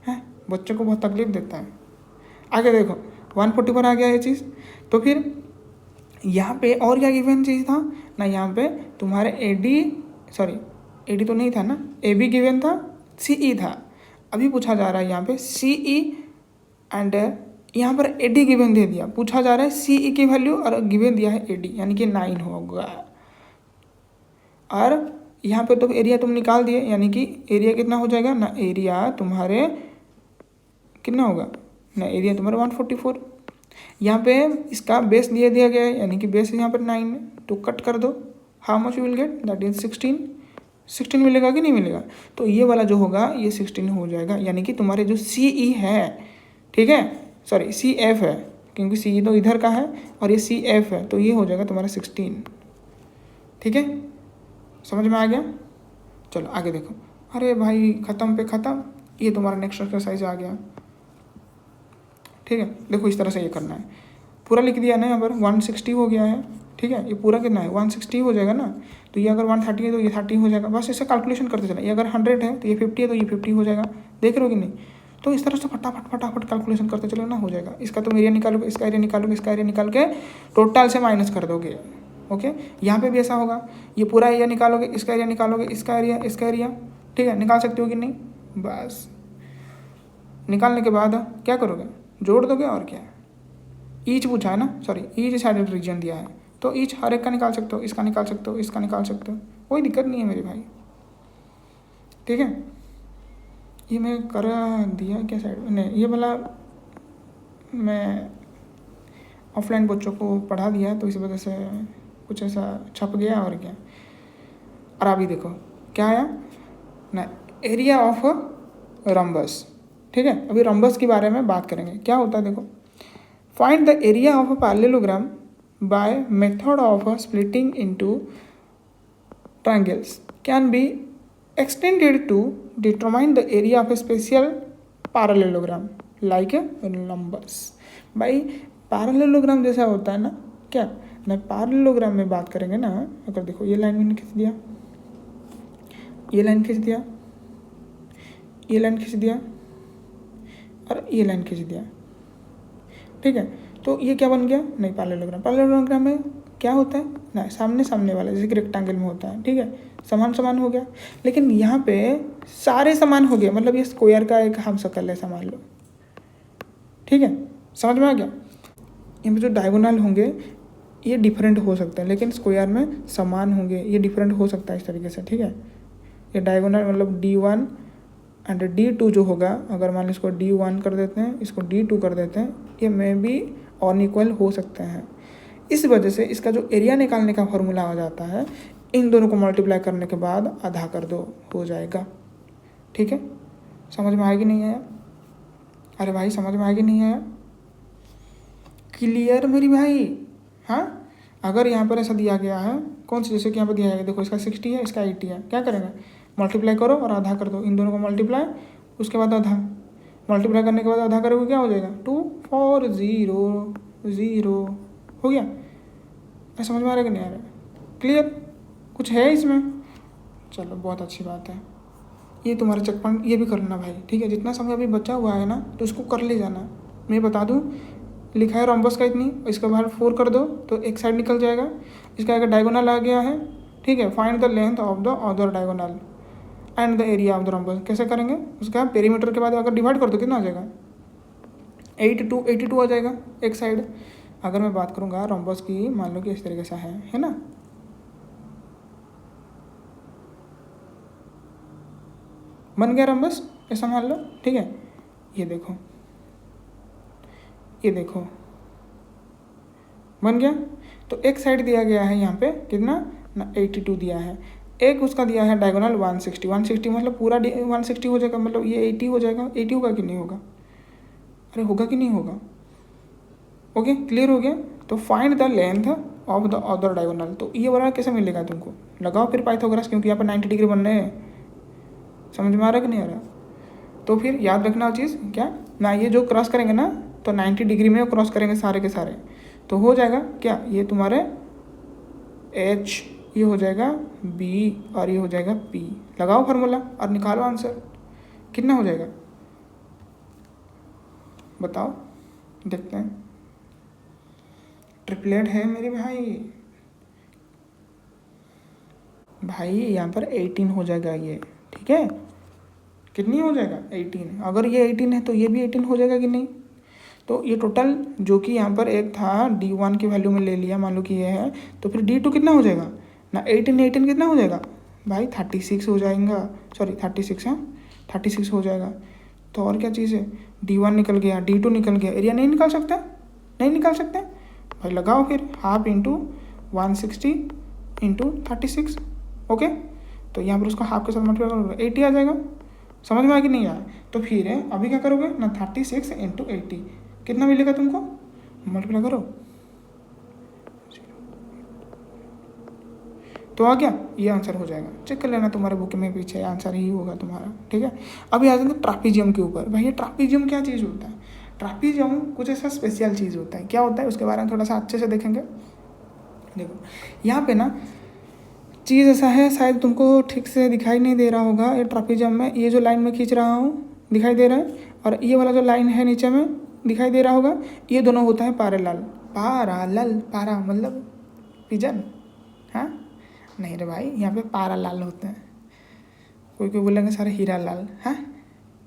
[SPEAKER 1] हैं बच्चों को बहुत तकलीफ देता है। आगे देखो 144 आ गया ये चीज़, तो फिर यहाँ पे और क्या गिवन चीज़ था ना, यहाँ पे तुम्हारे A D, sorry A D तो नहीं था ना, ए बी गिवन था, सी ई था, अभी पूछा जा रहा है यहाँ पे सी ई एंड यहाँ पर ए डी गिवन दे दिया, पूछा जा रहा है सी ई की वैल्यू और गिवन दिया है ए डी, यानी कि 9 होगा। और यहाँ पे तो एरिया तुम निकाल दिए, यानी कि एरिया कितना हो जाएगा ना, एरिया तुम्हारे कितना होगा ना, एरिया तुम्हारे 144। यहाँ पे इसका बेस दिया गया है, यानी कि बेस यहाँ पर 9 है, तो कट कर दो, how much you will get, that is 16 मिलेगा कि नहीं मिलेगा, तो ये वाला जो होगा ये 16 हो जाएगा, यानी कि तुम्हारे जो सी ई है, ठीक है, सॉरी सी एफ है, क्योंकि सी ई तो इधर का है और ये सी एफ है, तो ये हो जाएगा तुम्हारा 16, ठीक है, समझ में आ गया। चलो आगे देखो, अरे भाई ख़त्म पे ख़त्म, ये तुम्हारा नेक्स्ट एक्सरसाइज आ गया, ठीक है। देखो इस तरह से ये करना है, पूरा लिख दिया ना, यहाँ पर 160 हो गया है, ठीक है, ये पूरा कितना है 160 हो जाएगा ना, तो ये अगर 130 है तो ये 30 हो जाएगा, बस इसे कैलकुलेशन करते चला, ये अगर 100 है तो ये 50 है तो ये 50 हो जाएगा, देख रहे हो कि नहीं। तो इस तरह से फटाफट कैलकुलेशन करते चलो ना, हो जाएगा। इसका तुम एरिया निकालोगे, इसका एरिया निकालोगे, इसका एरिया निकाल के टोटल से माइनस कर दोगे, ओके। यहाँ पे भी ऐसा होगा, ये पूरा एरिया निकालोगे, इसका एरिया निकालोगे, इसका एरिया, ठीक है, निकाल सकते हो कि नहीं। बस निकालने के बाद क्या करोगे, जोड़ दोगे, और क्या, ईच पूछा है ना, सॉरी ईच साइडेड रीजन दिया है, तो ईच हर एक का निकाल सकते हो, इसका निकाल सकते हो, इसका निकाल सकते हो, कोई दिक्कत नहीं है मेरे भाई, ठीक है। ये मैं कर दिया क्या साइड, नहीं ये वाला मैं ऑफलाइन बच्चों को पढ़ा दिया, तो इस वजह से कुछ ऐसा छप गया, और क्या। और अभी देखो क्या आया ना, एरिया ऑफ रम्बस, ठीक है। अभी रम्बस के बारे में बात करेंगे, क्या होता है देखो, find the area of a parallelogram by method of splitting into triangles can be extended to determine the area of a special parallelogram like rhombus. भाई पैरेललोग्राम जैसा होता है ना, क्या ना, पैरेललोग्राम में बात करेंगे ना, अगर देखो ये लाइन मैंने खींच दिया, ये लाइन खींच दिया, ये लाइन खींच दिया, और ये लाइन खींच दिया, ठीक है, तो ये क्या बन गया नहीं, पैरेललोग्राम में क्या होता है ना, सामने सामने वाला, जैसे कि रेक्टेंगल में होता है, ठीक है, समान हो गया। लेकिन यहाँ पे सारे समान हो गए, मतलब ये स्क्वायर का एक हम शक्ल है समझ लो, ठीक है, समझ में आ गया। यहाँ पे जो डायगोनल होंगे ये डिफरेंट हो सकते हैं, लेकिन स्क्वायर में समान होंगे, ये डिफरेंट हो सकता है इस तरीके से, ठीक है। ये डायगोनल मतलब D1 एंड D2 जो होगा, अगर मान लो इसको D1 कर देते हैं, इसको D2 कर देते हैं, ये में भी अनइक्वल हो सकते हैं। इस वजह से इसका जो एरिया निकालने का फॉर्मूला आ जाता है, इन दोनों को मल्टीप्लाई करने के बाद आधा कर दो, हो जाएगा, ठीक है। समझ में आएगी नहीं आया, अरे भाई समझ में आएगी नहीं आया, क्लियर मेरी भाई। हाँ, अगर यहाँ पर ऐसा दिया गया है, कौन सी, जैसे कि यहाँ पर दिया है, देखो इसका 60 है, इसका 80 है, क्या करेंगे, मल्टीप्लाई करो और आधा कर दो, इन दोनों को मल्टीप्लाई, उसके बाद आधा, मल्टीप्लाई करने के बाद आधा करोगे, क्या हो जाएगा 2 4 0 0 हो गया। समझ में आ रहा है कि नहीं आ रहा है, क्लियर, कुछ है इसमें, चलो बहुत अच्छी बात है। ये तुम्हारा चेक पॉइंट ये भी करना भाई, ठीक है। जितना समय अभी बचा हुआ है ना तो इसको कर ले जाना। मैं बता दूँ, लिखा है रोम्बस का इतनी, इसके बाहर 4 कर दो तो एक साइड निकल जाएगा। इसका अगर डायगोनल आ गया है, ठीक है, find the length of the other diagonal and the area of the rhombus. कैसे करेंगे उसका, पेरीमीटर के बाद अगर डिवाइड कर दो कितना आ जाएगा, 82 आ जाएगा एक साइड। अगर मैं बात करूँगा रोम्बस की, मान लो कि इस तरीके से है ना, बन गया रोम्बस ऐसा मान लो, ठीक है। ये देखो, ये देखो बन गया। तो एक साइड दिया गया है यहाँ पे कितना ना 82 दिया है, एक उसका दिया है डायगोनल 160 मतलब पूरा 160 हो जाएगा, मतलब ये 80 हो जाएगा। 80 होगा कि नहीं होगा, अरे होगा कि नहीं होगा। ओके क्लियर हो गया। तो find the length of the other diagonal, तो ये वाला कैसे मिलेगा तुमको, लगाओ फिर पाइथागोरस, क्योंकि यहाँ पर 90 डिग्री बन रहे हैं। समझ में आ रहा कि नहीं आ रहा। तो फिर याद रखना वो चीज़ क्या ना, ये जो क्रॉस करेंगे ना तो 90 डिग्री में क्रॉस करेंगे सारे के सारे, तो हो जाएगा क्या, ये तुम्हारे H, ये हो जाएगा B और ये हो जाएगा P। लगाओ फार्मूला और निकालो आंसर, कितना हो जाएगा बताओ, देखते हैं। ट्रिपलेट है मेरे भाई यहाँ पर 18 हो जाएगा ये, ठीक है। कितनी हो जाएगा 18, अगर ये 18 है तो ये भी 18 हो जाएगा कि नहीं। तो ये टोटल जो कि यहाँ पर एक था D1 की वैल्यू में ले लिया, मान लो कि ये है, तो फिर D2 कितना हो जाएगा ना, 18 कितना हो जाएगा भाई 36 हो जाएगा, सॉरी 36 है, 36 हो जाएगा। तो और क्या चीज़ है, D1 निकल गया, D2 निकल गया, एरिया नहीं निकाल सकता, नहीं निकाल सकते भाई। लगाओ फिर हाफ इंटू 160 इंटू 36, ओके। तो यहाँ पर उसको हाफ के साथ मल्टीप्लाई करोगे 80 आ जाएगा। समझ में आया कि नहीं आया। तो फिर अभी क्या करोगे ना, 36 इंटू 80 कितना मिलेगा तुमको, मल्टीप्लाई करो तो आ गया, ये आंसर हो जाएगा। चेक कर लेना तुम्हारे बुक में पीछे आंसर ही होगा तुम्हारा, ठीक है। अभी आ जाते हैं ट्रापीजियम के ऊपर। भाई ये ट्रापीजियम क्या चीज़ होता है, ट्रापीजियम कुछ ऐसा स्पेशल चीज़ होता है। क्या होता है उसके बारे में थोड़ा सा अच्छे से देखेंगे। देखो यहाँ पे ना चीज़ ऐसा है, शायद तुमको ठीक से दिखाई नहीं दे रहा होगा। ये ट्रापीजियम में ये जो लाइन में खींच रहा हूँ दिखाई दे रहा है, और ये वाला जो लाइन है नीचे में दिखाई दे रहा होगा, ये दोनों होता है पैरेलल। पारा मतलब पिजन, हाँ नहीं रे भाई, यहाँ पे पैरेलल होते हैं। कोई बोलेंगे सारे हीरा लाल, हाँ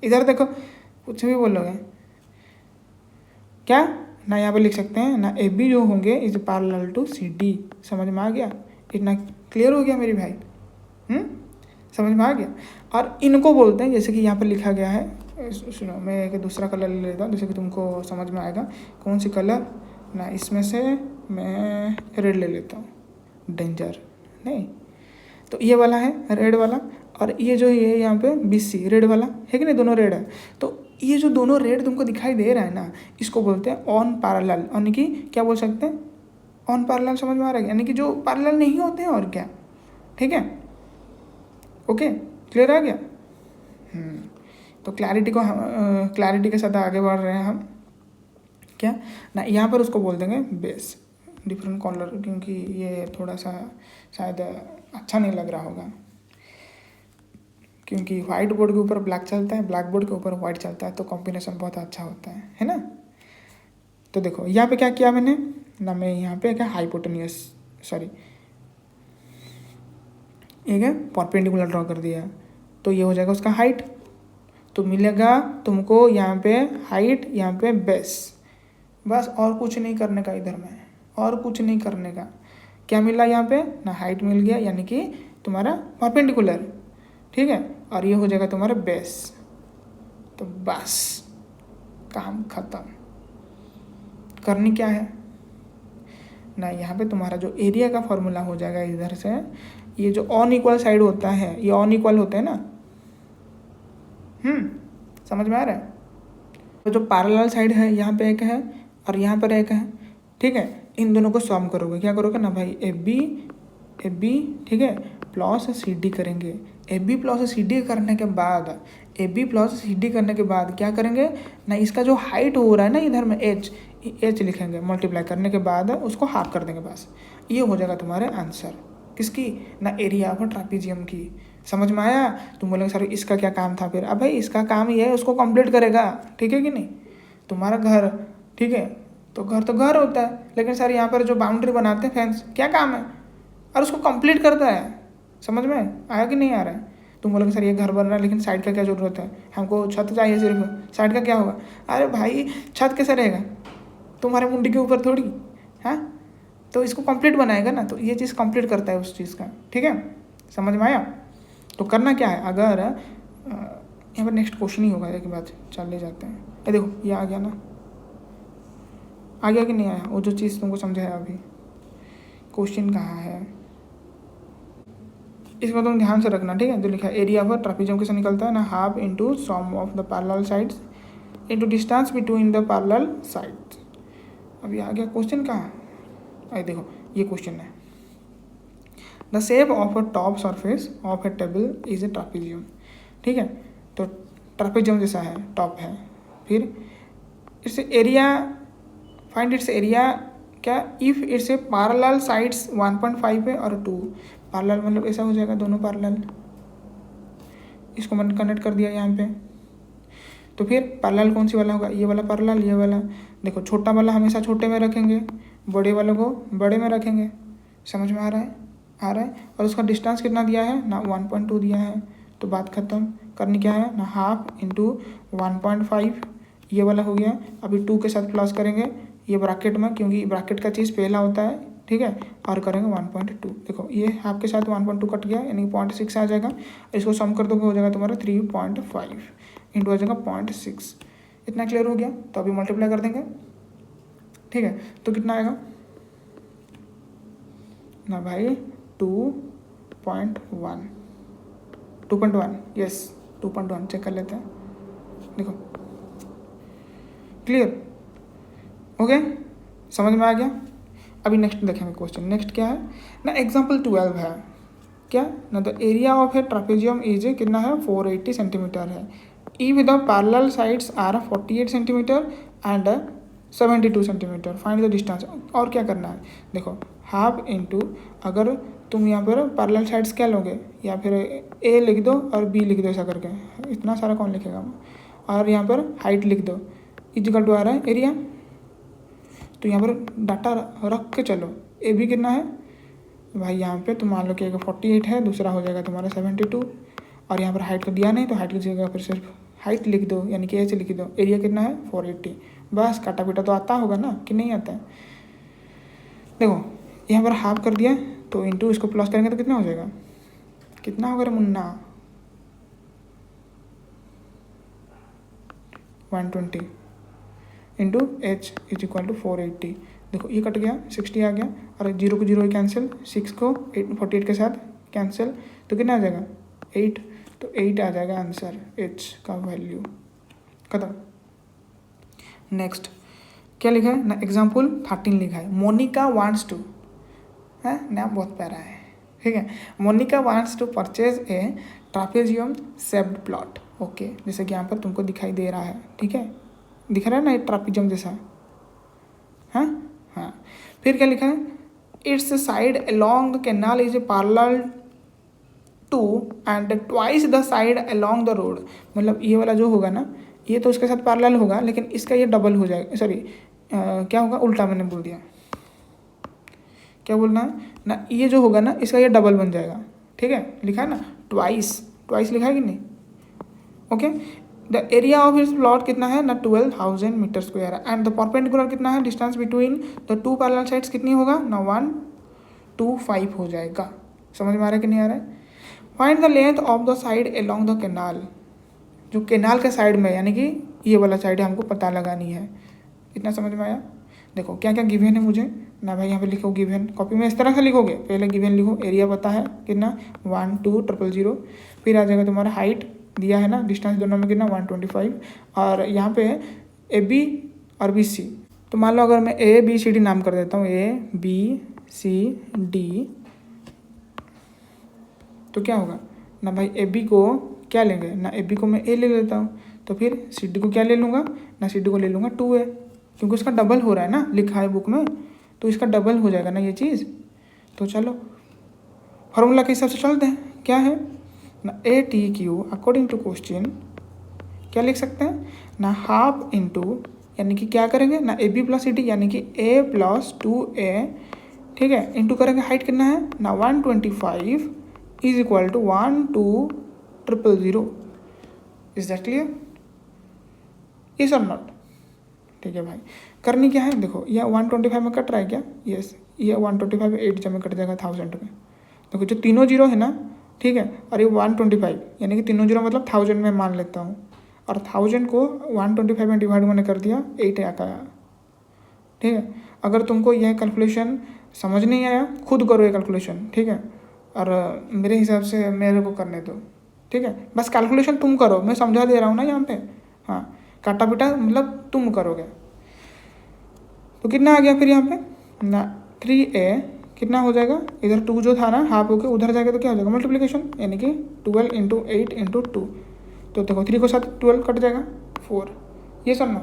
[SPEAKER 1] इधर देखो कुछ भी बोलोगे क्या ना, यहाँ पे लिख सकते हैं ना AB जो होंगे इज पैरेलल टू CD। समझ में आ गया, इतना क्लियर हो गया मेरे भाई, समझ में आ गया। और इनको बोलते हैं, जैसे कि यहाँ पर लिखा गया है, सुनो मैं एक दूसरा कलर ले लेता हूँ जैसे कि तुमको समझ में आएगा। कौन सी कलर ना, इसमें से मैं रेड ले लेता हूँ, डेंजर नहीं, तो ये वाला है रेड वाला, और ये जो ये यहाँ पे BC रेड वाला है कि नहीं, दोनों रेड है। तो ये जो दोनों रेड तुमको दिखाई दे रहा है ना, इसको बोलते हैं ऑन पैरेलल, यानी कि क्या बोल सकते हैं ऑन पैरेलल। समझ में आ रहा है, यानी कि जो पैरेलल नहीं होते हैं और क्या, ठीक है। ओके क्लियर आ गया। तो क्लैरिटी के साथ आगे बढ़ रहे हैं हम। क्या ना, यहाँ पर उसको बोल देंगे बेस, डिफरेंट कलर, क्योंकि ये थोड़ा सा शायद अच्छा नहीं लग रहा होगा, क्योंकि वाइट बोर्ड के ऊपर ब्लैक चलता है, ब्लैक बोर्ड के ऊपर वाइट चलता है, तो कॉम्बिनेशन बहुत अच्छा होता है ना। तो देखो यहाँ पे क्या किया मैंने ना, मैं यहाँ पे क्या हाइपोटेन्यूस, सॉरी एक है परपेंडिकुलर ड्रॉ कर दिया, तो ये हो जाएगा उसका हाइट। तो मिलेगा तुमको यहाँ पे हाइट, यहाँ पे बेस, बस और कुछ नहीं करने का इधर में, और कुछ नहीं करने का। क्या मिला यहाँ पे ना, हाइट मिल गया, यानी कि तुम्हारा परपेंडिकुलर, ठीक है, और ये हो जाएगा तुम्हारा बेस। तो बस काम खत्म। करनी क्या है ना, यहाँ पे तुम्हारा जो एरिया का फॉर्मूला हो जाएगा इधर से, ये जो अनइक्वल साइड होता है, ये अनइक्वल होते हैं ना, समझ में आ रहा है। तो जो पैरेलल साइड है यहाँ पे एक है और यहाँ पर एक है, ठीक है। इन दोनों को सॉल्व करोगे, क्या करोगे ना भाई, AB ठीक है प्लस CD करेंगे। AB प्लस CD करने के बाद, AB प्लस CD करने के बाद क्या करेंगे ना, इसका जो हाइट हो रहा है ना इधर में H लिखेंगे, मल्टीप्लाई करने के बाद उसको हाफ कर देंगे, बस ये हो जाएगा तुम्हारे आंसर। किसकी ना, एरिया ऑफ ट्रापीजियम की। समझ में आया? तुम बोलोगे सर इसका क्या काम था फिर? अब भाई इसका काम ये है, उसको कंप्लीट करेगा, ठीक है कि नहीं? तुम्हारा घर, ठीक है, तो घर होता है, लेकिन सर यहाँ पर जो बाउंड्री बनाते हैं फेंस, क्या काम है? और उसको कंप्लीट करता है। समझ में आया कि नहीं आ रहा है? तुम बोलोगे सर ये घर बन रहा है लेकिन साइड का क्या ज़रूरत है, हमको छत चाहिए सिर्फ, साइड का क्या होगा? अरे भाई छत कैसे रहेगा तुम्हारे मुंडी के ऊपर थोड़ी, हाँ? तो इसको कंप्लीट बनाएगा ना, तो ये चीज़ कंप्लीट करता है उस चीज़ का, ठीक है? समझ में आया? तो करना क्या है, अगर यहाँ पर नेक्स्ट क्वेश्चन ही होगा एक बात, चल जाते हैं। ये देखो ये आ गया ना, आ गया कि नहीं आया? वो जो चीज़ तुमको समझाया अभी, क्वेश्चन कहाँ है, इसको तुम ध्यान से रखना, ठीक है? जो लिखा है एरिया ऑफ ट्रापेजियम कैसे निकलता है ना, half into sum of the parallel sides into distance between the parallel sides. अभी आ गया क्वेश्चन कहाँ, अरे देखो ये क्वेश्चन है, the shape of a top surface of a table is a trapezium, ठीक है? तो ट्रापेजियम जैसा है, टॉप है, फिर its area, find its area क्या, if it's a parallel sides 1.5 है और 2 पैरेलल, मतलब ऐसा हो जाएगा दोनों पैरेलल, इसको मैंने कनेक्ट कर दिया यहाँ पे। तो फिर पैरेलल कौन सी वाला होगा, ये वाला पैरेलल, ये वाला। देखो छोटा वाला हमेशा छोटे में रखेंगे, बड़े वाले को बड़े में रखेंगे। समझ में आ रहा है? आ रहा है। और उसका डिस्टेंस कितना दिया है ना, 1.2 दिया है। तो बात खत्म, करनी क्या है ना, हाफ इंटू 1.5, ये वाला हो गया। अभी 2 के साथ प्लस करेंगे ये ब्रैकेट में, क्योंकि ब्रैकेट का चीज़ पहला होता है, ठीक है? और करेंगे 1.2। देखो ये हाफ के साथ 1.2 कट गया, यानी 0.6 आ जाएगा। इसको सम कर दोगे हो जाएगा तुम्हारा 3.5 इंटू आ जाएगा 0.6। इतना क्लियर हो गया? तो अभी मल्टीप्लाई कर देंगे, ठीक है? तो कितना आएगा ना भाई, 2.1, 2.1, यस 2.1। चेक कर लेते हैं, देखो क्लियर हो गया, समझ में आ गया? अभी नेक्स्ट देखेंगे क्वेश्चन। नेक्स्ट क्या है ना, एग्जाम्पल 12 है क्या ना, the area of a trapezium is कितना है, 480 सेंटीमीटर है। If the parallel sides are 48 centimetre and 72 centimetre, find the distance. और क्या करना है, देखो हाफ इंटू, अगर तुम यहाँ पर पैरेलल साइड्स क्या लोगे, या फिर ए लिख दो और बी लिख दो, ऐसा करके, इतना सारा कौन लिखेगा, और यहाँ पर हाइट लिख दो, इक्वल टू आ रहा है एरिया। तो यहाँ पर डाटा रख के चलो, ए भी कितना है भाई, यहाँ पे तो मान लो कि 48 है, दूसरा हो जाएगा तुम्हारा 72, और यहाँ पर हाइट तो दिया नहीं, तो हाइट की जगह पर सिर्फ हाइट लिख दो, यानी कि ऐसे लिख दो। एरिया कितना है 480, बस काटा पीटा तो आता होगा ना कि नहीं आता है? देखो यहाँ पर हाफ कर दिया, तो इंटू इसको प्लस करेंगे तो कितना हो जाएगा, कितना होगा रे मुन्ना, 120 into H is equal to 480। देखो ये कट गया, 60 आ गया, और 0 को 0 ही कैंसिल, 6 को 48 के साथ कैंसिल, तो कितना आ जाएगा 8। तो 8 आ जाएगा आंसर, एच का वैल्यू। खत्म। नेक्स्ट क्या लिखा है ना, एग्जाम्पल 13 लिखा है, मोनिका वांट्स टू, है नाम बहुत प्यारा है, ठीक है? Monika wants to purchase a trapezium shaped plot. Okay, जैसे कि यहाँ पर तुमको दिखाई दे रहा है, ठीक है? दिख रहा है ना ट्रापेजियम जैसा, हाँ हाँ। फिर क्या लिखा है, its side along the canal is parallel to and twice the side along the road. मतलब ये वाला जो होगा ना, ये तो उसके साथ पैरेलल होगा, लेकिन इसका ये डबल हो जाएगा, सॉरी क्या होगा, उल्टा मैंने बोल दिया, क्या बोलना है ना, ये जो होगा ना इसका ये डबल बन जाएगा, ठीक है? लिखा है ना ट्वाइस, ट्वाइस लिखा है कि नहीं? Okay, the area of its plot कितना है ना, 12,000 metre square, and the perpendicular कितना है, distance between the two parallel sides कितनी होगा ना, 125 हो जाएगा। समझ में आ रहा है कि नहीं आ रहा है? Find the length of the side along the canal, जो कैनाल के साइड में, यानी कि ये वाला साइड है, हमको पता लगानी है। इतना समझ में आया? देखो क्या क्या गिवन है मुझे ना भाई, यहाँ पे लिखो गिवन, कॉपी में इस तरह से लिखोगे, पहले गिवन लिखो, एरिया पता है कितना 12000, फिर आ जाएगा तुम्हारा हाइट दिया है ना, डिस्टेंस दोनों में कितना 125, और यहाँ पे ए बी और बी सी। तो मान लो अगर मैं ए बी सी डी नाम कर देता हूँ, ए बी सी डी, तो क्या होगा ना भाई, ए बी को क्या लेंगे ना, ए बी को मैं ए ले लेता हूँ, तो फिर सी डी को क्या ले लूँगा ना, सी डी को ले लूँगा 2a, क्योंकि उसका डबल हो रहा है ना, लिखा है बुक में, तो इसका डबल हो जाएगा ना ये चीज़। तो चलो फार्मूला के हिसाब से चलते हैं, क्या है ना A T Q according to question क्या लिख सकते हैं ना हाफ इंटू, यानी कि क्या करेंगे ना A B plus C D, यानी कि ए प्लस 2a, ठीक है, इंटू करेंगे हाइट कितना है ना 125 is equal to 12000। Is that clear? Is और नॉट? ठीक है भाई, करनी क्या है देखो, यह 125 में कट रहा है क्या? यस, ये 125 8 जब में कट जाएगा 1000 में। देखो जो तीनों जीरो है ना, ठीक है, और ये 125 यानी कि तीनों जीरो मतलब 1000 में मान लेता हूँ, और 1000 को 125 में डिवाइड मैंने कर दिया 8 आता है, ठीक है। अगर तुमको यह कैलकुलेशन समझ नहीं आया खुद करो ये कैलकुलेशन, ठीक है, और मेरे हिसाब से मेरे को करने दो, ठीक है, बस कैलकुलेशन तुम करो, मैं समझा दे रहा हूँ ना यहाँ पे, हाँ, काटा पीटा मतलब तुम करोगे। तो कितना आ गया फिर यहाँ पे ना 3a कितना हो जाएगा, इधर 2 जो था ना हाफ होके उधर जाएगा तो क्या हो जाएगा मल्टीप्लिकेशन, यानी कि 12 इंटू 8 इंटू 2। तो देखो 3 को साथ 12 कट जाएगा 4, ये सब ना,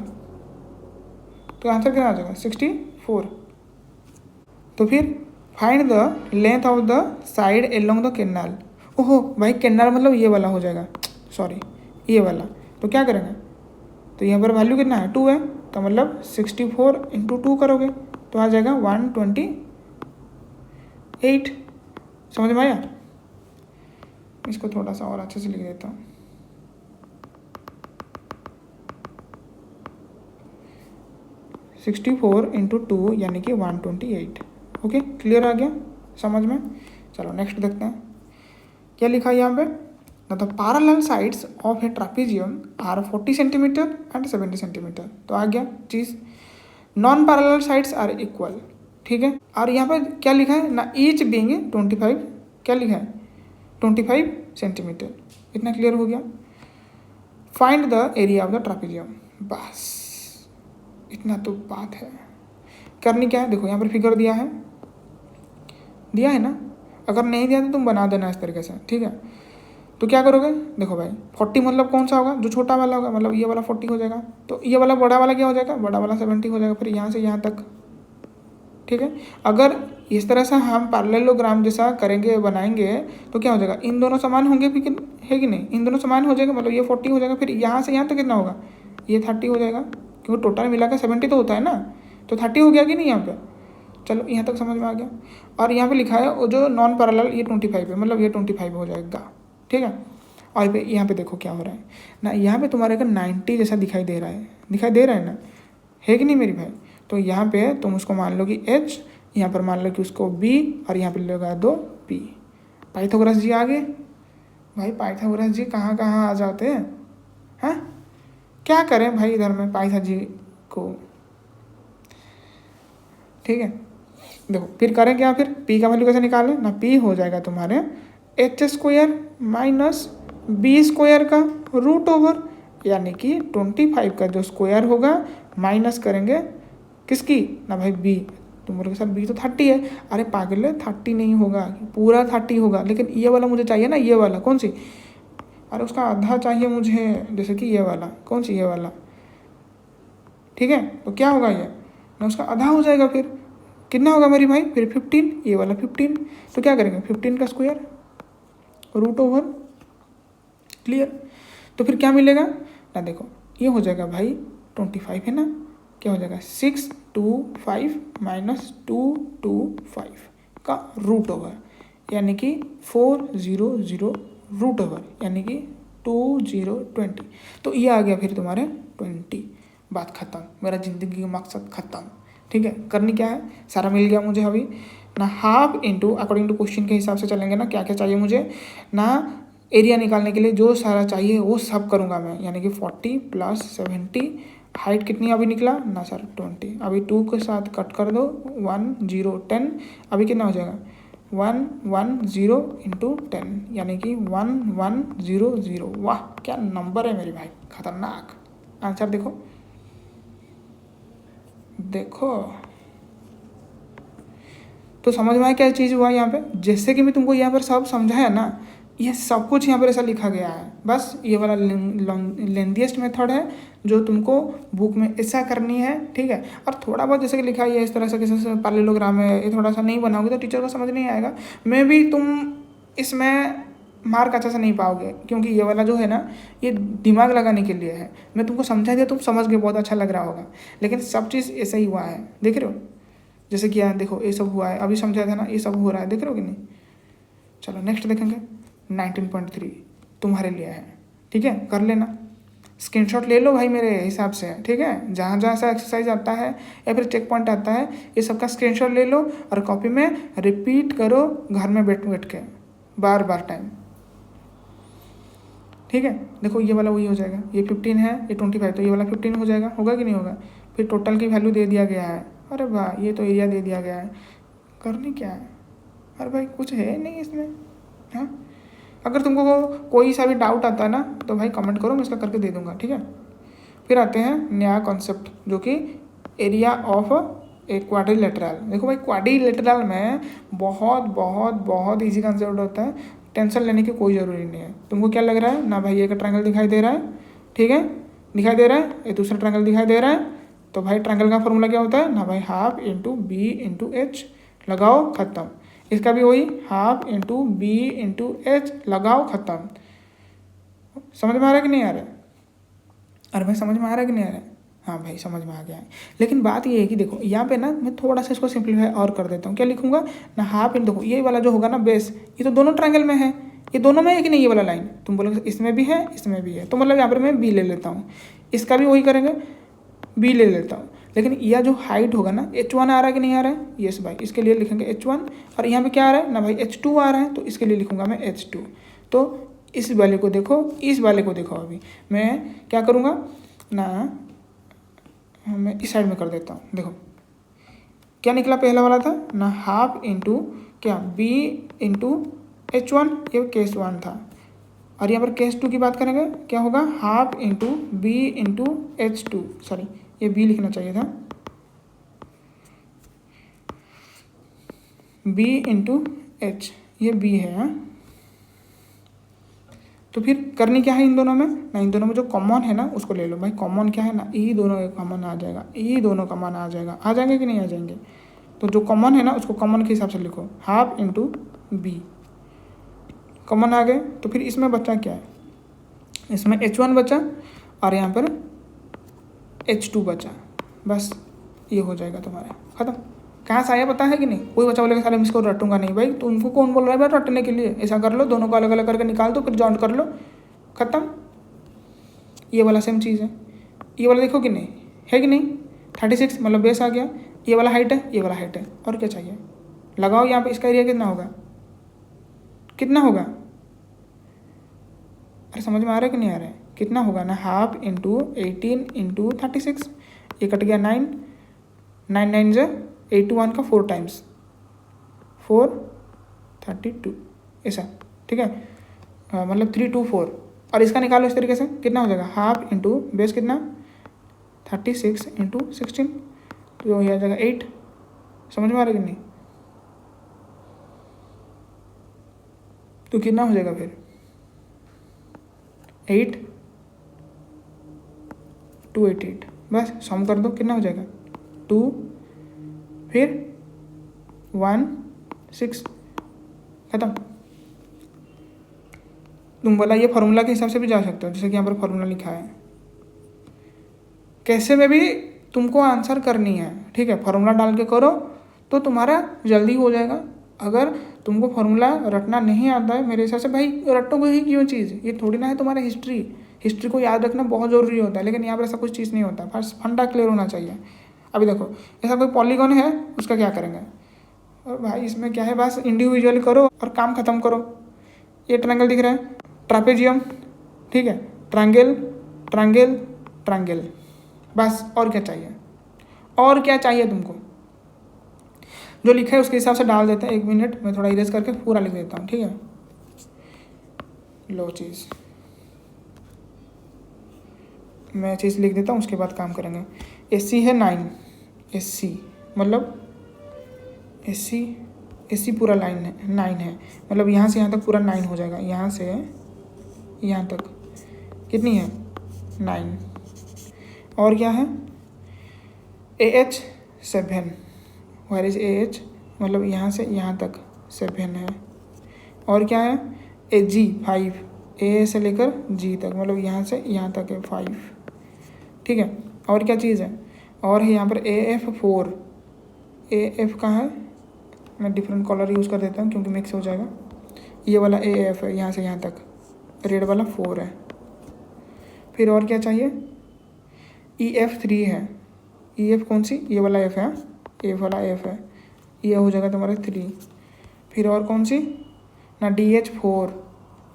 [SPEAKER 1] तो आंसर कितना आ जाएगा 64। तो फिर find the length of the side along the canal. ओहो भाई कैनाल मतलब ये वाला हो जाएगा, सॉरी ये वाला। तो क्या करेंगे, तो यहाँ पर वैल्यू कितना है 2 है, तो मतलब 64 इंटू 2 करोगे तो आ जाएगा 128। समझ में आया? इसको थोड़ा सा और अच्छे से लिख देता हूँ। 64 इंटू 2 यानी कि 128। ओके, क्लियर आ गया समझ में? चलो नेक्स्ट देखते हैं क्या लिखा है यहाँ पे। The parallel sides of a trapezium are 40 centimetre and 70 centimetre. तो आ गया चीज़, non parallel sides are equal, ठीक है। और यहाँ पे क्या लिखा है ना, ईच बीइंग 25, क्या लिखा है 25 सेंटीमीटर। इतना क्लियर हो गया। Find the area of the trapezium, बस इतना तो बात है। करनी क्या है देखो, यहाँ पर फिगर दिया है ना, अगर नहीं दिया तो तुम बना देना इस तरीके से, ठीक है। तो क्या करोगे देखो भाई, 40 मतलब कौन सा होगा, जो छोटा वाला होगा, मतलब ये वाला 40 हो जाएगा, तो ये वाला बड़ा वाला क्या हो जाएगा, बड़ा वाला 70 हो जाएगा, फिर यहाँ से यहाँ तक, ठीक है। अगर इस तरह से हम पैरेललोग्राम जैसा करेंगे बनाएंगे तो क्या हो जाएगा, इन दोनों समान होंगे भी है कि नहीं, इन दोनों समान हो जाएगा, मतलब ये 40 हो जाएगा, फिर यहाँ से यहाँ तक कितना होगा, ये 30 हो जाएगा, क्योंकि टोटल मिलाकर 70 तो होता है ना, तो 30 हो गया कि नहीं यहाँ पे। चलो यहाँ तक समझ में आ गया। और यहाँ पे लिखा है वो जो नॉन पैरेलल ये 25 है, मतलब ये 25 हो जाएगा, ठीक है। और यहाँ पे देखो क्या हो रहा है ना, यहाँ पे तुम्हारे का 90 जैसा दिखाई दे रहा है ना, है कि नहीं मेरी भाई। तो यहाँ पे तुम उसको मान लो कि H, यहाँ पर मान लो कि उसको B, और यहाँ पे लगा दो P। पाइथागोरस जी आ गए भाई, पाइथागोरस जी कहाँ कहाँ आ जाते हैं, हाँ क्या करें भाई इधर में पाइथा जी को, ठीक है। देखो फिर करें क्या, फिर P का वैल्यू कैसे निकालें ना, P हो जाएगा तुम्हारे h² माइनस B² का रूट ओवर, यानी कि 25 का जो स्क्वायर होगा माइनस करेंगे किसकी ना भाई B। तुम्हारे साथ B तो 30 है, अरे पागल है 30 नहीं होगा, पूरा 30 होगा, लेकिन ये वाला मुझे चाहिए ना, ये वाला कौन सी, अरे उसका आधा चाहिए मुझे, जैसे कि ये वाला, कौन सी ये वाला, ठीक है। तो क्या होगा ये ना, उसका आधा हो जाएगा, फिर कितना होगा मेरी भाई, फिर 15, ये वाला 15। तो क्या करेंगे 15 का स्क्वायर रूट ओवर, क्लियर। तो फिर क्या मिलेगा ना, देखो ये हो जाएगा भाई 25 है ना, क्या हो जाएगा 625 माइनस 225 का रूट ओवर, यानी कि 400 रूट ओवर, यानी कि 2020। तो ये आ गया फिर तुम्हारे 20। बात खत्म, मेरा ज़िंदगी का मकसद खत्म, ठीक है। करनी क्या है, सारा मिल गया मुझे अभी ना, half into according to question के हिसाब से चलेंगे ना, क्या क्या चाहिए मुझे ना, एरिया निकालने के लिए जो सारा चाहिए वो सब करूँगा मैं, यानी कि 40 प्लस 70, हाइट कितनी अभी निकला ना सर 20, अभी 2 के साथ कट कर दो 1 0 10, अभी कितना हो जाएगा 1 1 0 इंटू 10, यानी कि 1 1 0 0। वाह क्या नंबर है मेरे भाई, खतरनाक। आंसर देखो तो समझ में आया क्या चीज़ हुआ यहाँ पे, जैसे कि मैं तुमको यहाँ पर सब समझाया ना, ये सब कुछ यहाँ पर ऐसा लिखा गया है। बस ये वाला लेंथीएस्ट मेथड है जो तुमको बुक में ऐसा करनी है, ठीक है। और थोड़ा बहुत जैसे कि लिखा है इस तरह से कैसे पैरेललोग्राम है, ये थोड़ा सा नहीं बनाओगे तो टीचर को समझ नहीं आएगा। मैं भी तुम इसमें मार्क अच्छा से नहीं पाओगे, क्योंकि ये वाला जो है ना ये दिमाग लगाने के लिए है। मैं तुमको समझा दिया, तुम समझ गए, बहुत अच्छा लग रहा होगा, लेकिन सब चीज़ ऐसा ही हुआ है, देख रहे हो। जैसे कि यहाँ देखो ये सब हुआ है, अभी समझा था ना, ये सब हो रहा है, देख रहे हो कि नहीं। चलो नेक्स्ट देखेंगे। 19.3 तुम्हारे लिए है, ठीक है, कर लेना। स्क्रीनशॉट ले लो भाई मेरे हिसाब से, ठीक है। जहाँ जहाँ सा एक्सरसाइज आता है या फिर चेक पॉइंट आता है, ये सबका स्क्रीनशॉट ले लो और कॉपी में रिपीट करो घर में बैठ बैठ के बार बार टाइम, ठीक है। देखो ये वाला वही हो जाएगा, ये 15 है, ये 25, तो ये वाला 15 हो जाएगा, होगा कि नहीं होगा। फिर टोटल की वैल्यू दे दिया गया है, अरे वाह, ये तो एरिया दे दिया गया है, करनी क्या है। अरे भाई कुछ है नहीं इसमें, हाँ। अगर तुमको कोई सा भी डाउट आता है ना तो भाई कमेंट करो, मैं इसका करके दे दूंगा, ठीक है। फिर आते हैं नया कॉन्सेप्ट, जो कि एरिया ऑफ ए क्वाड्रिलेटरल। देखो भाई क्वाड्रिलेटरल में बहुत बहुत बहुत ईजी कॉन्सेप्ट होता है, टेंशन लेने की कोई ज़रूरी नहीं है। तुमको क्या लग रहा है ना भाई, एक ट्रायंगल दिखाई दे रहा है, ठीक है, दिखाई दे रहा है, ये दूसरा ट्रायंगल दिखाई दे रहा है, तो भाई ट्रायंगल का फॉर्मूला क्या होता है ना भाई, half into B into H, लगाओ खत्म। इसका भी वही, half into B into H, लगाओ खत्म। समझ में आ रहा है कि नहीं आ रहा है। अरे भाई समझ में आ रहा है कि नहीं आ रहा है। हाँ भाई समझ में आ गया है। लेकिन बात ये है कि देखो यहाँ पे ना मैं थोड़ा सा इसको सिंप्लीफाई और कर देता हूँ। क्या लिखूंगा ना, हाफ इन, देखो ये वाला जो होगा ना बेस, ये तो दोनों ट्रायंगल में है, ये दोनों में है कि नहीं, ये वाला लाइन तुम बोलोगे इसमें भी है इसमें भी है, तो मतलब यहाँ पर मैं बी ले लेता हूँ, इसका भी वही करेंगे, बी ले लेता हूँ। लेकिन यह जो हाइट होगा ना, H1 आ रहा है कि नहीं आ रहा है, यस भाई, इसके लिए लिखेंगे H1। और यहाँ पे क्या आ रहा है ना भाई, H2 आ रहा है, तो इसके लिए लिखूंगा मैं H2। तो इस वाले को देखो, इस वाले को देखो, अभी मैं क्या करूँगा ना, मैं इस साइड में कर देता हूँ। देखो क्या निकला, पहला वाला था ना, हाफ इंटू क्या बी इंटू H1, ये केस 1 था। और यहाँ पर केस 2 की बात करेंगे, क्या होगा, half into B into H2, sorry ये बी लिखना चाहिए था, बी इंटू एच, ये बी है, हाँ। तो फिर करनी क्या है इन दोनों में ना, इन दोनों में जो कॉमन है ना उसको ले लो भाई। कॉमन क्या है ना, ई दोनों कॉमन आ जाएगा, ई दोनों कॉमन आ जाएगा, आ जाएंगे कि नहीं आ जाएंगे। तो जो कॉमन है ना उसको कॉमन के हिसाब से लिखो, हाफ इंटू बी, कॉमन आ गए। तो फिर इसमें बचा क्या है, इसमें H1 बचा और यहाँ पर H2 बचा, बस ये हो जाएगा तुम्हारा खत्म। कहाँ से आया पता है कि नहीं। कोई बच्चा बोलेगा साले मैं इसको रटूंगा नहीं, भाई तुमको कौन बोल रहा है भाई रटने के लिए। ऐसा कर लो, दोनों को अलग अलग करके निकाल दो, फिर जॉइंट कर लो, खत्म। ये वाला सेम चीज़ है, ये वाला देखो कि नहीं है कि नहीं, 36 मतलब बेस आ गया, ये वाला हाइट है, ये वाला हाइट है, और क्या चाहिए। लगाओ यहाँ पे, इसका एरिया कितना होगा, कितना होगा, अरे समझ में आ रहा है कि नहीं आ रहा है, कितना होगा ना, हाफ इंटू 18 इंटू 36, ये कट गया 9, 9 9 से 81 का 4 टाइम्स 4 32, ऐसा, ठीक है, मतलब 3 2 4। और इसका निकालो इस तरीके से, कितना हो जाएगा, हाफ इंटू बेस कितना 36 इंटू 16, तो ये आ जाएगा 8। समझ में आ रहा है कि नहीं। तो कितना हो जाएगा फिर 8 288, बस सम कर दो, कितना हो जाएगा 2 फिर 1 6, खत्म। तुम बोला ये फार्मूला के हिसाब से भी जा सकते हो, जैसे कि यहाँ पर फार्मूला लिखा है, कैसे में भी तुमको आंसर करनी है, ठीक है। फार्मूला डाल के करो तो तुम्हारा जल्दी हो जाएगा। अगर तुमको फार्मूला रटना नहीं आता है, मेरे हिसाब से भाई रटोगे ही क्यों चीज़, ये थोड़ी ना है तुम्हारा हिस्ट्री को याद रखना बहुत ज़रूरी होता है, लेकिन यहाँ पर ऐसा कुछ चीज़ नहीं होता, फर्स्ट फंडा क्लियर होना चाहिए। अभी देखो ऐसा कोई पॉलीगॉन है, उसका क्या करेंगे, और भाई इसमें क्या है, बस इंडिविजुअली करो और काम ख़त्म करो। ये ट्रायंगल दिख रहा है, ट्रापेजियम, ठीक है, ट्रायंगल ट्रायंगल ट्रायंगल, बस और क्या चाहिए, और क्या चाहिए तुमको। जो लिखा है उसके हिसाब से डाल देते हैं। 1 मिनट मैं थोड़ा इरेज करके पूरा लिख देता हूँ, ठीक है। लो चीज़ मैं चीज़ लिख देता हूँ, उसके बाद काम करेंगे। AC है 9, AC मतलब AC पूरा लाइन है 9 है, मतलब यहाँ से यहाँ तक पूरा 9 हो जाएगा, यहाँ से यहाँ तक कितनी है 9। और क्या है AH 7, वेयर इज AH मतलब यहाँ से यहाँ तक 7 है। और क्या है ए जी 5, ए से लेकर जी तक, मतलब यहाँ से यहाँ तक है 5, ठीक है। और क्या चीज़ है, और है यहाँ पर ए एफ 4, ए एफ कहाँ है, मैं डिफरेंट कलर यूज़ कर देता हूँ क्योंकि मिक्स हो जाएगा। ये वाला ए एफ है यहाँ से यहाँ तक, रेड वाला 4 है। फिर और क्या चाहिए, ई एफ 3 है, ई एफ कौन सी, ये वाला एफ है, ए वाला एफ है, ये हो जाएगा तुम्हारा 3। फिर और कौन सी ना, डी एच 4,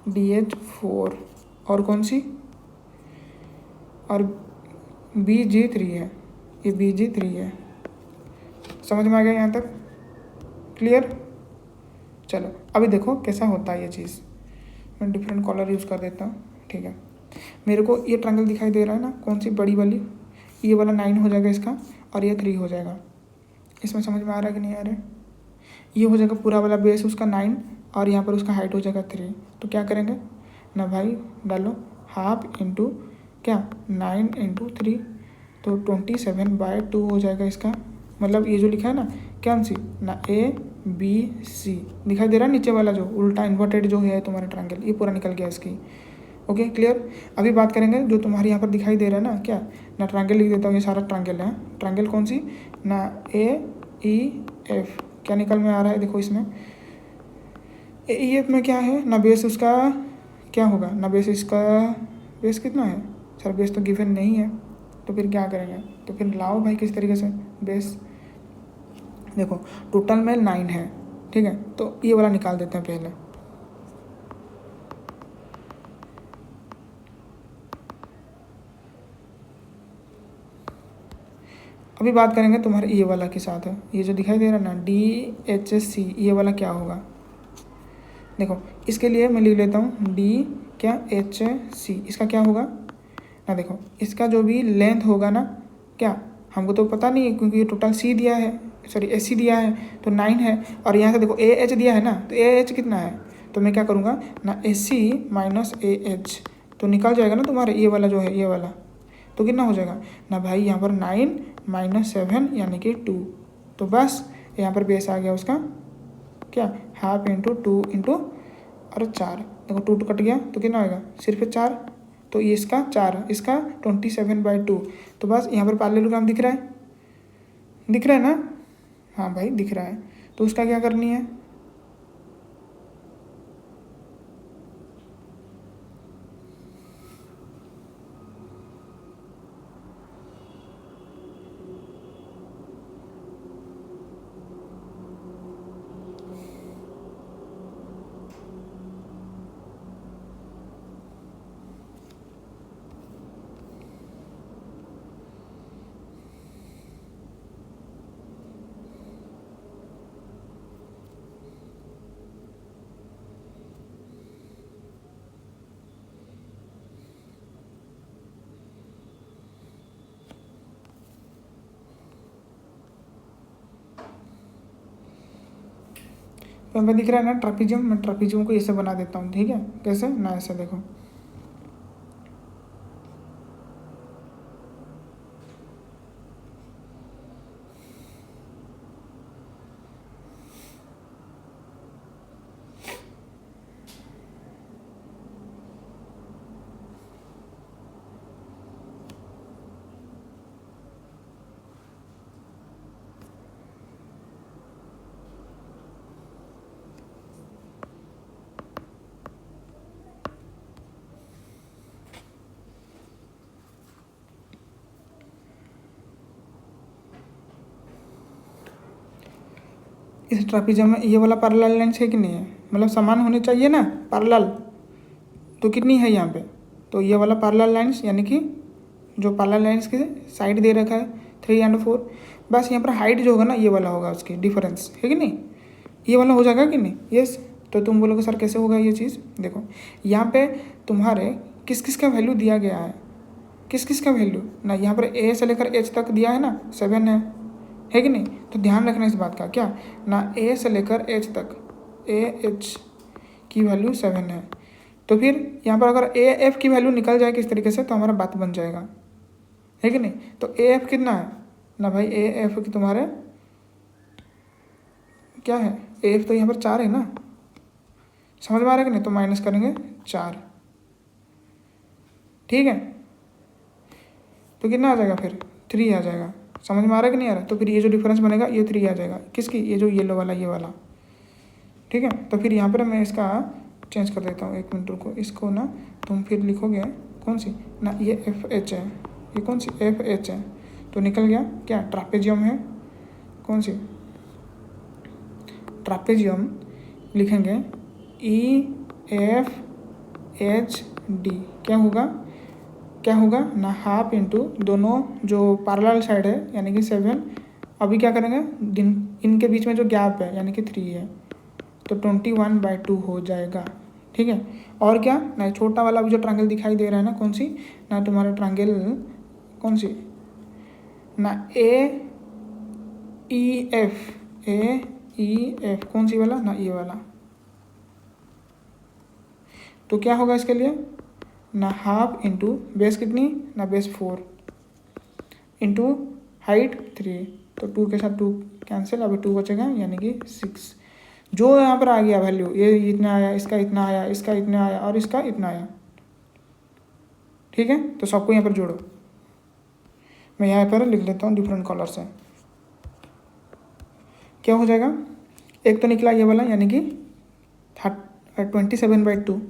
[SPEAKER 1] डी एच 4, और कौन सी, और बी जी 3 है, ये बी जी 3 है। समझ में आ गया यहाँ तक, क्लियर। चलो अभी देखो कैसा होता है ये चीज़, मैं डिफरेंट कलर यूज़ कर देता हूँ, ठीक है। मेरे को ये ट्रायंगल दिखाई दे रहा है ना, कौन सी बड़ी वाली, ये वाला 9 हो जाएगा इसका, और ये 3 हो जाएगा। इसमें समझ में आ रहा है कि नहीं आ रहा है, ये हो जाएगा पूरा वाला बेस उसका 9, और यहाँ पर उसका हाइट हो जाएगा 3। तो क्या करेंगे ना भाई, डालो हाफ इंटू क्या 9 इंटू 3, तो 27/2 हो जाएगा इसका। मतलब ये जो लिखा है ना कैंसी ना, ए बी सी दिखाई दे रहा है, नीचे वाला जो उल्टा इन्वर्टेड जो है तुम्हारा ट्रायंगल, ये पूरा निकल गया इसकी। Okay clear. अभी बात करेंगे जो तुम्हारे यहाँ पर दिखाई दे रहा है ना, क्या ना, ट्रायंगल लिख देता हूँ, ये सारा ट्रायंगल है। ट्रायंगल कौन सी ना, ए ई एफ, क्या निकल में आ रहा है देखो इसमें, ए ई एफ में क्या है ना, बेस उसका क्या होगा ना, बेस इसका बेस कितना है सर, बेस तो गिवन नहीं है, तो फिर क्या करेंगे, तो फिर लाओ भाई किस तरीके से बेस, देखो टोटल में 9 है, ठीक है। तो ये वाला निकाल देते हैं पहले, अभी बात करेंगे तुम्हारे ये वाला के साथ है, ये जो दिखाई दे रहा है ना डी एच सी, ये वाला क्या होगा, देखो इसके लिए मैं लिख लेता हूँ डी क्या एच सी, इसका क्या होगा ना, देखो इसका जो भी लेंथ होगा ना, क्या हमको तो पता नहीं है क्योंकि ये टोटल सी दिया है, सॉरी ए सी दिया है, तो 9 है, और यहाँ से देखो ए एच दिया है ना, तो ए एच कितना है, तो मैं क्या करूँगा ना, ए सी माइनस ए एच, तो निकल जाएगा ना तुम्हारे ये वाला जो है, ये वाला तो कितना हो जाएगा ना भाई, यहाँ पर 9 माइनस 7 यानी कि 2, तो बस यहाँ पर बेस आ गया उसका क्या, हाफ इंटू 2 इंटू और 4, देखो 2 कट गया तो कितना होगा सिर्फ 4, तो ये इसका 4, इसका 27/2, तो बस यहाँ पर पैरेललोग्राम दिख रहा है, दिख रहा है ना, हाँ भाई दिख रहा है, तो उसका क्या करनी है, तो हमें दिख रहा है ना ट्रापेजियम, मैं ट्रापेजियम को ऐसे बना देता हूँ, ठीक है, कैसे ना, ऐसे देखो इस ट्रापेजियम में ये वाला पैरेलल लाइन्स है कि नहीं है, मतलब समान होने चाहिए ना पैरेलल, तो कितनी है यहाँ पे, तो ये वाला पैरेलल लाइन्स यानी कि जो पैरेलल लाइन्स के साइड दे रखा है 3 और 4, बस यहाँ पर हाइट जो होगा ना ये वाला होगा उसकी डिफरेंस, है कि नहीं, ये वाला हो जाएगा कि नहीं, यस। तो तुम बोलोगे सर कैसे होगा ये चीज़, देखो यहाँ पे तुम्हारे किस किस का वैल्यू दिया गया है, किस किस का वैल्यू ना, यहाँ पर ए से लेकर एच तक दिया है ना, 7 है कि नहीं, तो ध्यान रखना इस बात का, क्या ना ए से लेकर एच तक, ए एच की वैल्यू 7 है, तो फिर यहाँ पर अगर ए एफ की वैल्यू निकल जाए किस तरीके से, तो हमारा बात बन जाएगा, है कि नहीं। तो ए एफ कितना है ना भाई, ए एफ की तुम्हारे क्या है, ए एफ तो यहाँ पर 4 है ना, समझ में आ रहा है कि नहीं? तो माइनस करेंगे 4, ठीक है। तो कितना आ जाएगा फिर? 3 आ जाएगा। समझ में आ रहा है कि नहीं आ रहा? तो फिर ये जो डिफरेंस बनेगा ये 3 आ जाएगा। किसकी? ये जो येलो वाला, ये वाला, ठीक है। तो फिर यहाँ पर मैं इसका चेंज कर देता हूँ, 1 मिनट रुको। इसको ना तुम फिर लिखोगे कौन सी ना, ये FH है, ये कौन सी FH है, तो निकल गया क्या? ट्रापेजियम है। कौन सी? ट्रापेजियम लिखेंगे EFHD। क्या होगा? क्या होगा ना, हाफ इंटू दोनों जो पैरेलल साइड है यानी कि 7। अभी क्या करेंगे, इनके बीच में जो गैप है यानी कि 3 है, तो 21/2 हो जाएगा, ठीक है। और क्या ना, छोटा वाला भी जो ट्रायंगल दिखाई दे रहा है ना, कौन सी ना, तुम्हारा ट्रायंगल कौन सी ना, AEF कौन सी वाला ना, ये वाला। तो क्या होगा इसके लिए ना, हाफ इंटू बेस कितनी ना, बेस 4 इंटू हाइट 3, तो 2 के साथ 2 कैंसिल, अभी 2 बचेगा यानी कि 6। जो यहाँ पर आ गया वैल्यू, ये इतना आया, इसका इतना आया, इसका इतना आया और इसका इतना आया, ठीक है। तो सबको यहाँ पर जोड़ो। मैं यहाँ पर लिख लेता हूँ डिफरेंट कलर से। क्या हो जाएगा? एक तो निकला ये वाला यानी कि 27/2।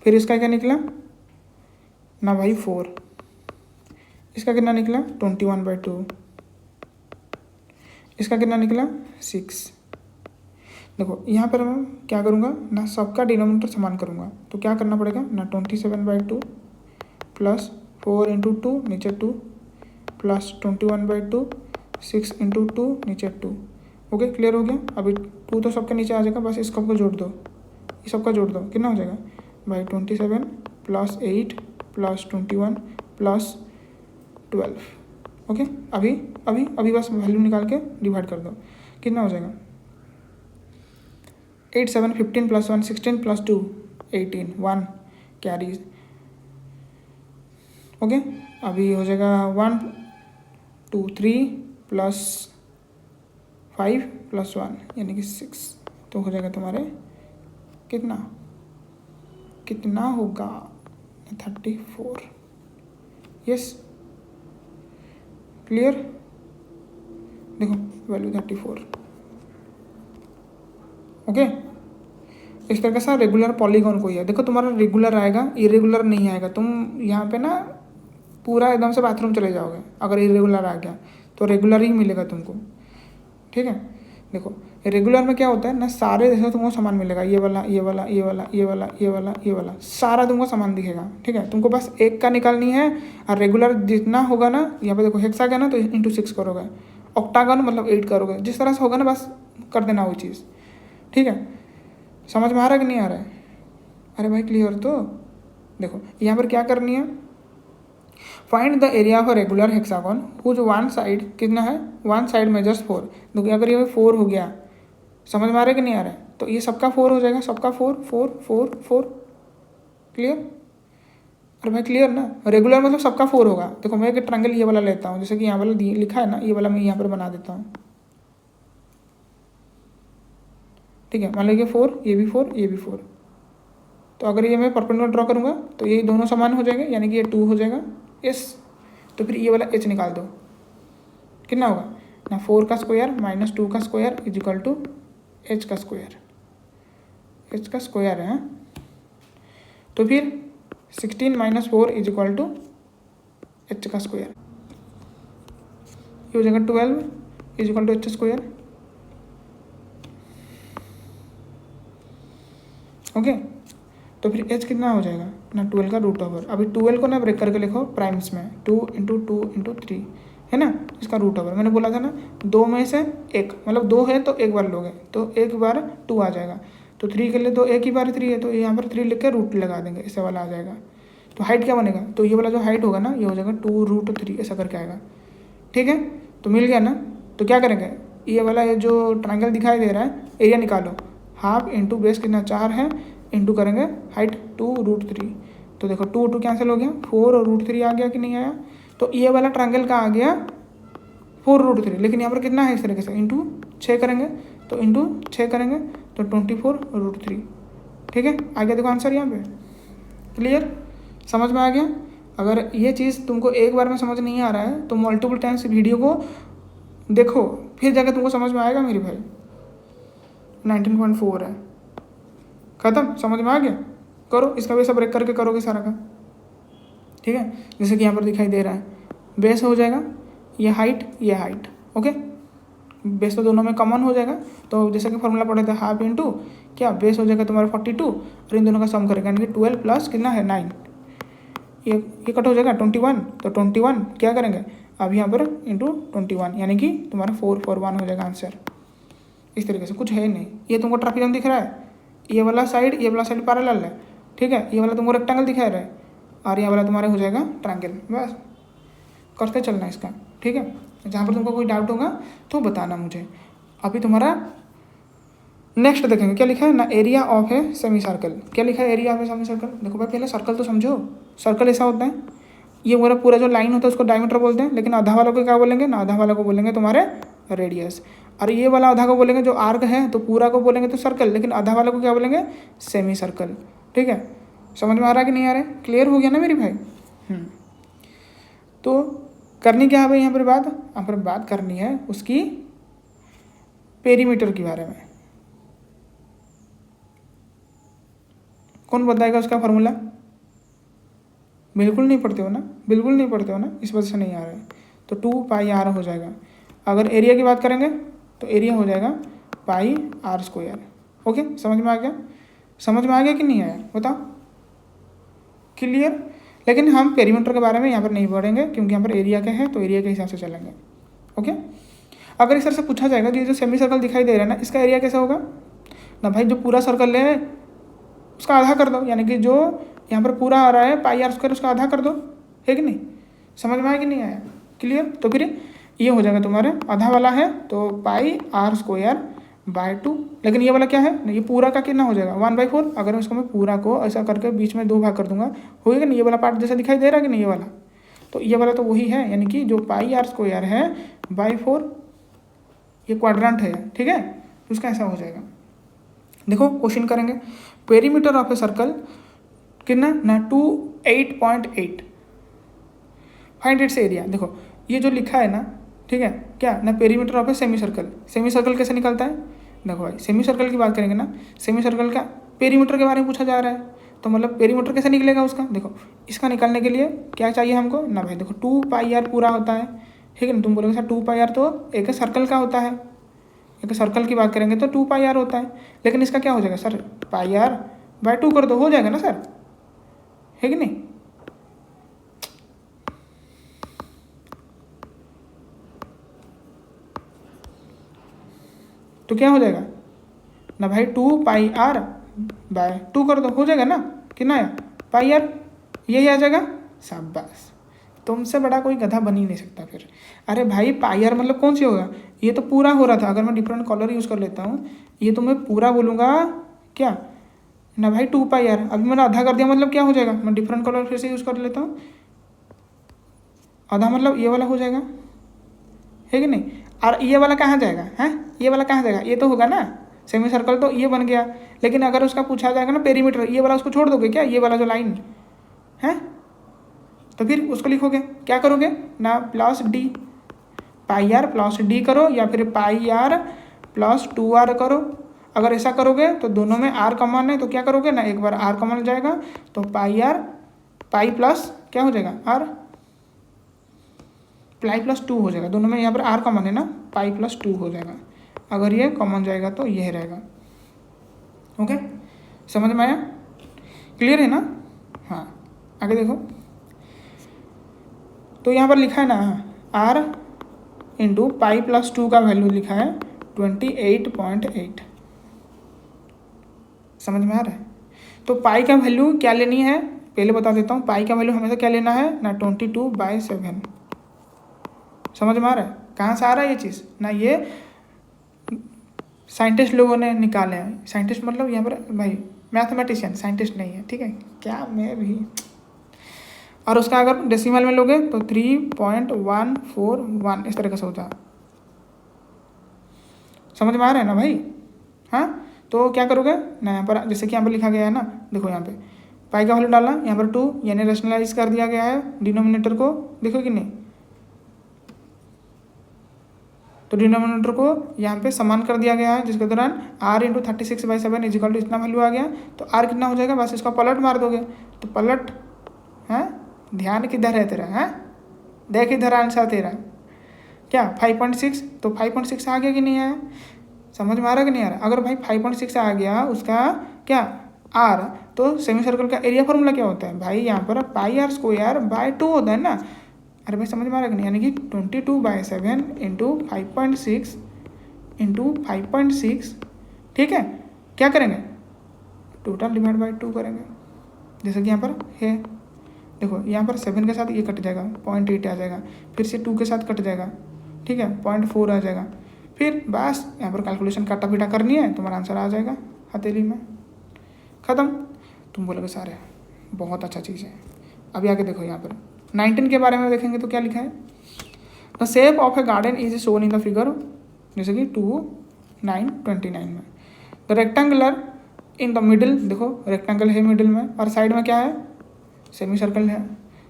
[SPEAKER 1] फिर इसका क्या निकला ना भाई 4। इसका कितना निकला 21/2। इसका कितना निकला 6। देखो यहाँ पर मैं क्या करूँगा ना, सबका डिनोमिनेटर समान करूँगा। तो क्या करना पड़ेगा ना, 27/2 प्लस 4 इंटू 2 नीचे 2 प्लस 21/2 6 इंटू 2 नीचे 2। ओके, क्लियर हो गया। अभी 2 तो सबके नीचे आ जाएगा, बस इसको जोड़ दो, ये सबका जोड़ दो, कितना हो जाएगा भाई 27 प्लस 8 प्लस 21 प्लस 12। ओके, अभी बस वैल्यू निकाल के डिवाइड कर दो, कितना हो जाएगा 8 7 15 प्लस 1 16 प्लस 2 18 1 कैरीज। ओके, अभी हो जाएगा 1 2 3 प्लस 5 प्लस 1 यानी कि 6। तो हो जाएगा तुम्हारे कितना होगा 34। Yes, clear. देखो वैल्यू 34। ओके, इस तरह से रेगुलर पॉलीगॉन कोई है, देखो तुम्हारा रेगुलर आएगा, इरेगुलर नहीं आएगा। तुम यहाँ पे ना पूरा एकदम से बाथरूम चले जाओगे, अगर इरेगुलर आ गया तो रेगुलर ही मिलेगा तुमको, ठीक है। देखो रेगुलर में क्या होता है ना, सारे जैसे तुमको सामान मिलेगा, ये वाला ये वाला ये वाला ये वाला ये वाला ये वाला, सारा तुमको सामान दिखेगा, ठीक है। तुमको बस एक का निकालनी है। और रेगुलर जितना होगा ना, यहाँ पे देखो हेक्सागन है तो इंटू 6 करोगे, ऑक्टागन मतलब 8 करोगे, जिस तरह से होगा ना बस कर देना वो चीज़, ठीक है। समझ में आ रहा है कि नहीं आ रहा है? अरे भाई क्लियर। तो देखो यहाँ पर क्या करनी है, find the area of a regular hexagon whose one side कितना है, वन साइड मेजर्स 4। देखो अगर ये 4 हो गया, समझ में आ रहा है कि नहीं आ रहा है? तो ये सबका 4 हो जाएगा, सबका 4 4 4 4। क्लियर? अरे भाई क्लियर ना, रेगुलर मतलब सबका 4 होगा। देखो मैं एक ट्रायंगल ये वाला लेता हूँ, जैसे कि यहाँ वाला लिखा है ना, ये वाला मैं यहाँ पर बना देता हूँ, ठीक है। मान लीजिए 4, ये भी 4, ये भी 4। तो अगर ये मैं परपेंडिकुलर ड्रॉ करूँगा तो ये दोनों समान हो जाएंगे, यानी कि ये 2 हो जाएगा। यस, तो फिर ये वाला h निकाल दो, कितना होगा ना, 4 का स्क्वायर माइनस 2 का square is equal to h का स्क्वायर, h का स्क्वायर है। तो फिर 16 minus 4 is equal to h का स्क्वायर, ये हो जाएगा 12 is equal to h square. Okay, तो फिर h कितना हो जाएगा ना, 12 का रूट ओवर। अभी 12 को ना ब्रेक करके लिखो प्राइम्स में, 2 इंटू 2 इंटू 3 है ना, इसका रूट ओवर। मैंने बोला था ना 2 में से 1, मतलब 2 है तो एक बार लोगे तो एक बार 2 आ जाएगा। तो 3 के लिए तो एक ही बार 3 है, तो यहाँ पर 3 लिख के रूट लगा देंगे, ऐसे वाला आ जाएगा। तो हाइट क्या बनेगा, तो ये वाला जो हाइट होगा ना, ये हो जाएगा 2√3 ऐसा करके आएगा, ठीक है। तो मिल गया ना। तो क्या करेंगे, ये वाला ये जो ट्रायंगल दिखाई दे रहा है, एरिया निकालो, हाफ इंटू बेस कितना 4 है, इंटू करेंगे हाइट 2√3। तो देखो 2 2 कैंसिल हो गया, 4 और √3 आ गया कि नहीं आया। तो ये वाला ट्रायंगल का आ गया 4√3, लेकिन यहाँ पर कितना है इस तरीके से इंटू 6 करेंगे, तो इंटू 6 करेंगे तो 24√3। ठीक है, आ गया देखो आंसर यहाँ पे। क्लियर, समझ में आ गया। अगर ये चीज़ तुमको एक बार में समझ नहीं आ रहा है तो मल्टीपल टाइम्स वीडियो को देखो, फिर जाकर तुमको समझ में आएगा मेरे भाई। 19.4 है, ख़त्म, समझ में आ गया। करो इसका भी सब ब्रेक करके करोगे सारा का। ठीक है, जैसे कि यहाँ पर दिखाई दे रहा है, बेस हो जाएगा ये हाइट, ओके। बेस तो दोनों में कॉमन हो जाएगा, तो जैसे कि फॉर्मूला पढ़े थे हाफ इंटू क्या, बेस हो जाएगा तुम्हारा 42 और इन दोनों का सम करेगा यानी कि 12 प्लस कितना है 9, ये कट हो जाएगा 21। तो 21 क्या करेंगे अब यहाँ पर इंटू 21 यानी कि तुम्हारा 441 हो जाएगा आंसर। इस तरीके से कुछ है नहीं। ये तुमको ट्रापेजम दिख रहा है, ये वाला साइड पैरेलल है। ठीक है, ये वाला तुमको रेक्टेंगल दिखा रहा है और ये वाला तुम्हारा हो जाएगा ट्रायंगल। बस करते चलना इसका। ठीक है, जहाँ पर तुमको कोई डाउट होगा तो बताना मुझे। अभी तुम्हारा नेक्स्ट देखेंगे क्या लिखा है ना, area of a semi circle. क्या लिखा है area of a semi circle? देखो भाई पहले सर्कल तो समझो। सर्कल ऐसा होता है, ये पूरा जो लाइन होता है उसको डायमीटर बोलते हैं, लेकिन आधा वालों को क्या बोलेंगे ना, आधा वालों को बोलेंगे तुम्हारे रेडियस। और ये वाला आधा को बोलेंगे जो आर्क है, तो पूरा को बोलेंगे तो सर्कल, लेकिन आधा वालों को क्या बोलेंगे सेमी सर्कल। ठीक है, समझ में आ रहा है कि नहीं आ रहा है? क्लियर हो गया ना मेरे भाई? तो करनी क्या है भाई यहाँ पर बात करनी है उसकी पेरीमीटर के बारे में। कौन बताएगा उसका फॉर्मूला? बिल्कुल नहीं पढ़ते हो ना, इस वजह से नहीं आ रहा है। तो 2πr हो जाएगा। अगर एरिया की बात करेंगे तो एरिया हो जाएगा πr²। ओके, समझ में आ गया कि नहीं आया बताओ? क्लियर। लेकिन हम पेरीमीटर के बारे में यहाँ पर नहीं पढ़ेंगे क्योंकि यहाँ पर एरिया क्या है, तो एरिया के हिसाब से चलेंगे। ओके, अगर इस तरह से पूछा जाएगा ये जो सेमी सर्कल दिखाई दे रहा है ना, इसका एरिया कैसा होगा ना भाई? जो पूरा सर्कल है उसका आधा कर दो, यानी कि जो यहाँ पर पूरा आ रहा है πr², उसका आधा कर दो, है कि नहीं? समझ में आया कि नहीं आया? क्लियर। तो फिर ये हो जाएगा तुम्हारे आधा वाला है तो πr²/2, लेकिन ये वाला क्या है, ये पूरा का कितना हो जाएगा 1/4। अगर इसको मैं पूरा को ऐसा करके बीच में 2 भाग कर दूंगा, होगा नहीं? ये वाला पार्ट जैसा दिखाई दे रहा है कि नहीं, ये वाला, तो ये वाला तो वही है, यानी कि जो πr² है /4, ये क्वाड्रेंट है। ठीक है, तो उसका ऐसा हो जाएगा। देखो क्वेश्चन करेंगे, पेरीमीटर ऑफ ए सर्कल कितना ना 28.8, फाइंड इट्स एरिया। देखो ये जो लिखा है ना, ठीक है, क्या ना perimeter of a semi circle कैसे निकलता है? देखो भाई सेमी सर्कल की बात करेंगे ना, सेमी सर्कल का पेरीमीटर के बारे में पूछा जा रहा है, तो मतलब पेरीमीटर कैसे निकलेगा उसका? देखो इसका निकालने के लिए क्या चाहिए हमको ना भाई, देखो 2πr पूरा होता है, ठीक है ना? तुम बोलोगे सर 2πr तो एक सर्कल का होता है, एक सर्कल की बात करेंगे तो 2πr होता है, लेकिन इसका क्या हो जाएगा सर, πr/2 कर दो, हो जाएगा ना सर, है कि नहीं? तो क्या हो जाएगा ना भाई 2πr/2 कर दो, हो जाएगा ना, कितना आया πr, यही आ जाएगा। शाबाश, तुमसे बड़ा कोई गधा बन ही नहीं सकता फिर। अरे भाई πr मतलब कौन सी होगा, ये तो पूरा हो रहा था। अगर मैं डिफरेंट कलर यूज़ कर लेता हूँ, ये तो मैं पूरा बोलूँगा क्या ना भाई 2πr, अभी मैंने आधा कर दिया मतलब क्या हो जाएगा, मैं डिफरेंट कलर फिर से यूज़ कर लेता हूँ, आधा मतलब ये वाला हो जाएगा, है कि नहीं? और ये वाला कहाँ जाएगा, हैं ये वाला कहाँ जाएगा, ये तो होगा ना सेमी सर्कल, तो ये बन गया। लेकिन अगर उसका पूछा जाएगा ना पेरीमीटर, ये वाला उसको छोड़ दोगे क्या, ये वाला जो लाइन है, तो फिर उसको लिखोगे क्या करोगे ना +d, πr+d करो या फिर πr+2r करो। अगर ऐसा करोगे तो दोनों में r कॉमन है, तो क्या करोगे ना, एक बार r कॉमन जाएगा तो पाई प्लस क्या हो जाएगा r, π+2 हो जाएगा। दोनों में यहाँ पर r कॉमन है ना, π+2 हो जाएगा। अगर ये कॉमन जाएगा तो यह रहेगा। ओके, समझ में आया? क्लियर है ना? हाँ, आगे देखो, तो यहाँ पर लिखा है ना r इंटू π+2 का वैल्यू लिखा है 28.8। समझ में आ रहा है? तो पाई का वैल्यू क्या लेनी है पहले बता देता हूँ। पाई का वैल्यू हमेशा क्या लेना है ना 22/7। समझ में आ रहा है? कहाँ से आ रहा है ये चीज़ ना, ये साइंटिस्ट लोगों ने निकाले हैं। साइंटिस्ट मतलब यहाँ पर भाई मैथमेटिशियन, साइंटिस्ट नहीं है, ठीक है क्या, मैं भी। और उसका अगर डेसिमल में लोगे तो 3.141 इस तरीके से होता है। समझ में आ रहा है ना भाई? हाँ, तो क्या करोगे ना, यहाँ पर जैसे कि यहाँ पर लिखा गया है ना, देखो यहाँ पे पाई का वैल्यू डाला, यहाँ पर 2 यानी रेशनलाइज कर दिया गया है डिनोमिनेटर को, देखो कि नहीं। तो डिनोमिनेटर को यहाँ पे समान कर दिया गया है, जिसके दौरान r इंटू 36/7 इजिकल टू इतना वैल्यू आ गया। तो r कितना हो जाएगा, बस इसका पलट मार दोगे। तो पलट है, ध्यान किधर है तेरा, है देख इधर आंसर तेरा क्या 5.6, तो 5.6 आ गया कि नहीं आया, समझ में आ रहा कि नहीं आ रहा। अगर भाई 5.6 आ गया उसका क्या r, तो सेमी सर्कल का एरिया फॉर्मूला क्या होता है भाई, यहाँ पर πr² होता है ना। अरे भाई समझ में आ रहा है कि नहीं, यानी कि 22/7 इंटू 5.6 इंटू 5.6, ठीक है। क्या करेंगे, टोटल डिवाइड बाई 2 करेंगे, जैसे कि यहाँ पर है। देखो यहाँ पर 7 के साथ ये कट जाएगा, 0.8 आ जाएगा, फिर से 2 के साथ कट जाएगा, ठीक है, 0.4 आ जाएगा। फिर बस यहाँ पर कैलकुलेशन काटा पीटा करनी है, तुम्हारा आंसर आ जाएगा हथेली में, ख़त्म। तुम बोलोगे सारे बहुत अच्छा चीज़ है। अभी आगे देखो यहाँ पर 19 के बारे में देखेंगे तो क्या लिखा है, the shape of A garden is shown in the figure, जैसे कि 2, 9, 29 में। The rectangular in the middle, देखो रेक्टेंगल है मिडिल में, और साइड में क्या है, सेमी सर्कल है।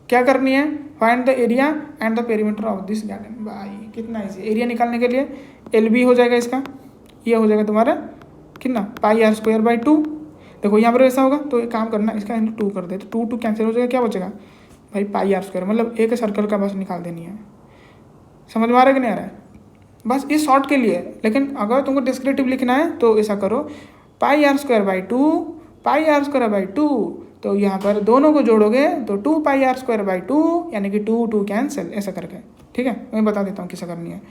[SPEAKER 1] क्या करनी है, find the area and the perimeter of this garden. भाई कितना इजी, एरिया निकालने के लिए LB हो जाएगा इसका, ये हो जाएगा तुम्हारा कितना πr²/2। देखो यहाँ पर ऐसा होगा तो एक काम करना, इसका 2 कर दे, तो 2 कैंसिल हो जाएगा, क्या बचेगा भाई πr², मतलब एक सर्कल का बस निकाल देनी है। समझ में आ रहा है कि नहीं आ रहा है, बस इस शॉर्ट के लिए। लेकिन अगर तुमको डिस्क्रिप्टिव लिखना है तो ऐसा करो πr²/2 तो यहाँ पर दोनों को जोड़ोगे तो 2πr²/2 यानी कि 2 कैंसिल, ऐसा करके, ठीक है। मैं बता देता हूँ कैसा करनी है।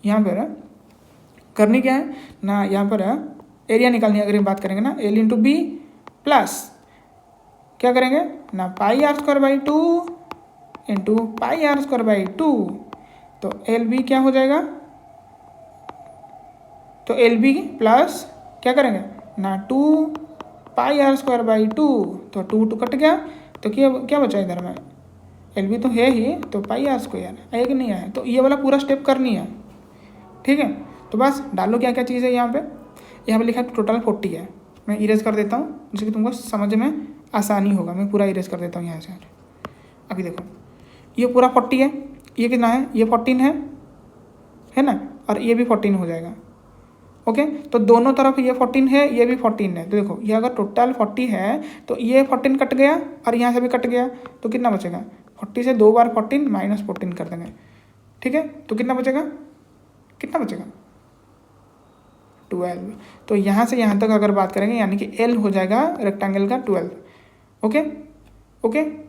[SPEAKER 1] यहाँ पर करनी क्या है ना, यहाँ पर एरिया निकालनी है। अगर बात करेंगे ना L इंटू बी प्लस क्या करेंगे ना πr²/2 इंटू πr²/2, तो LB क्या हो जाएगा, तो LB प्लस क्या करेंगे ना 2πr²/2, तो 2 कट गया, तो क्या बचा इधर में, LB तो है ही, तो πr² है कि नहीं है। तो ये वाला पूरा स्टेप करनी है, ठीक है। तो बस डालो क्या क्या चीज़ है यहाँ पे लिखा है टोटल 40 है। मैं इरेज कर देता हूँ जिससे कि तुमको समझ में आसानी होगा। मैं पूरा इरेज कर देता हूँ यहाँ से। अभी देखो ये पूरा 40 है, ये कितना है, ये 14 है ना, और ये भी 14 हो जाएगा, ओके। तो दोनों तरफ ये 14 है, ये भी 14 है। तो देखो ये अगर टोटल 40 है तो ये 14 कट गया और यहाँ से भी कट गया, तो कितना बचेगा, 40 से 2 बार 14 माइनस 14 कर देंगे, ठीक है। तो कितना बचेगा 12। तो यहाँ से यहाँ तक अगर बात करेंगे यानी कि L हो जाएगा रेक्टेंगल का 12, ओके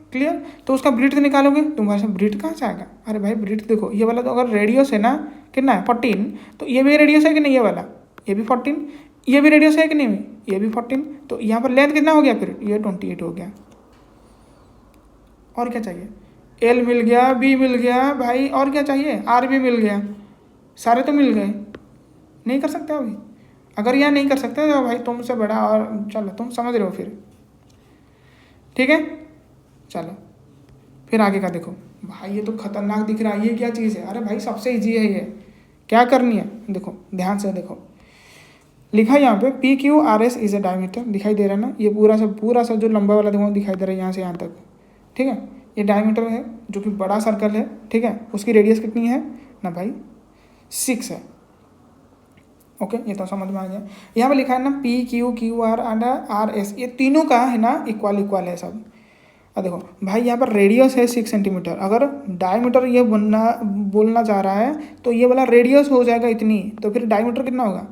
[SPEAKER 1] क्लियर। तो उसका ब्रीथ निकालोगे, तुम्हारे साथ ब्रीथ कहाँ से आएगा, अरे भाई ब्रीथ देखो ये वाला तो अगर रेडियस है ना कितना है 14, तो ये भी रेडियस है कि नहीं, ये वाला ये भी 14, ये भी रेडियस है कि नहीं, ये भी 14। तो यहाँ पर लेंथ कितना हो गया, फिर ये 28 हो गया। और क्या चाहिए, L मिल गया, B मिल गया भाई, और क्या चाहिए, R भी मिल गया, सारे तो मिल गए। नहीं कर सकते अभी, अगर यह नहीं कर सकते तो भाई तुमसे बड़ा, और चलो तुम समझ रहे हो फिर, ठीक है। चलो फिर आगे का देखो भाई, ये तो खतरनाक दिख रहा है, ये क्या चीज़ है, अरे भाई सबसे इजी है ये। क्या करनी है, देखो ध्यान से देखो, लिखा है यहाँ पे PQRS इज ए डायमीटर, दिखाई दे रहा है ना, ये पूरा सा जो लंबा वाला देखो दिखाई दे रहा है यहाँ से यहाँ तक, ठीक है। ये डायमीटर है जो कि बड़ा सर्कल है, ठीक है। उसकी रेडियस कितनी है ना भाई 6 है, ओके। ये तो समझ में आ गया। यहाँ पे लिखा है ना PQQR एंड RS, ये तीनों का है ना इक्वल है सब। अब देखो भाई यहाँ पर रेडियस है 6 सेंटीमीटर, अगर डायमीटर ये बोलना चाह रहा है तो ये वाला रेडियस हो जाएगा इतनी, तो फिर डायमीटर कितना होगा,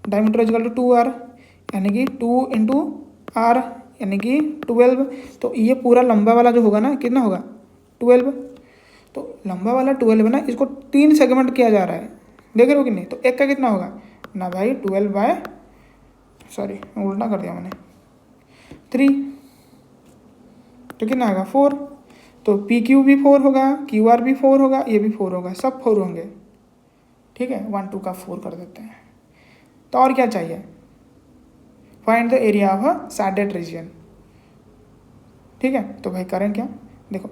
[SPEAKER 1] डायमीटर इक्वल टू 2R, यानी कि 2 इंटू R यानी कि 12। तो ये पूरा लंबा वाला जो होगा ना कितना होगा 12, तो लंबा वाला 12 है ना, इसको 3 सेगमेंट किया जा रहा है, देख रहे हो कि नहीं। तो एक का कितना होगा ना भाई 12 सॉरी उल्टा कर दिया मैंने 3, तो कितना आएगा 4। तो PQ भी 4 होगा, QR भी 4 होगा, ये भी 4 होगा, सब 4 होंगे, ठीक है। 1 2 का 4 कर देते हैं। तो और क्या चाहिए, find the area of a shaded region, ठीक है। तो भाई करें क्या, देखो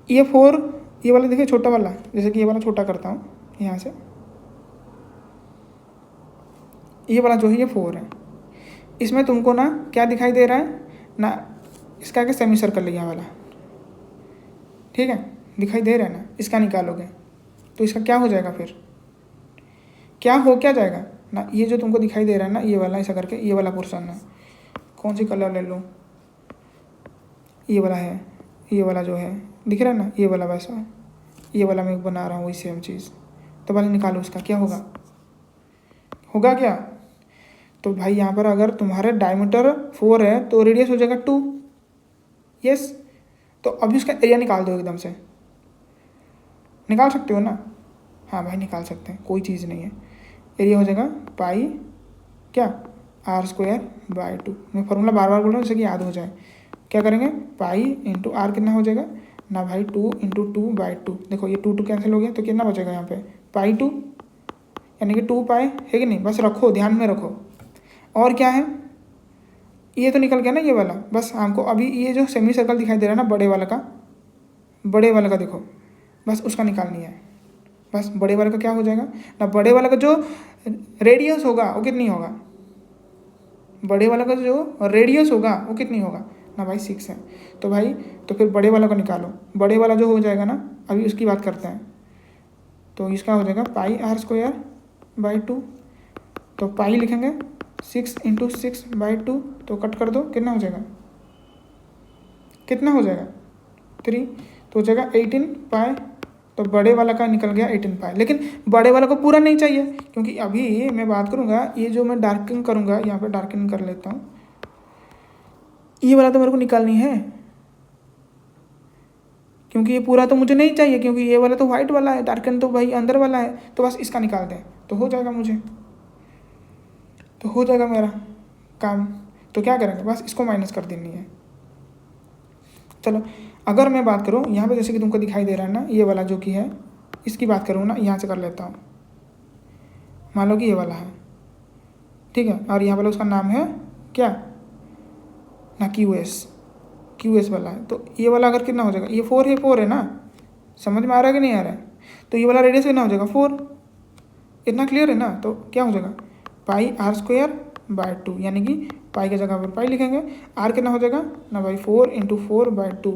[SPEAKER 1] ये 4, ये वाला देखिए छोटा वाला, जैसे कि ये वाला छोटा करता हूँ यहाँ से, ये वाला जो है ये 4 है, इसमें तुमको ना क्या दिखाई दे रहा है ना, इसका क्या सेमी सर्कल यहाँ वाला, ठीक है, दिखाई दे रहा है ना, इसका निकालोगे तो इसका क्या हो जाएगा, फिर क्या जाएगा ना, ये जो तुमको दिखाई दे रहा है ना, ये वाला ऐसा करके, ये वाला पोर्शन है, कौन सी कलर ले लो, ये वाला है, ये वाला जो है दिख रहा है ना, ये वाला वैसा, ये वाला मैं बना रहा हूँ वही सेम चीज़, तो पहले निकालो उसका क्या होगा क्या, तो भाई यहाँ पर अगर तुम्हारे डायमीटर 4 है तो रेडियस हो जाएगा 2, यस। तो अभी उसका एरिया निकाल दो, एकदम से निकाल सकते हो ना, हाँ भाई निकाल सकते हैं, कोई चीज़ नहीं है। एरिया हो जाएगा पाई क्या r²/2, मैं फॉर्मूला बार बार बोल रहा हूँ जैसे कि याद हो जाए। क्या करेंगे, पाई इंटू आर कितना हो जाएगा ना भाई, 2 × 2/2, देखो ये 2 कैंसिल हो गया तो कितना बचेगा यहाँ पे, पाई 2, यानी कि 2 पाई है कि नहीं, बस रखो, ध्यान में रखो। और क्या है, ये तो निकल गया ना ये वाला, बस हमको अभी ये जो सेमी सर्कल दिखाई दे रहा है ना बड़े वाला का देखो, बस उसका निकालनी है। बस बड़े वाले का क्या हो जाएगा ना, बड़े वाले का जो रेडियस होगा वो कितनी होगा, बड़े वाला का जो रेडियस होगा वो कितनी होगा ना भाई 6 है। तो भाई तो फिर बड़े वाला को निकालो, बड़े वाला जो हो जाएगा ना, अभी उसकी बात करते हैं, तो इसका हो जाएगा पाई r²/2, तो पाई लिखेंगे 6 × 6/2, तो कट कर दो, कितना हो जाएगा 3, तो हो जाएगा 18 पाई। तो बड़े वाला का निकल गया 18 पाई, लेकिन बड़े वाला को पूरा नहीं चाहिए, क्योंकि अभी मैं बात करूँगा, ये जो मैं डार्किंग करूँगा, यहाँ पे डार्किंग कर लेता हूँ, ये वाला तो मेरे को निकालनी है, क्योंकि ये पूरा तो मुझे नहीं चाहिए, क्योंकि ये वाला तो वाइट वाला है, डार्कन तो भाई अंदर वाला है, तो बस इसका निकाल दें तो हो जाएगा तो हो जाएगा मेरा काम। तो क्या करेंगे, बस इसको माइनस कर देनी है। चलो अगर मैं बात करूँ यहाँ पे, जैसे कि तुमको दिखाई दे रहा है ना ये वाला जो कि है, इसकी बात करूँ ना, यहाँ से कर लेता हूँ, मान लो कि ये वाला है, ठीक है, और यहाँ वाला उसका नाम है क्या ना QS वाला है, तो ये वाला अगर कितना हो जाएगा, ये 4 है ना, समझ में आ रहा है कि नहीं आ रहा है, तो ये वाला रेडियस कितना हो जाएगा 4, इतना क्लियर है ना, तो क्या हो जाएगा पाई r²/2, यानी कि पाई की जगह पर पाई लिखेंगे, r कितना हो जाएगा ना भाई 4 × 4/2,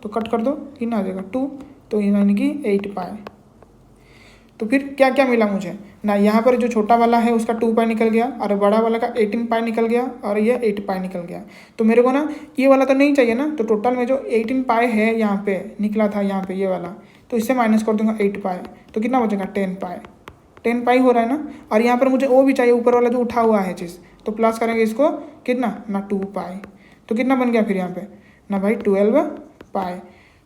[SPEAKER 1] तो कट कर दो, कितना आ जाएगा 2, तो यानी कि 8 पाई। तो फिर क्या क्या मिला मुझे ना, यहाँ पर जो छोटा वाला है उसका 2 पाई निकल गया, और बड़ा वाला का 18 पाई निकल गया, और ये 8 पाई निकल गया। तो मेरे को ना ये वाला तो नहीं चाहिए ना, तो टोटल में जो 18 पाई है यहाँ पे निकला था, यहाँ पे ये वाला, तो इससे माइनस कर दूंगा 8 पाई, तो कितना बचेगा 10 पाई हो रहा है ना, और यहाँ पर मुझे वो भी चाहिए, ऊपर वाला जो उठा हुआ है चीज़, तो प्लस करेंगे इसको, कितना ना 2 पाई, तो कितना बन गया फिर यहाँ पे ना भाई 12 पाई।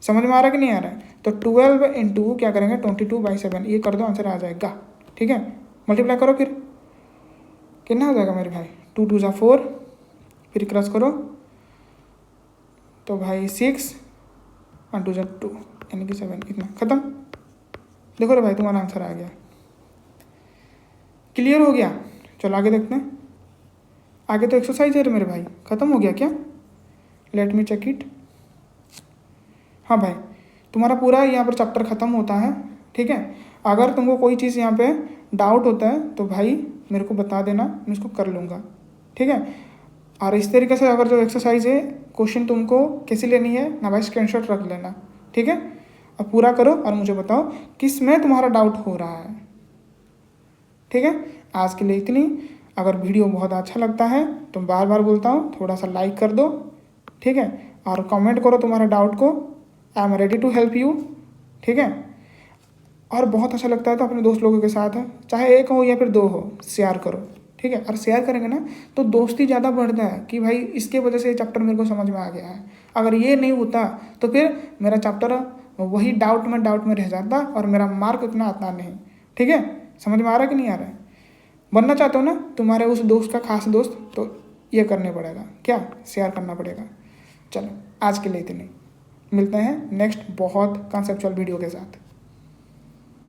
[SPEAKER 1] समझ में आ रहा है कि नहीं आ रहा है, तो 12 × क्या करेंगे 22/7, ये कर दो, आंसर आ जाएगा, ठीक है। मल्टीप्लाई करो, फिर कितना हो जाएगा मेरे भाई, 2 × 2 = 4, फिर क्रॉस करो, तो भाई 6 और 2 = 2, यानी कि 7, इतना खत्म। देखो रे भाई तुम्हारा आंसर आ गया, क्लियर हो गया। चलो आगे देखते हैं, आगे तो एक्सरसाइज है मेरे भाई, ख़त्म हो गया क्या, लेट मी चेक इट। हाँ भाई तुम्हारा पूरा यहाँ पर चैप्टर ख़त्म होता है, ठीक है। अगर तुमको कोई चीज़ यहाँ पे डाउट होता है तो भाई मेरे को बता देना, मैं इसको कर लूँगा, ठीक है। और इस तरीके से अगर जो एक्सरसाइज है, क्वेश्चन तुमको कैसी लेनी है ना भाई, स्क्रीनशॉट रख लेना, ठीक है। अब पूरा करो और मुझे बताओ किस में तुम्हारा डाउट हो रहा है, ठीक है। आज के लिए इतनी। अगर वीडियो बहुत अच्छा लगता है तो बार बार बोलता हूँ, थोड़ा सा लाइक कर दो, ठीक है, और कमेंट करो तुम्हारे डाउट को, I am ready to help you, ठीक है। और बहुत अच्छा लगता है तो अपने दोस्त लोगों के साथ है, चाहे एक हो या फिर 2 हो, शेयर करो, ठीक है। और शेयर करेंगे ना तो दोस्ती ज़्यादा बढ़ता है, कि भाई इसके वजह से ये चैप्टर मेरे को समझ में आ गया है। अगर ये नहीं होता तो फिर मेरा चैप्टर वही डाउट में रह जाता, और मेरा मार्क उतना आता नहीं, ठीक है। समझ में आ रहा है कि नहीं आ रहा है। बनना चाहते हो ना तुम्हारे उस दोस्त का खास दोस्त, तो ये करने पड़ेगा, क्या शेयर करना पड़ेगा। चलो आज के लिए इतनी, मिलते हैं नेक्स्ट बहुत कॉन्सेप्चुअल वीडियो के साथ।